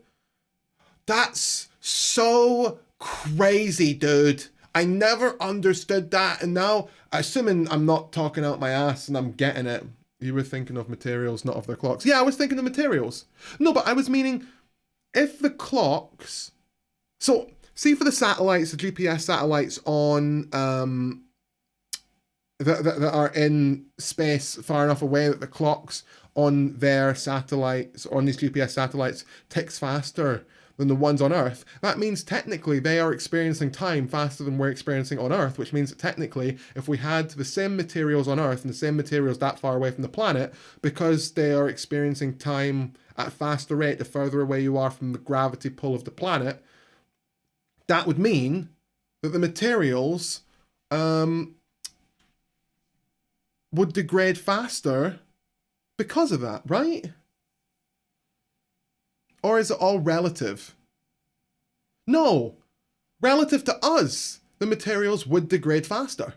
That's so crazy, dude. I never understood that, and now, assuming I'm not talking out my ass and I'm getting it, you were thinking of materials, not of their clocks. Yeah, I was thinking of materials. No, but I was meaning, if the clocks... So, see for the satellites, the GPS satellites on... that are in space far enough away that the clocks on their satellites, on these GPS satellites, ticks faster than the ones on Earth. That means technically they are experiencing time faster than we're experiencing on Earth, which means that technically if we had the same materials on Earth and the same materials that far away from the planet, because they are experiencing time at a faster rate the further away you are from the gravity pull of the planet, that would mean that the materials would degrade faster because of that, right? Or is it all relative? No, relative to us, the materials would degrade faster.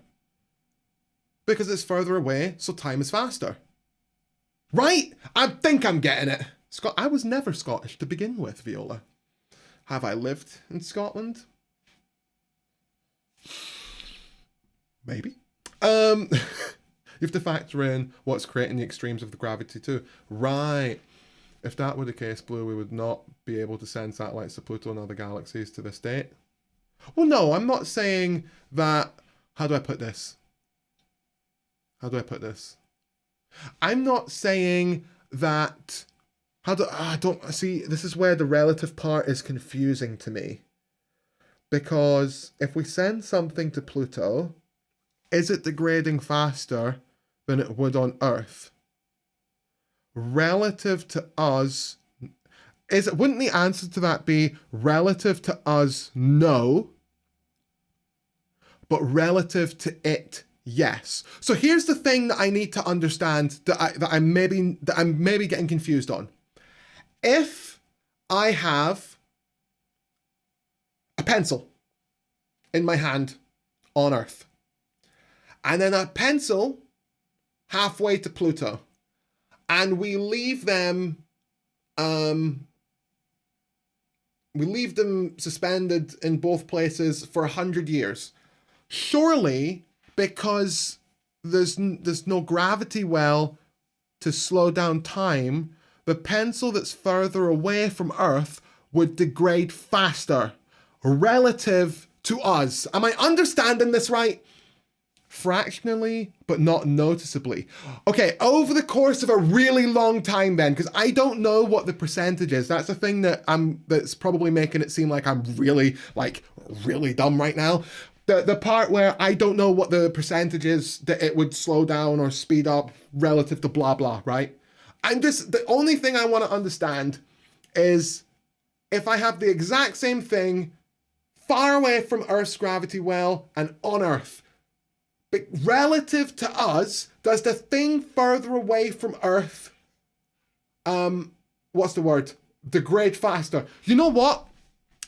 Because it's further away, so time is faster. Right? I think I'm getting it. I was never Scottish to begin with, Viola. Have I lived in Scotland? Maybe. You have to factor in what's creating the extremes of the gravity too. Right. If that were the case, Blue, we would not be able to send satellites to Pluto and other galaxies to this date. Well, no, I'm not saying that... How do I put this? I'm not saying that... I don't... See, this is where the relative part is confusing to me. Because if we send something to Pluto, is it degrading faster than it would on Earth? Relative to us, wouldn't the answer to that be relative to us, no, but relative to it, yes? So here's the thing that I need to understand that I'm maybe getting confused on. If I have a pencil in my hand on Earth, and then a pencil halfway to Pluto, and we leave them suspended in both places for 100 years. Surely, because there's no gravity well to slow down time, the pencil that's further away from Earth would degrade faster relative to us. Am I understanding this right? Fractionally, but not noticeably. Okay, over the course of a really long time then, because I don't know what the percentage is. That's the thing that's probably making it seem like I'm really dumb right now. The part where I don't know what the percentage is that it would slow down or speed up relative to blah blah, right? The only thing I want to understand is if I have the exact same thing far away from Earth's gravity well and on Earth, but relative to us, does the thing further away from Earth, what's the word? Degrade faster. You know what?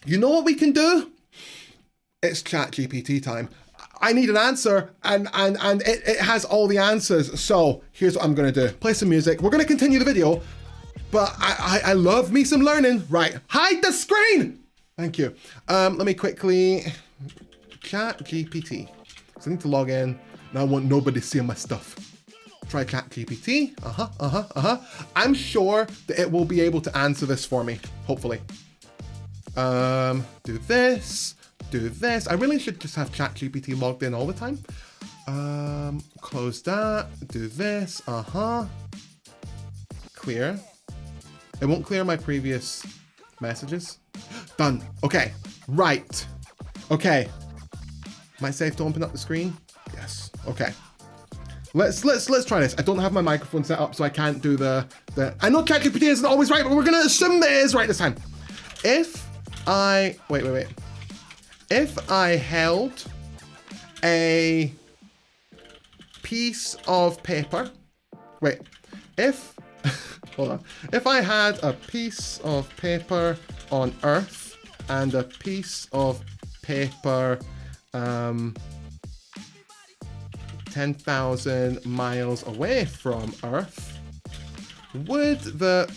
You know what we can do? It's ChatGPT time. I need an answer, and it has all the answers. So here's what I'm gonna do. Play some music. We're gonna continue the video, but I love me some learning. Right, hide the screen! Thank you. Let me quickly, ChatGPT. So I need to log in, and I want nobody seeing my stuff. Try ChatGPT. I'm sure that it will be able to answer this for me, hopefully. Do this. I really should just have ChatGPT logged in all the time. Close that. Do this. Clear. It won't clear my previous messages. Done. Okay. Right. Okay. Am I safe to open up the screen? Yes. Okay. Let's try this. I don't have my microphone set up, so I can't do the. I know ChatGPT isn't always right, but we're gonna assume that it is right this time. If I wait. If I held a piece of paper, hold on. If I had a piece of paper on Earth and a piece of paper 10,000 miles away from Earth, would the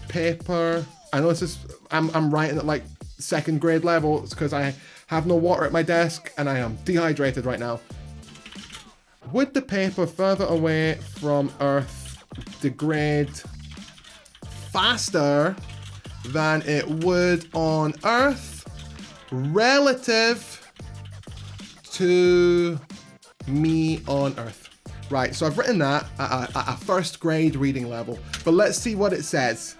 paper, I know this is, I'm writing at like second grade level because I have no water at my desk and I am dehydrated right now. Would the paper further away from Earth degrade faster than it would on Earth relative to me on Earth? Right, so I've written that at a first grade reading level, but let's see what it says.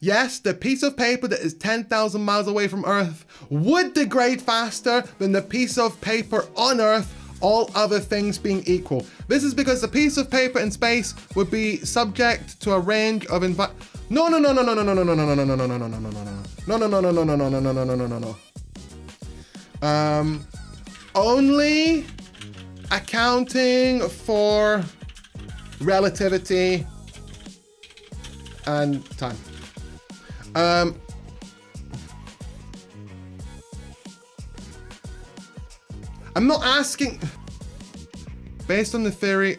Yes, the piece of paper that is 10,000 miles away from Earth would degrade faster than the piece of paper on Earth, all other things being equal. This is because the piece of paper in space would be subject to a range of only accounting for relativity and time. I'm not asking based on the theory.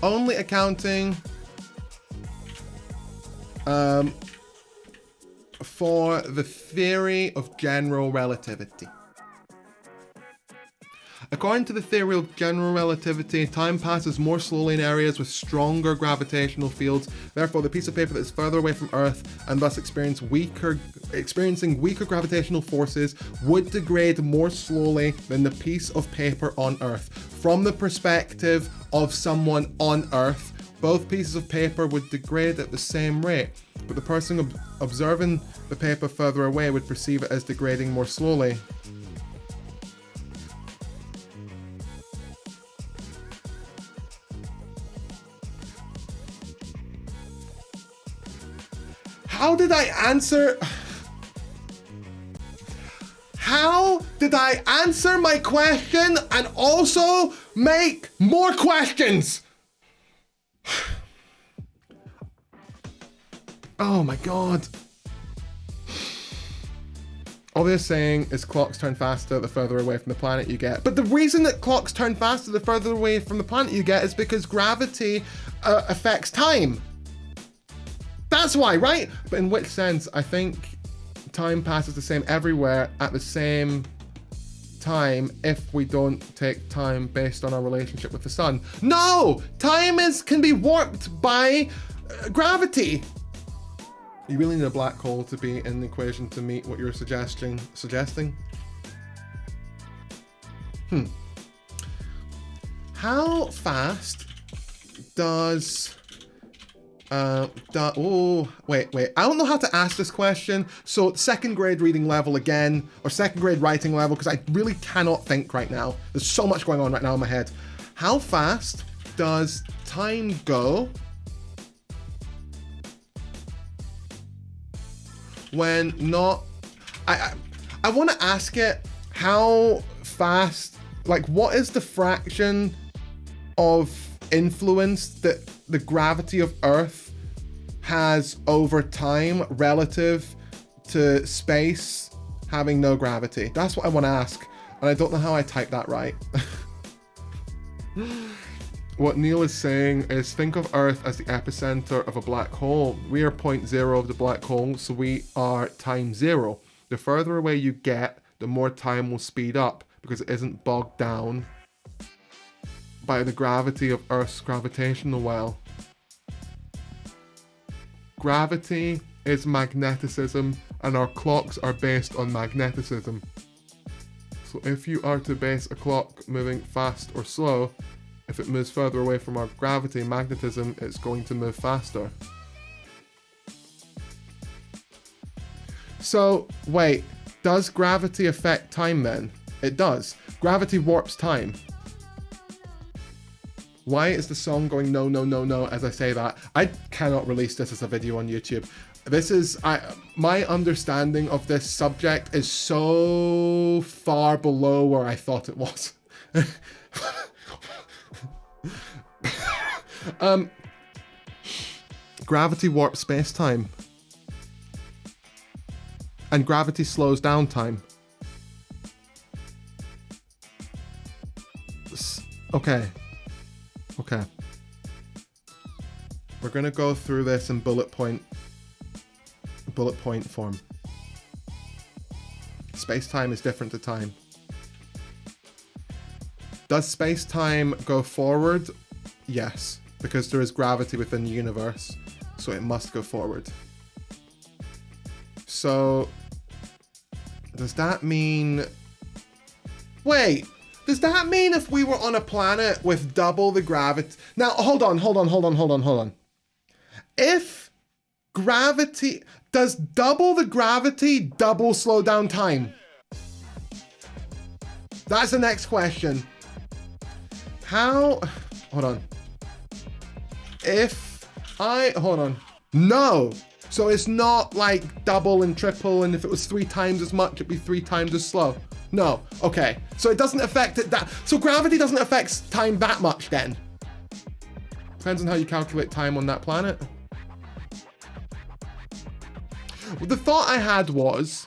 Only accounting for the theory of general relativity. According to the theory of general relativity, time passes more slowly in areas with stronger gravitational fields. Therefore, the piece of paper that is further away from Earth and thus experiencing weaker gravitational forces would degrade more slowly than the piece of paper on Earth. From the perspective of someone on Earth, both pieces of paper would degrade at the same rate, but the person observing the paper further away would perceive it as degrading more slowly. How did I answer? How did I answer my question and also make more questions? Oh my god. All they're saying is clocks turn faster the further away from the planet you get. But the reason that clocks turn faster the further away from the planet you get is because gravity affects time. That's why, right? But in which sense? I think time passes the same everywhere at the same time if we don't take time based on our relationship with the sun. No! Time can be warped by gravity. You really need a black hole to be in the equation to meet what you're suggesting? How fast does... wait. I don't know how to ask this question. So second grade reading level again, or second grade writing level, because I really cannot think right now. There's so much going on right now in my head. How fast does time go when not... I want to ask it how fast, like what is the fraction of influence that the gravity of Earth has over time relative to space having no gravity? That's what I want to ask, and I don't know how I type that right. What Neil is saying is think of Earth as the epicenter of a black hole. We are 0.0 of the black hole, so we are time zero. The further away you get, the more time will speed up because it isn't bogged down by the gravity of Earth's gravitational well. Gravity is magneticism and our clocks are based on magnetism. So if you are to base a clock moving fast or slow, if it moves further away from our gravity, magnetism, it's going to move faster. So, wait, does gravity affect time then? It does. Gravity warps time. Why is the song going no, no, no, no as I say that? I cannot release this as a video on YouTube. This is, my understanding of this subject is so far below where I thought it was. Gravity warps space-time. And gravity slows down time. Okay. Okay. We're gonna go through this in bullet point form. Space-time is different to time. Does space-time go forward? Yes, because there is gravity within the universe, so it must go forward. So, does that mean... Wait, does that mean if we were on a planet with double the gravity... Now, hold on. If gravity... Does double the gravity double slow down time? That's the next question. How... Hold on. Hold on. No! So it's not like double and triple, and if it was 3 times as much, it'd be 3 times as slow. No. Okay. So it doesn't affect it that... So gravity doesn't affect time that much then? Depends on how you calculate time on that planet. Well, the thought I had was...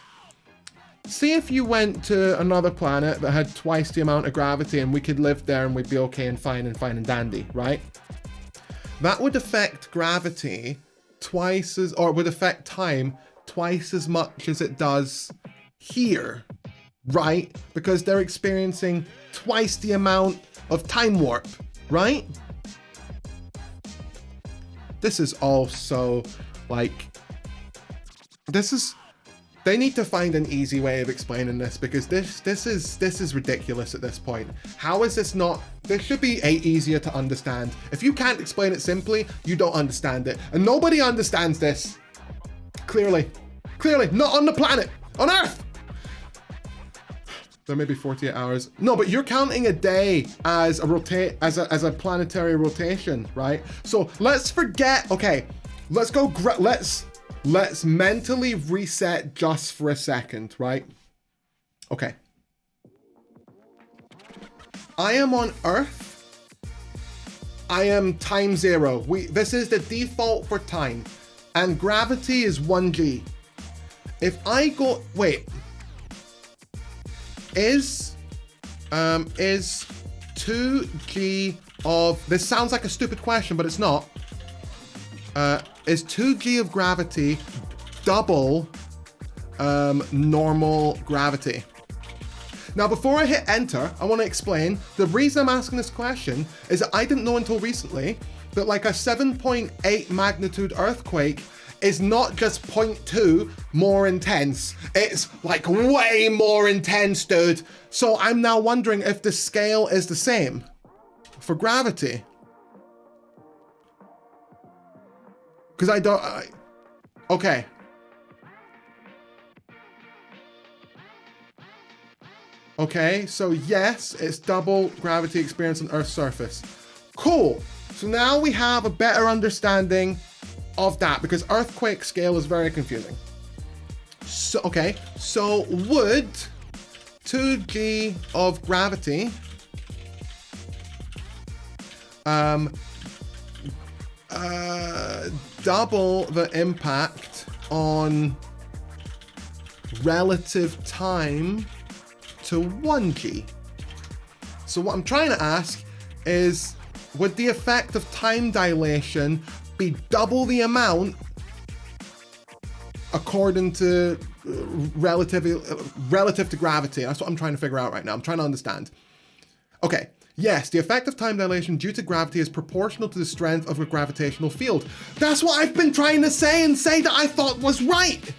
See if you went to another planet that had twice the amount of gravity and we could live there and we'd be okay and fine and dandy, right? That would affect gravity twice as, or would affect time twice as much as it does here, right? Because they're experiencing twice the amount of time warp, right? This is also like, they need to find an easy way of explaining this, because this is ridiculous at this point. How is this not... This should be easier to understand. If you can't explain it simply, you don't understand it. And nobody understands this. Clearly. Clearly, not on the planet. On Earth! There may be 48 hours. No, but you're counting a day as a planetary rotation, right? So let's forget... Okay, let's mentally reset just for a second, right? Okay. I am on Earth. I am time 0. This is the default for time. And gravity is 1g. If I go... Wait. Is 2g of... This sounds like a stupid question, but it's not. Is 2g of gravity double normal gravity? Now, before I hit enter, I want to explain the reason I'm asking this question is that I didn't know until recently that like a 7.8 magnitude earthquake is not just 0.2 more intense. It's like way more intense, dude. So I'm now wondering if the scale is the same for gravity. Because I don't... okay. Okay, so yes, it's double gravity experience on Earth's surface. Cool. So now we have a better understanding of that, because earthquake scale is very confusing. So, okay, so would 2g of gravity double the impact on relative time to 1g? So what I'm trying to ask is, would the effect of time dilation be double the amount according to relative to gravity? That's what I'm trying to figure out right now. I'm trying to understand. Okay. Yes, the effect of time dilation due to gravity is proportional to the strength of a gravitational field. That's what I've been trying to say and say that I thought was right.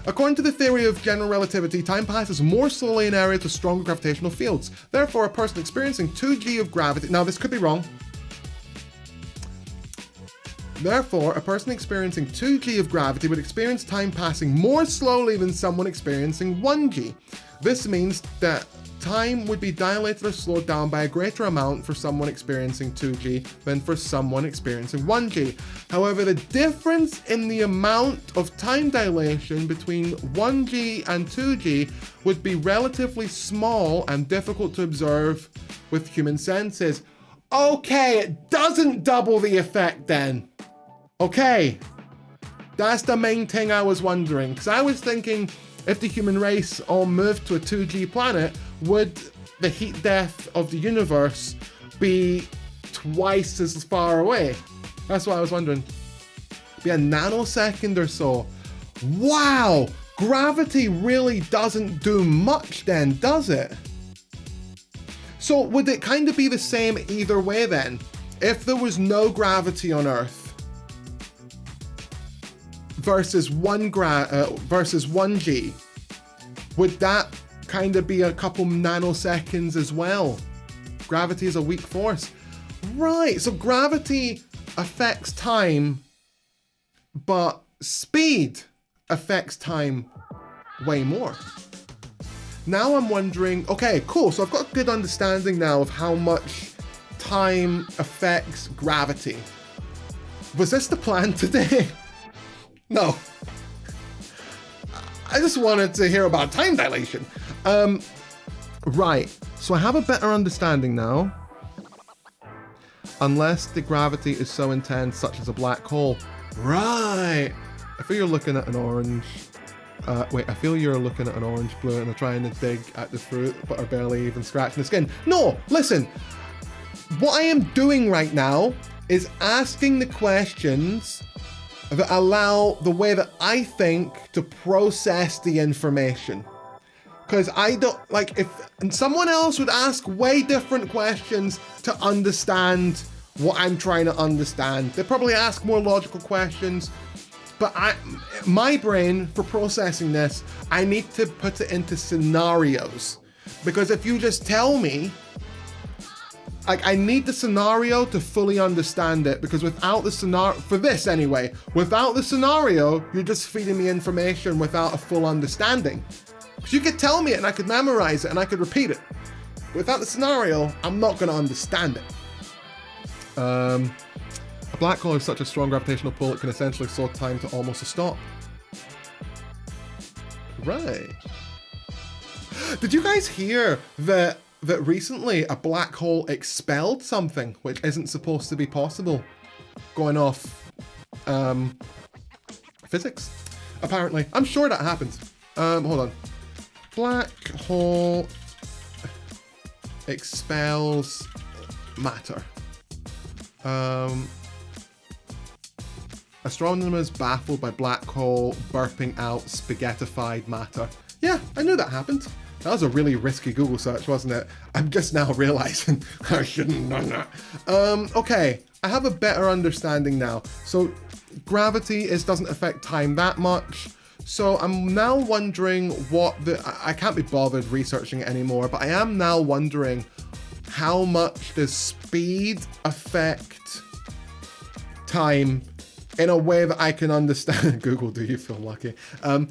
According to the theory of general relativity, time passes more slowly in areas with stronger gravitational fields. Therefore, a person experiencing 2g of gravity... Now, this could be wrong. Therefore, a person experiencing 2g of gravity would experience time passing more slowly than someone experiencing 1g. This means that time would be dilated or slowed down by a greater amount for someone experiencing 2g than for someone experiencing 1g. However, the difference in the amount of time dilation between 1g and 2g would be relatively small and difficult to observe with human senses. Okay, it doesn't double the effect then. Okay, that's the main thing I was wondering, because I was thinking if the human race all moved to a 2G planet, would the heat death of the universe be twice as far away? That's what I was wondering. Be a nanosecond or so. Wow, gravity really doesn't do much then, does it? So would it kind of be the same either way then? If there was no gravity on Earth, versus 1g, would that kind of be a couple nanoseconds as well? Gravity is a weak force. Right, so gravity affects time, but speed affects time way more. Now I'm wondering, okay, cool, so I've got a good understanding now of how much time affects gravity. Was this the plan today? No. I just wanted to hear about time dilation. Right, so I have a better understanding now. Unless the gravity is so intense, such as a black hole. Right. I feel you're looking at an orange. Wait, I feel you're looking at an orange blue and are trying to dig at the fruit, but are barely even scratching the skin. No, listen. What I am doing right now is asking the questions that allow the way that I think to process the information. Because I don't, like, if someone else would ask way different questions to understand what I'm trying to understand. They probably ask more logical questions, but my brain, for processing this, I need to put it into scenarios. Because if you just tell me, like, I need the scenario to fully understand it, because without the scenario, for this anyway, without the scenario, you're just feeding me information without a full understanding. Because you could tell me it and I could memorize it and I could repeat it. Without the scenario, I'm not going to understand it. A black hole has such a strong gravitational pull, it can essentially slow time to almost a stop. Right. Did you guys hear that recently a black hole expelled something which isn't supposed to be possible? Going off physics, apparently. I'm sure that happened. Hold on. Black hole expels matter. Astronomers baffled by black hole burping out spaghettified matter. Yeah, I knew that happened. That was a really risky Google search, wasn't it? I'm just now realizing I shouldn't have done that. Okay, I have a better understanding now. So gravity doesn't affect time that much. So I'm now wondering I can't be bothered researching it anymore, but I am now wondering how much does speed affect time in a way that I can understand. Google, do you feel lucky? I'm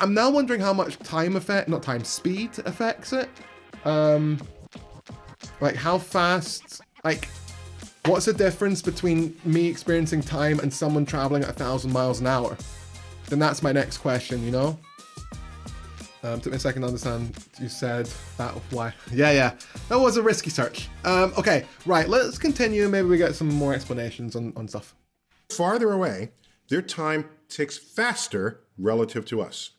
now wondering how much speed affects it. Like how fast, like what's the difference between me experiencing time and someone traveling at 1,000 miles an hour? Then that's my next question, you know? Took me a second to understand. You said that, why? Yeah, that was a risky search. Okay, right, let's continue. Maybe we get some more explanations on stuff. Farther away, their time ticks faster relative to us.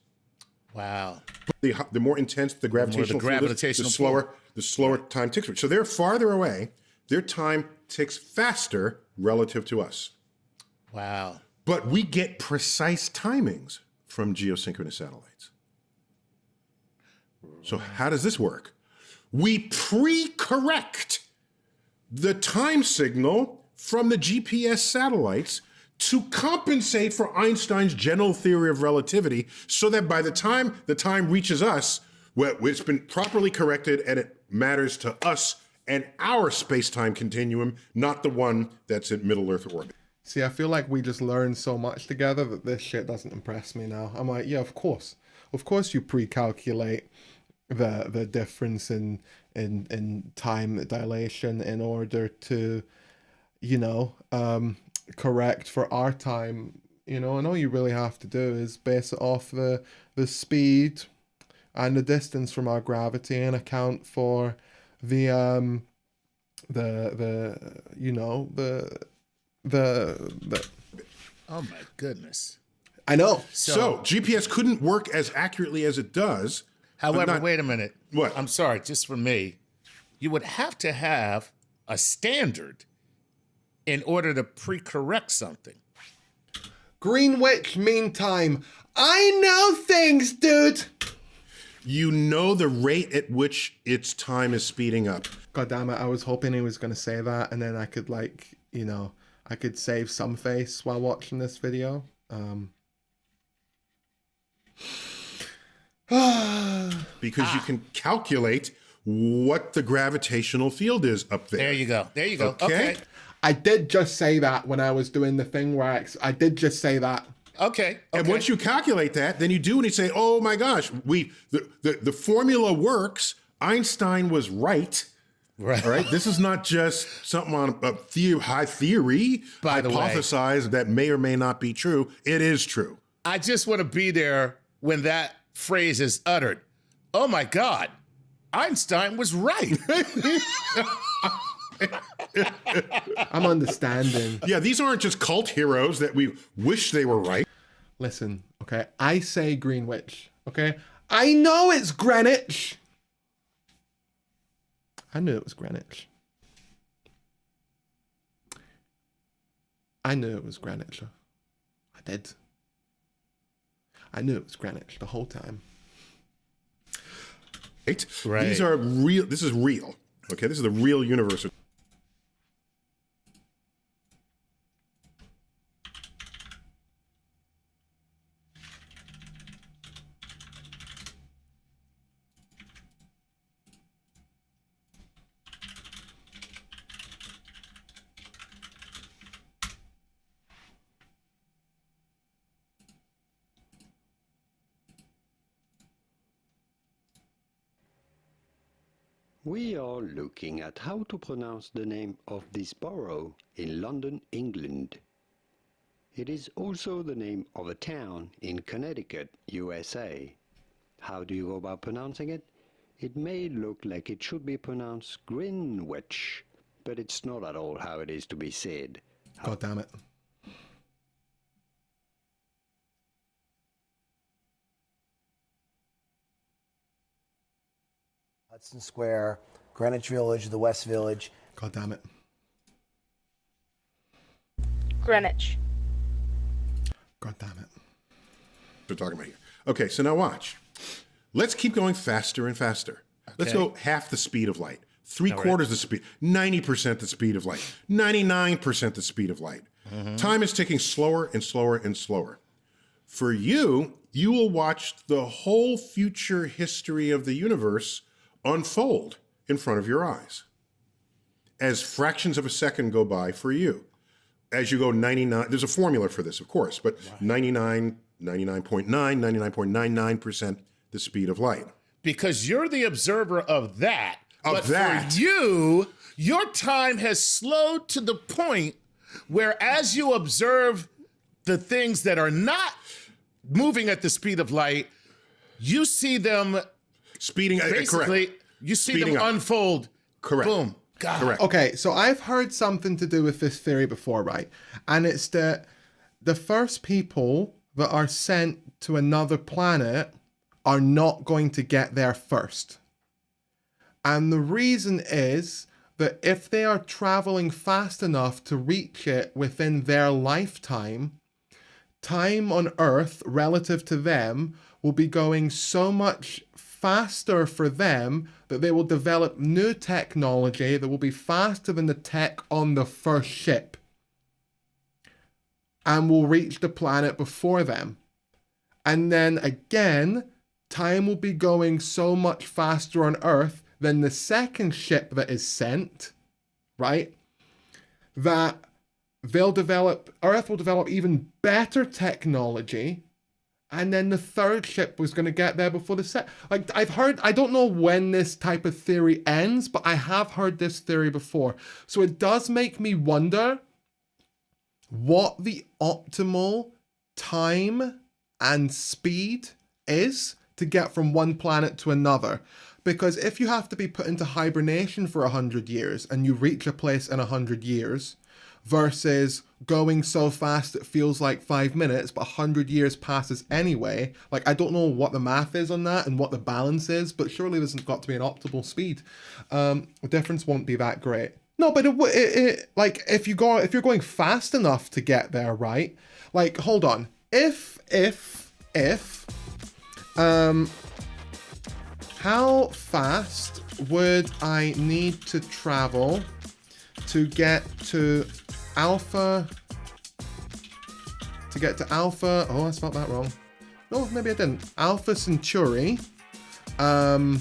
Wow. The more intense the gravitational field is, the slower time ticks. So they're farther away, their time ticks faster relative to us. Wow. But we get precise timings from geosynchronous satellites. So how does this work? We pre-correct the time signal from the GPS satellites to compensate for Einstein's general theory of relativity, so that by the time the time reaches us, it's been properly corrected and it matters to us and our space-time continuum, not the one that's at middle Earth orbit. See, I feel like we just learned so much together that this shit doesn't impress me now. I'm like, yeah, of course you pre-calculate the difference in time dilation in order to, correct for our time, and all you really have to do is base it off the speed and the distance from our gravity and account for the Oh my goodness. I know. So GPS couldn't work as accurately as it does. However, wait a minute. What? I'm sorry, just for me, you would have to have a standard in order to pre-correct something. Greenwich Mean Time. I know things, dude. You know the rate at which its time is speeding up. God damn it, I was hoping he was going to say that, and then I could, I could save some face while watching this video. Because you can calculate what the gravitational field is up there. There you go. Okay. I did just say that when I was doing the thing where I did just say that. Okay. And once you calculate that, then you do and you say, oh my gosh, the formula works. Einstein was right. Right. All right. This is not just something on a high theory, By the way, hypothesized that may or may not be true. It is true. I just want to be there when that phrase is uttered. Oh my God, Einstein was right. I'm understanding. Yeah, these aren't just cult heroes that we wish they were right. Listen, okay, I say Greenwich, okay? I know it's Greenwich. I knew it was Greenwich. I knew it was Greenwich. I did. I knew it was Greenwich the whole time. Right. These are real. This is real. Okay, this is the real universe. We are looking at how to pronounce the name of this borough in London, England. It is also the name of a town in Connecticut, USA. How do you go about pronouncing it? It may look like it should be pronounced Greenwich, but it's not at all how it is to be said. God damn it. Hudson Square, Greenwich Village, the West Village. God damn it. Greenwich. God damn it. We're talking about here. Okay, so now watch. Let's keep going faster and faster. Okay. Let's go half the speed of light, three-quarters the speed, 90% the speed of light, 99% the speed of light. Mm-hmm. Time is ticking slower and slower and slower. For you, you will watch the whole future history of the universe unfold in front of your eyes as fractions of a second go by for you. As you go 99, there's a formula for this, of course, but 99, 99.9, 99.99% the speed of light. Because you're the observer of that. For you, your time has slowed to the point where as you observe the things that are not moving at the speed of light, you see them speeding. Basically, correct. You see speeding them up. unfold. Correct. Boom. God. Correct. Okay, so I've heard something to do with this theory before, right? And it's that the first people that are sent to another planet are not going to get there first. And the reason is that if they are traveling fast enough to reach it within their lifetime, time on Earth relative to them will be going so much faster for them that they will develop new technology that will be faster than the tech on the first ship. and will reach the planet before them. And then again, time will be going so much faster on Earth than the second ship that is sent, right? That Earth will develop even better technology, and then the third ship was going to get there before like I've heard, I don't know when this type of theory ends, but I have heard this theory before. So it does make me wonder what the optimal time and speed is to get from one planet to another. Because if you have to be put into hibernation for 100 years and you reach a place in 100 years versus going so fast it feels like 5 minutes, but 100 years passes anyway, like I don't know what the math is on that and what the balance is, but surely there's got to be an optimal speed. The difference won't be that great. No, but it like if you're going fast enough to get there, right? Like, hold on. If how fast would I need to travel to get to Alpha? Oh, I spelled that wrong. No, maybe I didn't. Alpha Centauri. How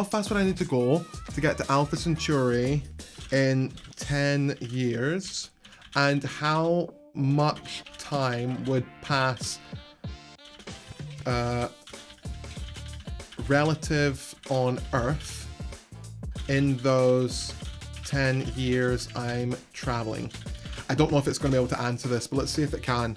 fast would I need to go to get to Alpha Centauri in 10 years? And how much time would pass relative on Earth in those 10 years I'm traveling? I don't know if it's going to be able to answer this, but let's see if it can.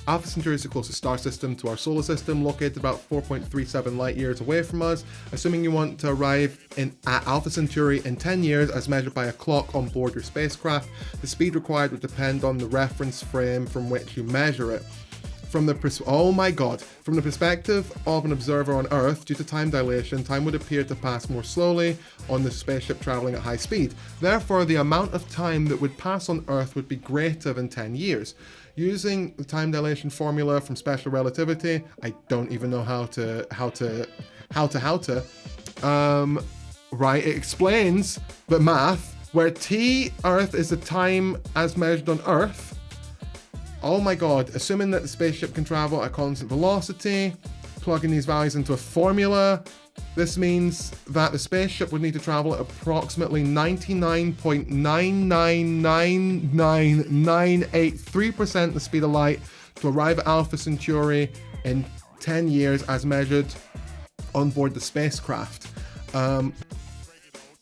Alpha Centauri is the closest star system to our solar system, located about 4.37 light years away from us. Assuming you want to arrive at Alpha Centauri in 10 years as measured by a clock on board your spacecraft, the speed required would depend on the reference frame from which you measure it. From the perspective of an observer on Earth, due to time dilation, time would appear to pass more slowly on the spaceship traveling at high speed. Therefore, the amount of time that would pass on Earth would be greater than 10 years. Using the time dilation formula from special relativity, I don't even know how to, right, it explains the math where T Earth is the time as measured on Earth. Oh my god, assuming that the spaceship can travel at constant velocity, plugging these values into a formula, this means that the spaceship would need to travel at approximately 99.9999983% the speed of light to arrive at Alpha Centauri in 10 years as measured on board the spacecraft. From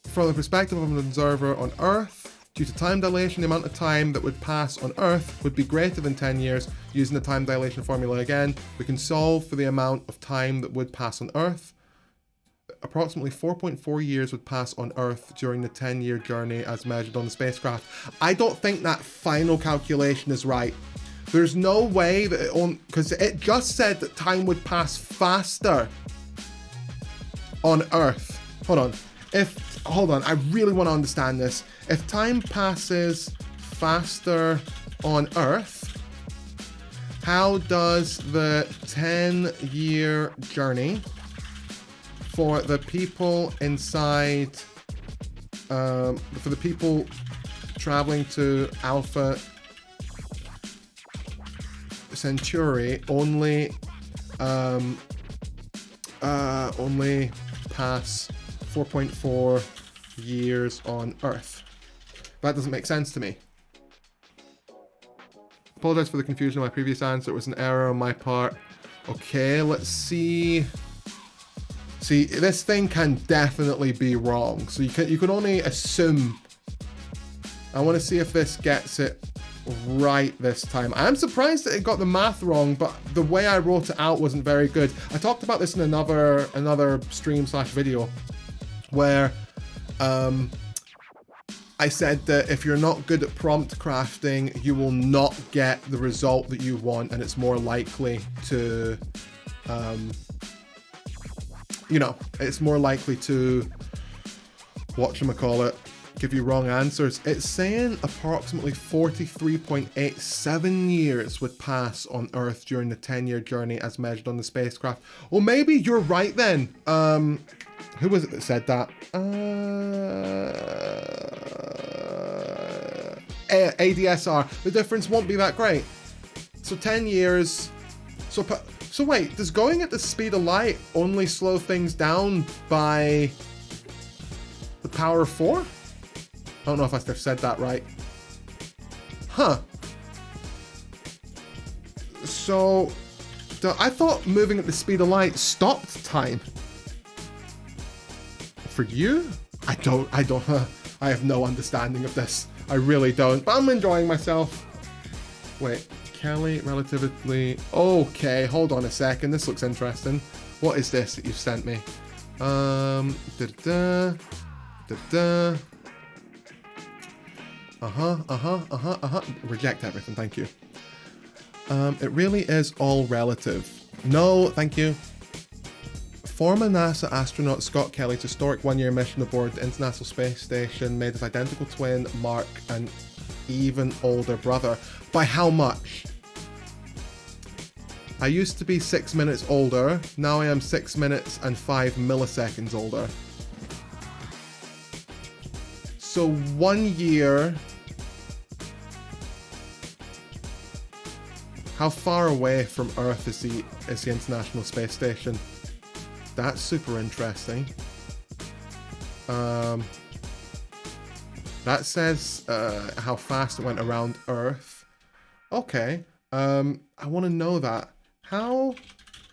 the perspective of an observer on Earth, due to time dilation, the amount of time that would pass on Earth would be greater than 10 years. Using the time dilation formula again, we can solve for the amount of time that would pass on Earth. Approximately 4.4 years would pass on Earth during the 10-year journey as measured on the spacecraft. I don't think that final calculation is right. There's no way that because it just said that time would pass faster on Earth. Hold on, I really want to understand this. If time passes faster on Earth, how does the 10-year journey for the people inside, for the people traveling to Alpha Centauri only pass 4.4 years on Earth? That doesn't make sense to me. Apologize for the confusion of my previous answer. It was an error on my part. Okay, let's see. See, this thing can definitely be wrong. So you can only assume. I want to see if this gets it right this time. I'm surprised that it got the math wrong, but the way I wrote it out wasn't very good. I talked about this in another stream/video where I said that if you're not good at prompt crafting, you will not get the result that you want, and it's more likely to, it's more likely to, give you wrong answers. It's saying approximately 43.87 years would pass on Earth during the 10-year journey as measured on the spacecraft. Well, maybe you're right then. Who was it that said that? ADSR, the difference won't be that great. So 10 years. So wait, does going at the speed of light only slow things down by the power of 4? I don't know if I've said that right. Huh. So, I thought moving at the speed of light stopped time. For you? I have no understanding of this. I really don't, but I'm enjoying myself. Wait, Kelly, relatively... Okay, hold on a second. This looks interesting. What is this that you've sent me? Reject everything, thank you. It really is all relative. No, thank you. Former NASA astronaut Scott Kelly's historic one-year mission aboard the International Space Station made his identical twin, Mark, an even older brother. By how much? I used to be 6 minutes older. Now I am 6 minutes and 5 milliseconds older. So 1 year... How far away from Earth is the International Space Station? That's super interesting. That says how fast it went around Earth. Okay. I want to know that. How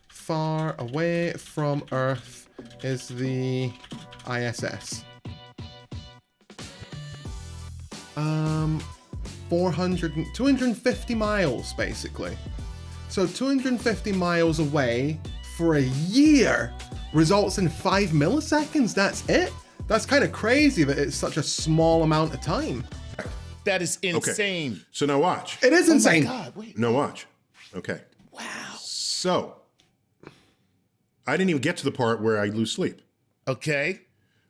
far away from Earth is the ISS? 250 miles, basically. So 250 miles away for a year results in 5 milliseconds. That's it? That's kind of crazy that it's such a small amount of time. That is insane. Okay. So now watch. It is insane. Oh my God, wait. Now watch. Okay. Wow. So, I didn't even get to the part where I lose sleep. Okay.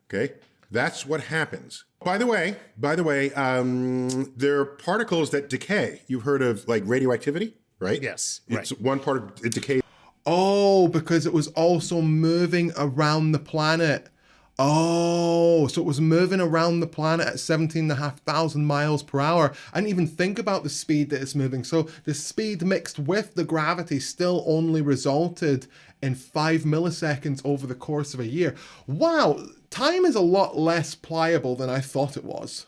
Okay. That's what happens. By the way, there are particles that decay. You've heard of like radioactivity, right? Yes. It's one part of it decays. Oh, because it was also moving around the planet. Oh, so it was moving around the planet at 17,500 miles per hour. I didn't even think about the speed that it's moving. So the speed mixed with the gravity still only resulted in 5 milliseconds over the course of a year. Wow, time is a lot less pliable than I thought it was.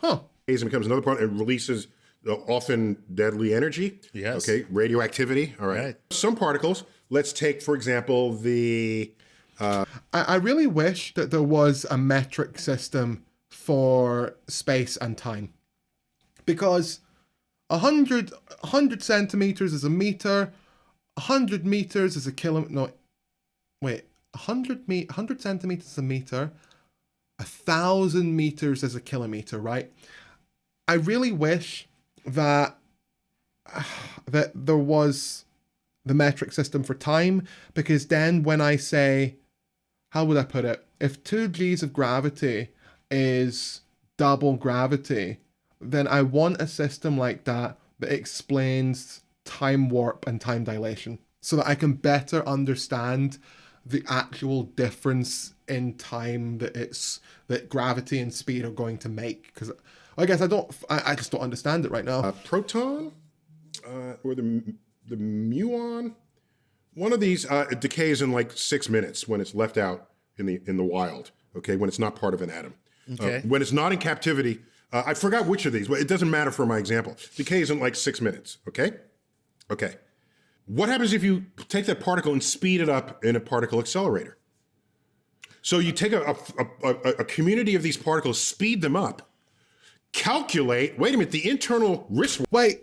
Huh. And becomes another part and releases the often deadly energy. Yes. Okay, radioactivity. All right. Some particles, let's take, for example, the... I really wish that there was a metric system for space and time. Because 100 centimeters is a meter, 100 meters is a kilometer. No, wait, 100 centimeters is a meter, 1,000 meters is a kilometer, right? I really wish that there was the metric system for time, because then when I say, how would I put it? If 2 G's of gravity is double gravity, then I want a system like that that explains time warp and time dilation so that I can better understand the actual difference in time that gravity and speed are going to make. Because I guess I just don't understand it right now. Proton or the muon. One of these decays in like 6 minutes when it's left out in the wild. Okay, when it's not part of an atom. Okay. When it's not in captivity, I forgot which of these. But it doesn't matter for my example. Decays in like 6 minutes. Okay. Okay. What happens if you take that particle and speed it up in a particle accelerator? So you take a community of these particles, speed them up, calculate. Wait a minute. The internal risk. Wait.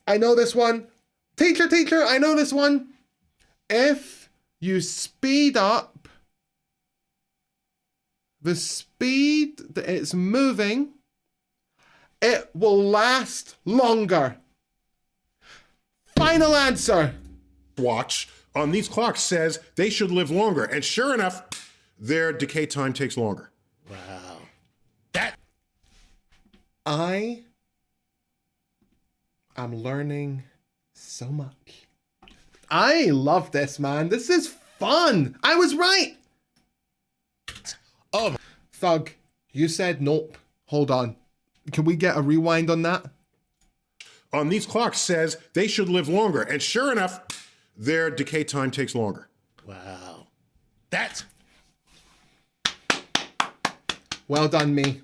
I know this one. Teacher, I know this one. If you speed up the speed that it's moving, it will last longer. Final answer. Watch on these clocks says they should live longer. And sure enough, their decay time takes longer. Wow. I am learning so much. I love this, man. This is fun. I was right. Oh, Thug, you said nope. Hold on. Can we get a rewind on that? On these clocks says they should live longer. And sure enough, their decay time takes longer. Wow. That's... Well done, me.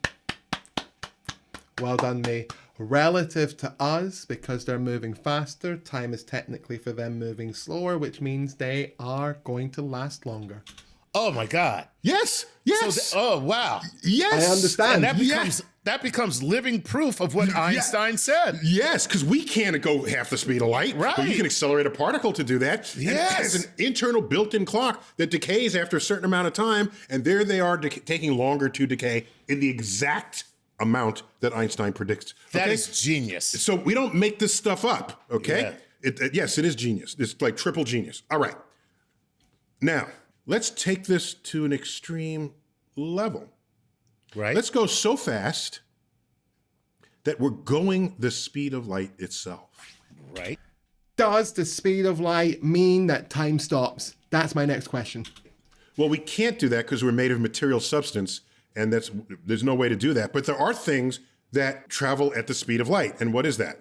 Well done, me. Relative to us, because they're moving faster, time is technically for them moving slower, which means they are going to last longer. Oh my God. Yes. Yes. So oh wow. Yes. I understand. And that becomes living proof of what Einstein said. Yes, because we can't go half the speed of light. Right. But you can accelerate a particle to do that. Yes. And it has an internal built-in clock that decays after a certain amount of time, and there they are taking longer to decay in the exact amount that Einstein predicts. That is genius. So we don't make this stuff up, okay? Yeah. Yes, it is genius. It's like triple genius. All right. Now, let's take this to an extreme level. Right. Let's go so fast that we're going the speed of light itself. Right. Does the speed of light mean that time stops? That's my next question. Well, we can't do that because we're made of material substance, and there's no way to do that. But there are things that travel at the speed of light. And what is that?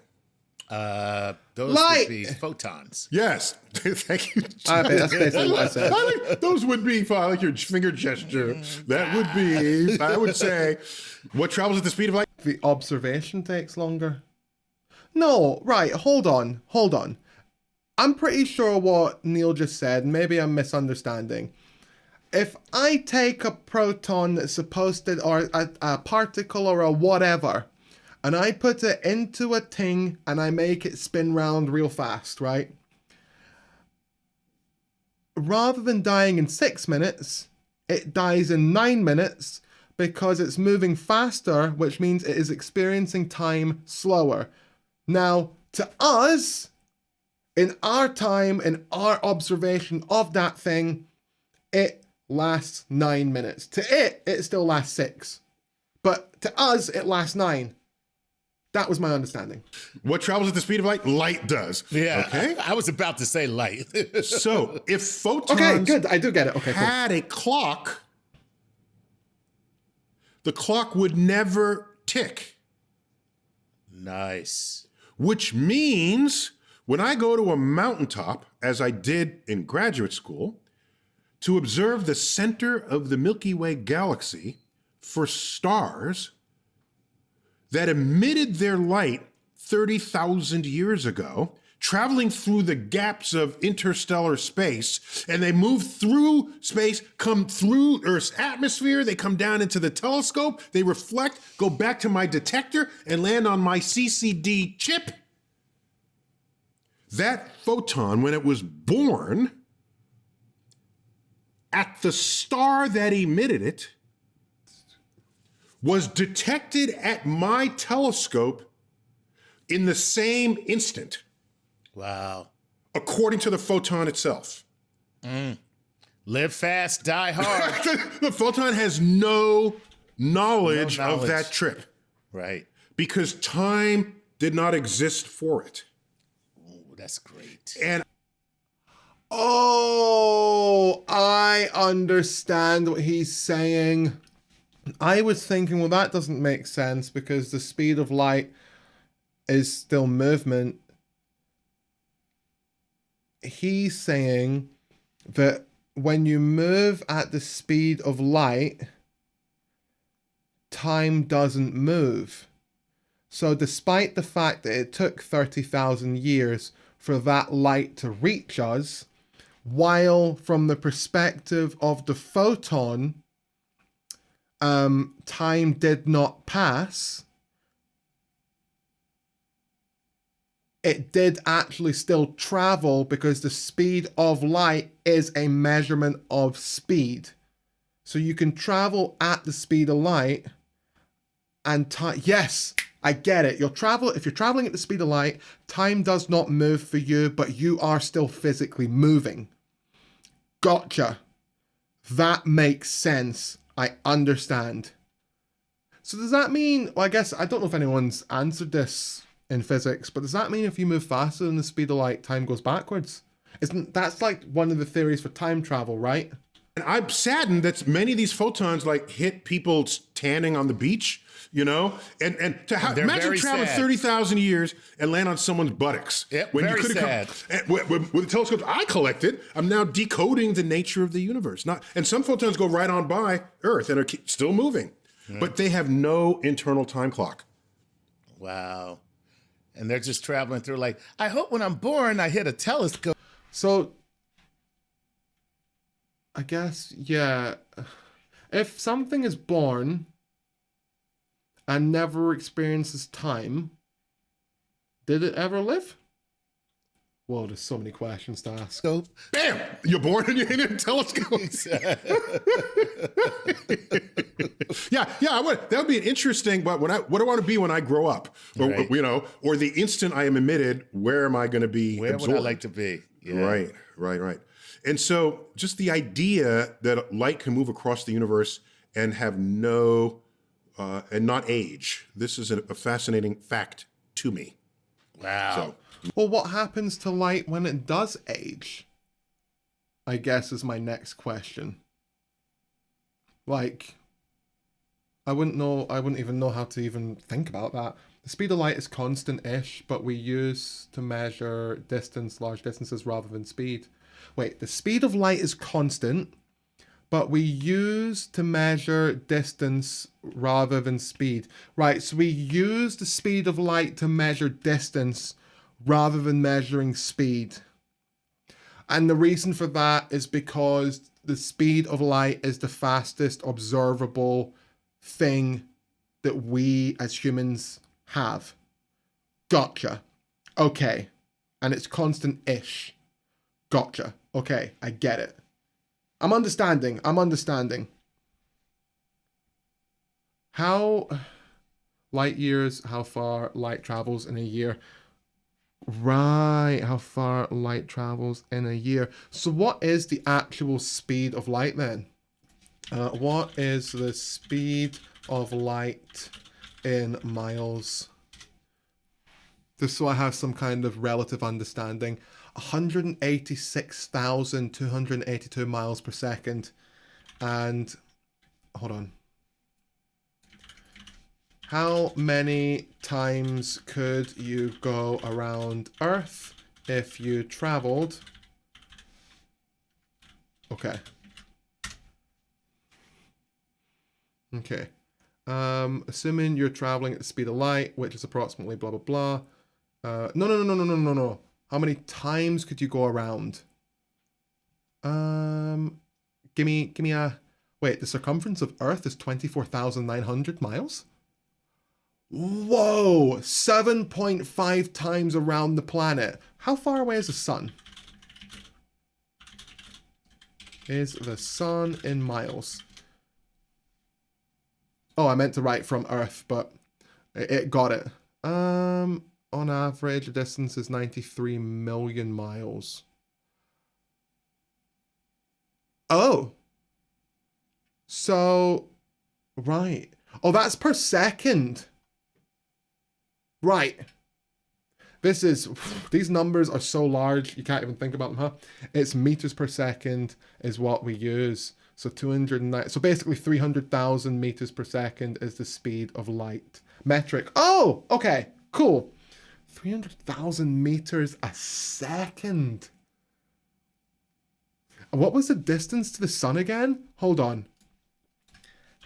Those light. would be photons. Yes. Thank you. That's basically what I said. Those would be, I like your finger gesture. That would be, I would say, what travels at the speed of light? The observation takes longer. No, right, hold on. I'm pretty sure what Neil just said, maybe I'm misunderstanding. If I take a proton that's supposed to, or a particle or a whatever, and I put it into a thing and I make it spin round real fast, right? Rather than dying in 6 minutes, it dies in 9 minutes because it's moving faster, which means it is experiencing time slower. Now, to us, in our time, in our observation of that thing, it lasts 9 minutes. To it still lasts 6. But to us, it lasts 9. That was my understanding. What travels at the speed of light? Light does. Yeah. Okay. I was about to say light. So if photons Okay, good. I do get it. Okay, cool. had a clock, the clock would never tick. Nice. Which means when I go to a mountaintop, as I did in graduate school, to observe the center of the Milky Way galaxy for stars that emitted their light 30,000 years ago, traveling through the gaps of interstellar space, and they move through space, come through Earth's atmosphere, they come down into the telescope, they reflect, go back to my detector, and land on my CCD chip. That photon, when it was born, at the star that emitted it, was detected at my telescope in the same instant. Wow. According to the photon itself. Live fast, die hard. The photon has no knowledge of that trip. Right. Because time did not exist for it. Oh, that's great. And oh, I understand what he's saying. I was thinking, well, that doesn't make sense because the speed of light is still movement. He's saying that when you move at the speed of light, time doesn't move. So despite the fact that it took 30,000 years for that light to reach us, while from the perspective of the photon, time did not pass, it did actually still travel because the speed of light is a measurement of speed. So you can travel at the speed of light and time. Yes, I get it. If you're traveling at the speed of light, time does not move for you, but you are still physically moving. Gotcha. That makes sense. I understand. So does that mean, well, I guess, I don't know if anyone's answered this in physics, but does that mean if you move faster than the speed of light, time goes backwards? That's like one of the theories for time travel, right? And I'm saddened that many of these photons like hit people's tanning on the beach, you know, and to They're imagine very traveling sad. 30,000 years and land on someone's buttocks. Yep, when very you could sad. have come with the telescopes I collected, I'm now decoding the nature of the universe. And some photons go right on by Earth and are still moving, but they have no internal time clock. Wow. And they're just traveling through like, I hope when I'm born, I hit a telescope. So, I guess, yeah. If something is born and never experiences time, did it ever live? Whoa, there's so many questions to ask. So, bam! You're born and you hit a telescope. yeah. That would be an interesting. But what do I want to be when I grow up? Or, Right. you know, or the instant I am emitted, where am I going to be? Where absorbed? would I like to be? Yeah. Right. And so, just the idea that light can move across the universe and have no and not age. This is a fascinating fact to me. Wow. So, Well, what happens to light when it does age? I guess is my next question. Like, I wouldn't even know how to even think about that. The speed of light is constant-ish, but we use to measure distance, large distances, rather than speed. Wait, the speed of light is constant, but we use to measure distance rather than speed. Right, so we use the speed of light to measure distance rather than measuring speed. And the reason for that is because the speed of light is the fastest observable thing that we as humans have. Gotcha. Okay. And it's constant-ish. Gotcha. Okay, I get it. I'm understanding. How light years, how far light travels in a year. Right, how far light travels in a year. So what is the actual speed of light then? What is the speed of light in miles? Just so I have some kind of relative understanding. 186,282 miles per second. And, hold on. How many times could you go around Earth if you traveled? Okay. Assuming you're traveling at the speed of light, which is approximately blah, blah, blah. No. How many times could you go around? Give me a... Wait, the circumference of Earth is 24,900 miles? Whoa! 7.5 times around the planet. How far away is the sun? Is the sun in miles? Oh, I meant to write from Earth, but it got it. On average, the distance is 93 million miles. Oh. So, right. Oh, that's per second. Right. These numbers are so large, you can't even think about them, huh? It's meters per second is what we use. So 209, so basically 300,000 meters per second is the speed of light. Metric. Oh, okay, cool. 300,000 meters a second. What was the distance to the sun again? Hold on.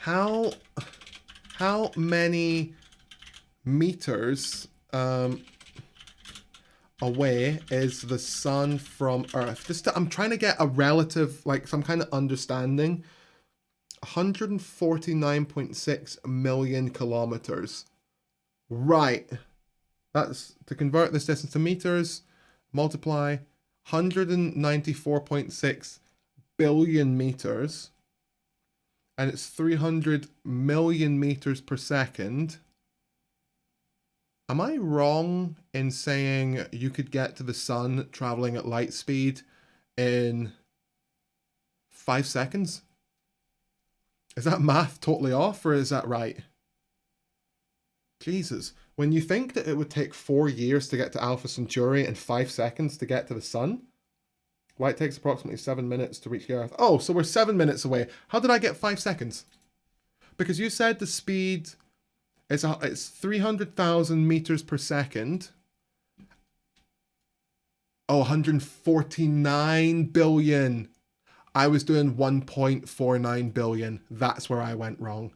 How many meters away is the sun from Earth? I'm trying to get a relative, like some kind of understanding. 149.6 million kilometers. Right. That's to convert this distance to meters, multiply 194.6 billion meters. And it's 300 million meters per second. Am I wrong in saying you could get to the sun traveling at light speed in 5 seconds? Is that math totally off, or is that right? Jesus. When you think that it would take 4 years to get to Alpha Centauri and 5 seconds to get to the sun, light takes approximately 7 minutes to reach the Earth. Oh, so we're 7 minutes away. How did I get 5 seconds? because you said the speed it's 300,000 meters per second. Oh, 149 billion. I was doing 1.49 billion. That's where I went wrong.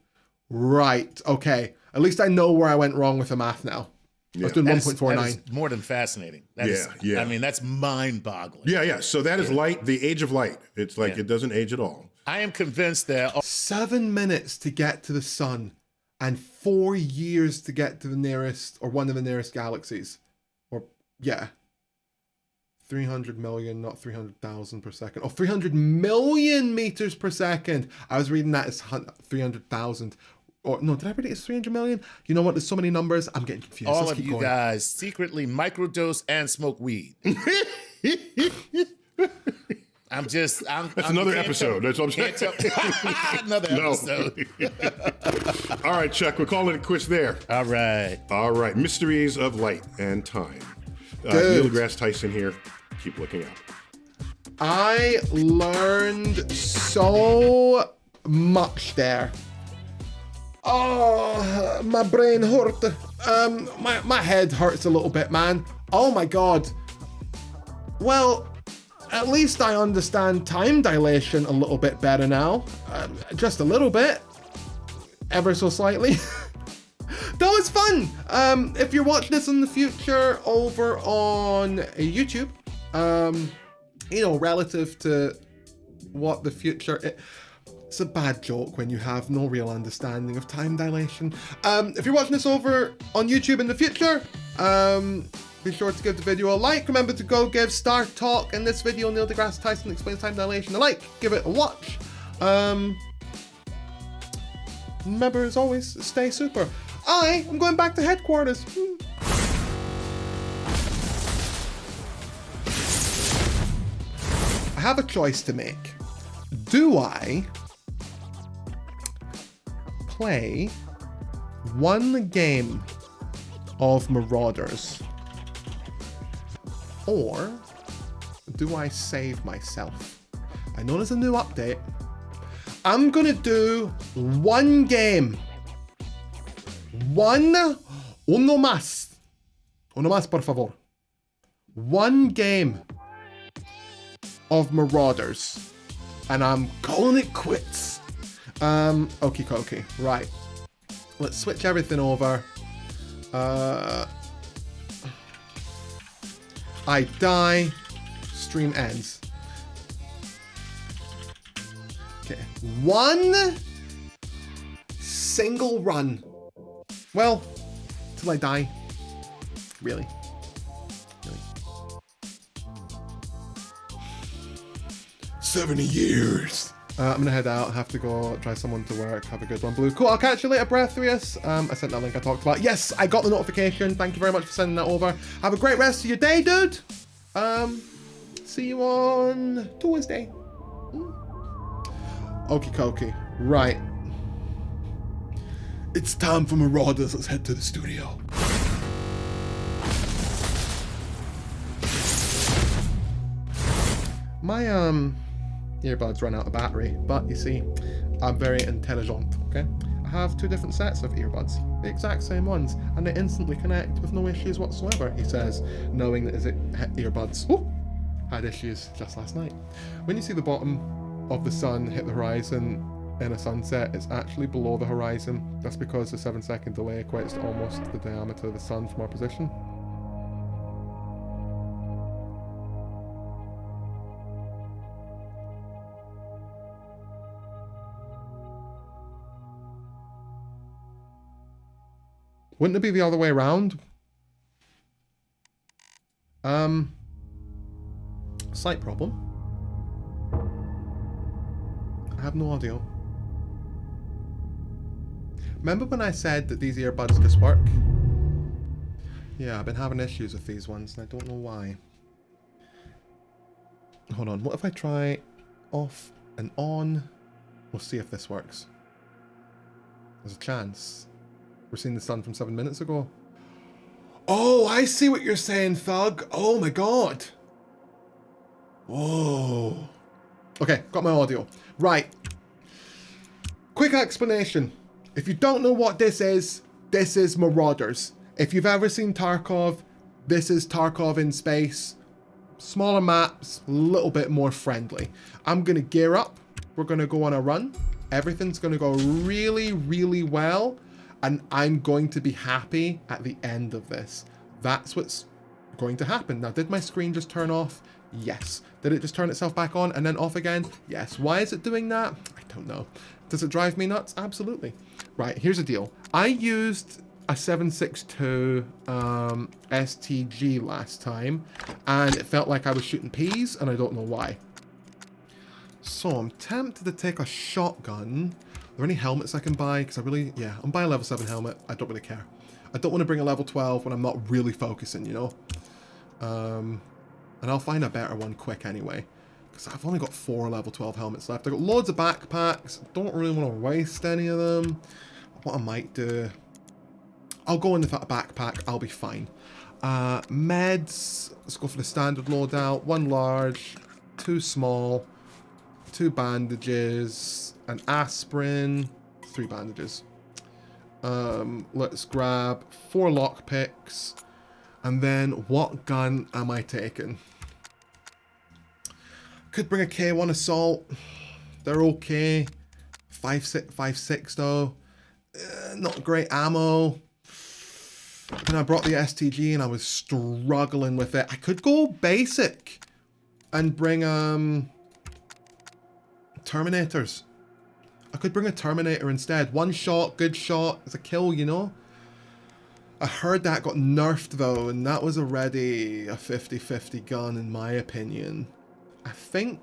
Right. Okay. At least I know where I went wrong with the math now. I was doing 1.49. That is more than fascinating. That is, I mean, that's mind-boggling. Yeah. So that is light, the age of light. It's like it doesn't age at all. I am convinced that 7 minutes to get to the sun and 4 years to get to the nearest or one of the nearest galaxies. 300 million, not 300,000 per second. Oh, 300 million meters per second. I was reading that as 300,000. Or no, did I read it as 300 million? You know what? There's so many numbers. I'm getting confused. all Let's of keep you going. guys secretly microdose and smoke weed. That's another episode. That's what I'm saying. Another episode. All right, Chuck, we're calling it quits there. All right. Mysteries of light and time. Dude. Neil deGrasse Tyson here. Keep looking up. I learned so much there. Oh, my brain hurt. My head hurts a little bit, man. Oh my god. Well, at least I understand time dilation a little bit better now. Just a little bit. Ever so slightly. That was fun. If you're watching this in the future over on YouTube, relative to what the future... It's a bad joke when you have no real understanding of time dilation. If you're watching this over on YouTube in the future, be sure to give the video a like. Remember to go give Star Talk in this video, Neil deGrasse Tyson Explains Time Dilation, a like. Give it a watch. Remember, as always, stay super. I am going back to headquarters. I have a choice to make. Do I play one game of Marauders, or do I save myself? I know there's a new update. I'm gonna do one game. Uno más, por favor. One game of Marauders, and I'm calling it quits. Okie dokie. Right. Let's switch everything over. I die. Stream ends. Okay. One single run. Well, till I die. Really. 70 years. I'm gonna head out. Have to go try someone to work. Have a good one, Blue. Cool. I'll catch you later, Breathius. I sent that link I talked about. Yes, I got the notification. Thank you very much for sending that over. Have a great rest of your day, dude. See you on Tuesday. Okie dokie. Right. It's time for Marauders. Let's head to the studio. My earbuds run out of battery, but you see, I'm very intelligent, okay? I have two different sets of earbuds, the exact same ones, and they instantly connect with no issues whatsoever, he says, knowing that his earbuds had issues just last night. When you see the bottom of the sun hit the horizon in a sunset, it's actually below the horizon. That's because the 7-second delay equates to almost the diameter of the sun from our position. Wouldn't it be the other way around? Slight problem. I have no audio. Remember when I said that these earbuds just work? Yeah, I've been having issues with these ones and I don't know why. Hold on, what if I try off and on? We'll see if this works. There's a chance. We're seeing the sun from 7 minutes ago. Oh, I see what you're saying, Thug. Oh my god. Whoa. Okay, got my audio. Right. Quick explanation. If you don't know what this is Marauders. If you've ever seen Tarkov, this is Tarkov in space. Smaller maps, a little bit more friendly. I'm going to gear up. We're going to go on a run. Everything's going to go really, really well. And I'm going to be happy at the end of this. That's what's going to happen. Now, did my screen just turn off? Yes. Did it just turn itself back on and then off again? Yes. Why is it doing that? I don't know. Does it drive me nuts? Absolutely. Right, here's the deal. I used a 7.62 STG last time, and it felt like I was shooting peas, and I don't know why. So I'm tempted to take a shotgun. Are there any helmets I can buy? Because I'm buying a level 7 helmet. I don't really care. I don't want to bring a level 12 when I'm not really focusing, you know? And I'll find a better one quick anyway. Because I've only got 4 level 12 helmets left. I've got loads of backpacks. Don't really want to waste any of them. What I might do... I'll go in with a backpack. I'll be fine. Meds. Let's go for the standard loadout. 1 large. 2 small. 2 bandages. An aspirin. 3 bandages. Let's grab 4 lockpicks. And then what gun am I taking? Could bring a K1 assault. They're okay. 5.6 though. Not great ammo. And I brought the STG and I was struggling with it. I could go basic and bring Terminators. I could bring a Terminator instead. 1 shot, good shot. It's a kill, you know? I heard that got nerfed though, and that was already a 50-50 gun in my opinion. I think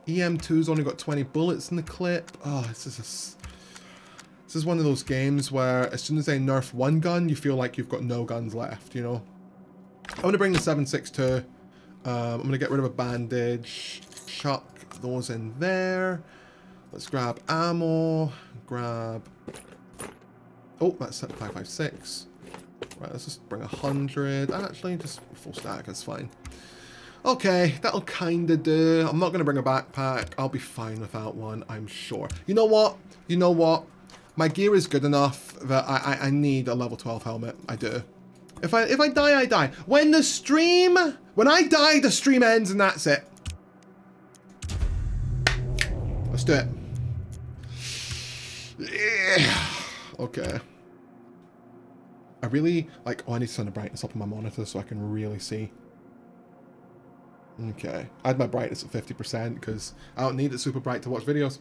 EM2's only got 20 bullets in the clip. Oh, this is one of those games where as soon as they nerf one gun, you feel like you've got no guns left, you know? I'm going to bring the 7.62. I'm going to get rid of a bandage. Chuck those in there. Let's grab ammo. Grab... Oh, that's 5.56. Right, let's just bring 100. Actually, just full stack is fine. Okay, that'll kind of do. I'm not going to bring a backpack. I'll be fine without one, I'm sure. You know what? You know what? My gear is good enough that I need a level 12 helmet. I do. If I die, I die. When I die, the stream ends and that's it. Let's do it. Yeah. Okay. I really, like, oh, I need to turn the brightness up on my monitor so I can really see. Okay. I had my brightness at 50% because I don't need it super bright to watch videos.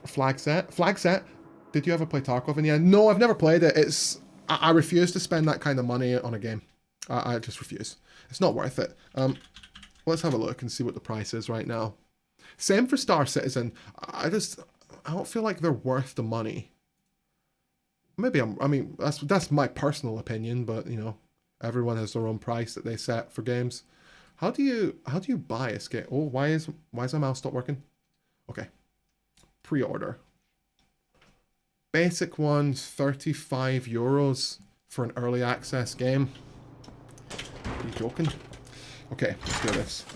Flag set. Flag set. Did you ever play Tarkov in the end? No, I've never played it. I refuse to spend that kind of money on a game. I just refuse. It's not worth it. Let's have a look and see what the price is right now. Same for Star Citizen. I don't feel like they're worth the money. Maybe I mean, that's my personal opinion, but you know, everyone has their own price that they set for games. How do you buy a skate? Oh, why is my mouse stop working? Okay. Pre-order. Basic one, 35 euros for an early access game. Are you joking? Okay, let's do this.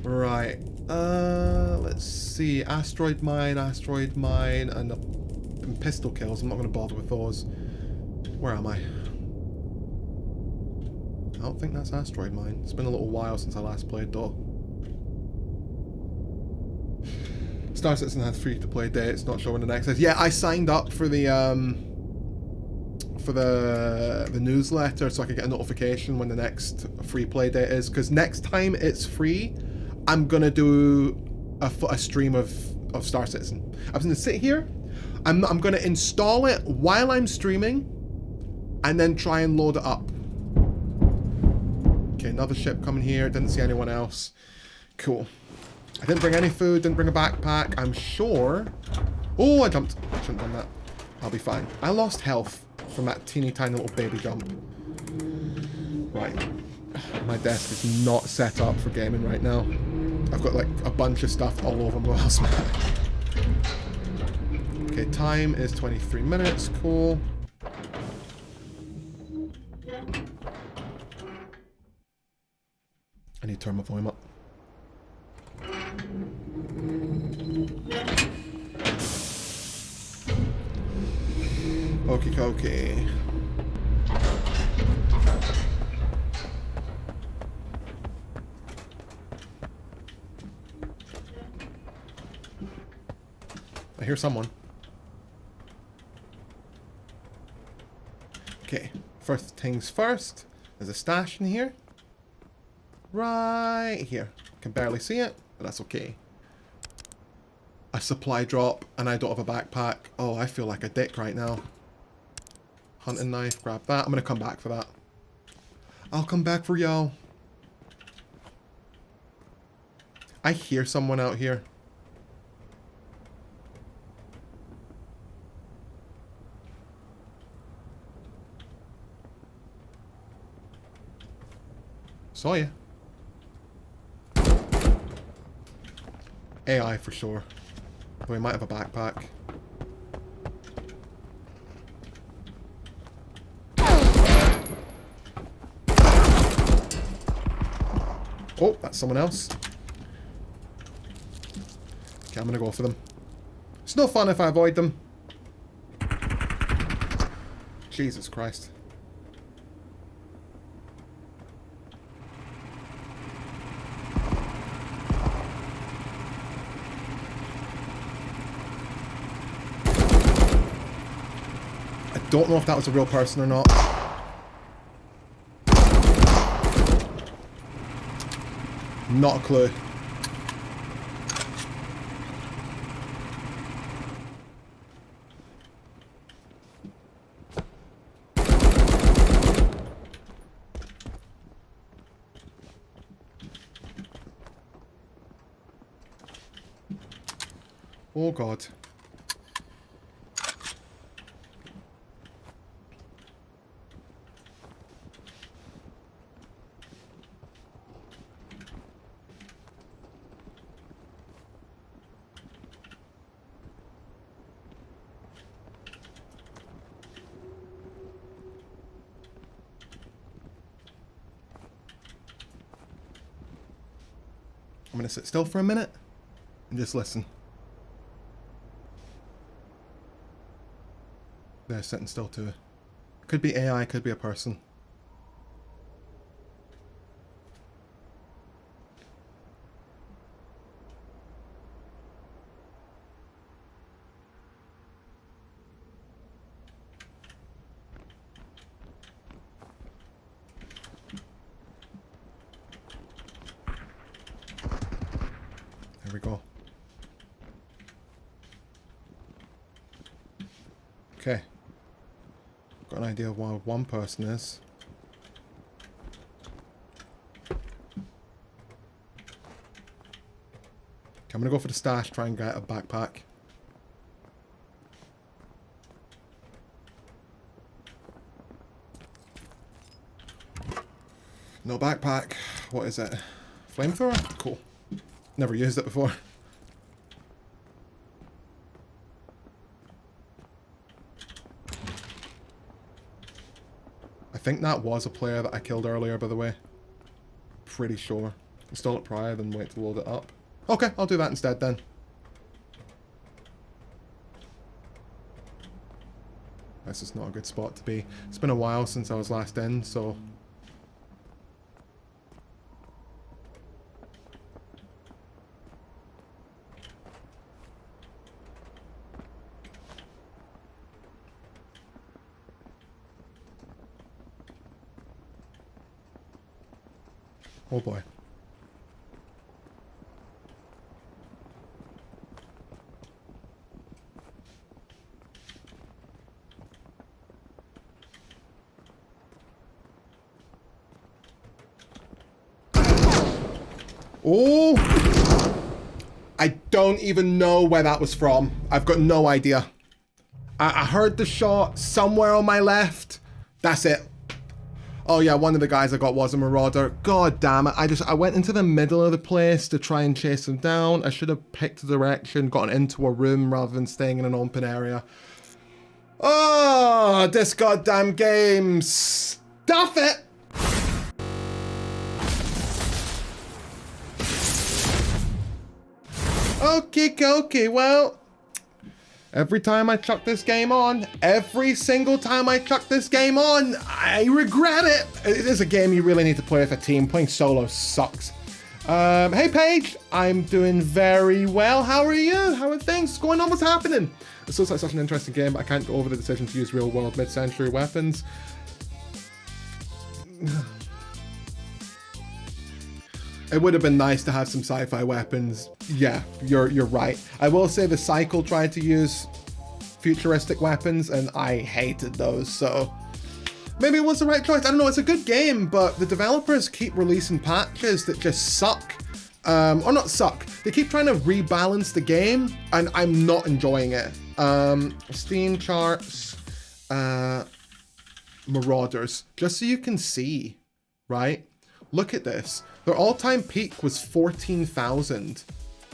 Right. Let's see. Asteroid mine, and pistol kills. I'm not going to bother with those. Where am I? I don't think that's asteroid mine. It's been a little while since I last played though. Star Citizen has free-to-play day. It's not showing the next. Yeah, I signed up for the newsletter so I could get a notification when the next free play date is. Because next time it's free, I'm gonna do a stream of Star Citizen. I'm gonna sit here. I'm gonna install it while I'm streaming, and then try and load it up. Okay, another ship coming here. Didn't see anyone else. Cool. I didn't bring any food, didn't bring a backpack, I'm sure. Oh, I jumped. I shouldn't have done that. I'll be fine. I lost health from that teeny tiny little baby jump. Right. My desk is not set up for gaming right now. I've got like a bunch of stuff all over my mouse. Okay, time is 23 minutes. Cool. I need to turn my volume up. Okie dokie. I hear someone. Okay, first things first. There's a stash in here. Right here. Can barely see it, but that's okay. A supply drop, and I don't have a backpack. Oh, I feel like a dick right now. Hunting knife, grab that. I'm gonna come back for that. I'll come back for y'all. I hear someone out here. Saw ya. AI for sure. Though he might have a backpack. Oh, that's someone else. Okay, I'm gonna go for them. It's no fun if I avoid them. Jesus Christ. I don't know if that was a real person or not. Not a clue. Oh God. I'm gonna sit still for a minute and just listen. They're sitting still too. Could be AI, could be a person. There we go. Okay. Got an idea of why one person is. Okay, I'm gonna go for the stash, try and get a backpack. No backpack. What is it? Flamethrower? Cool. Never used it before. I think that was a player that I killed earlier, by the way. Pretty sure. Install it prior, then wait to load it up. Okay, I'll do that instead then. This is not a good spot to be. It's been a while since I was last in, so... Oh boy. Oh! I don't even know where that was from. I've got no idea. I heard the shot somewhere on my left. That's it. Oh yeah, one of the guys I got was a marauder. God damn it. I went into the middle of the place to try and chase him down. I should have picked a direction, gotten into a room rather than staying in an open area. Oh, this goddamn game. Stuff it! Okay, well, Every time I chuck this game on, every single time I chuck this game on, I regret it. It is a game you really need to play with a team. Playing solo sucks. Hey Paige, I'm doing very well. How are you? How are things? What's going on? What's happening? It looks like such an interesting game, but I can't go over the decision to use real-world mid-century weapons. It would have been nice to have some sci-fi weapons. Yeah, you're right. I will say the Cycle tried to use futuristic weapons and I hated those, so maybe it was the right choice. I don't know, it's a good game, but the developers keep releasing patches that just suck. Or not suck, they keep trying to rebalance the game and I'm not enjoying it. Steam charts, Marauders, just so you can see, right? Look at this. Their all-time peak was 14,000.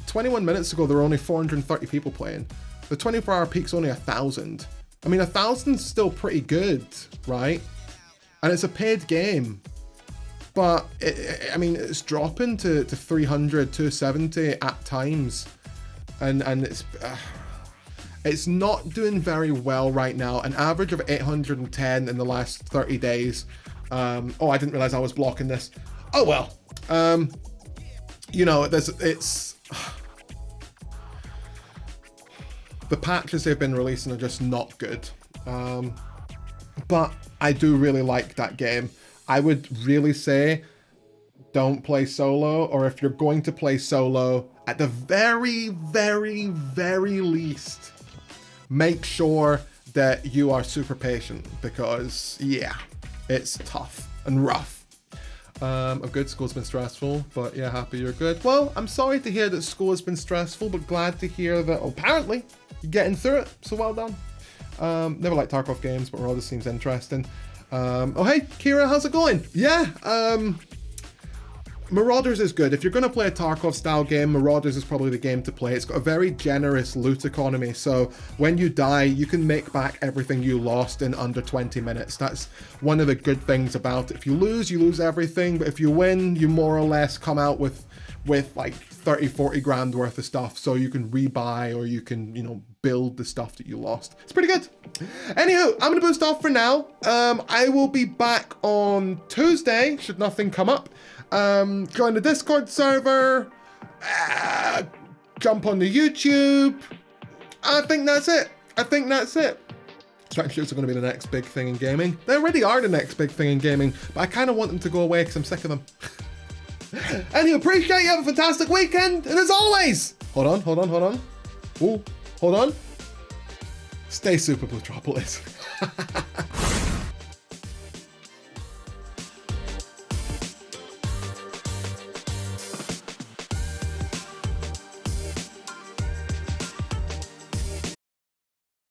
21 minutes ago, there were only 430 people playing. The 24-hour peak's only 1,000. I mean, 1,000's still pretty good, right? And it's a paid game. But, I mean, it's dropping to 300, 270 at times. And it's not doing very well right now. An average of 810 in the last 30 days. Oh, I didn't realize I was blocking this. Oh well. You know, it's the patches they've been releasing are just not good. But I do really like that game. I would really say don't play solo, or if you're going to play solo, at the very, very, very least, make sure that you are super patient, because yeah, it's tough and rough. I'm good, school's been stressful, but yeah, happy you're good. Well, I'm sorry to hear that school has been stressful, but glad to hear that apparently you're getting through it, so well done. Never liked Tarkov games, but Marauders seems interesting. Oh hey, Kira, how's it going? Yeah, Marauders is good. If you're going to play a Tarkov style game, Marauders is probably the game to play. It's got a very generous loot economy, so when you die, you can make back everything you lost in under 20 minutes. That's one of the good things about it. If you lose everything, but if you win, you more or less come out with like 30-40 grand worth of stuff, so you can rebuy or you can, you know, build the stuff that you lost. It's pretty good. Anywho, I'm gonna boost off for now. I will be back on Tuesday should nothing come up. Join the Discord server, jump on the YouTube. I think that's it. Track shoots are going to be the next big thing in gaming. They already are the next big thing in gaming, but I kind of want them to go away because I'm sick of them. Anyway, appreciate you. Have a fantastic weekend. And as always, hold on. Ooh, hold on. Stay super, Blootropolis.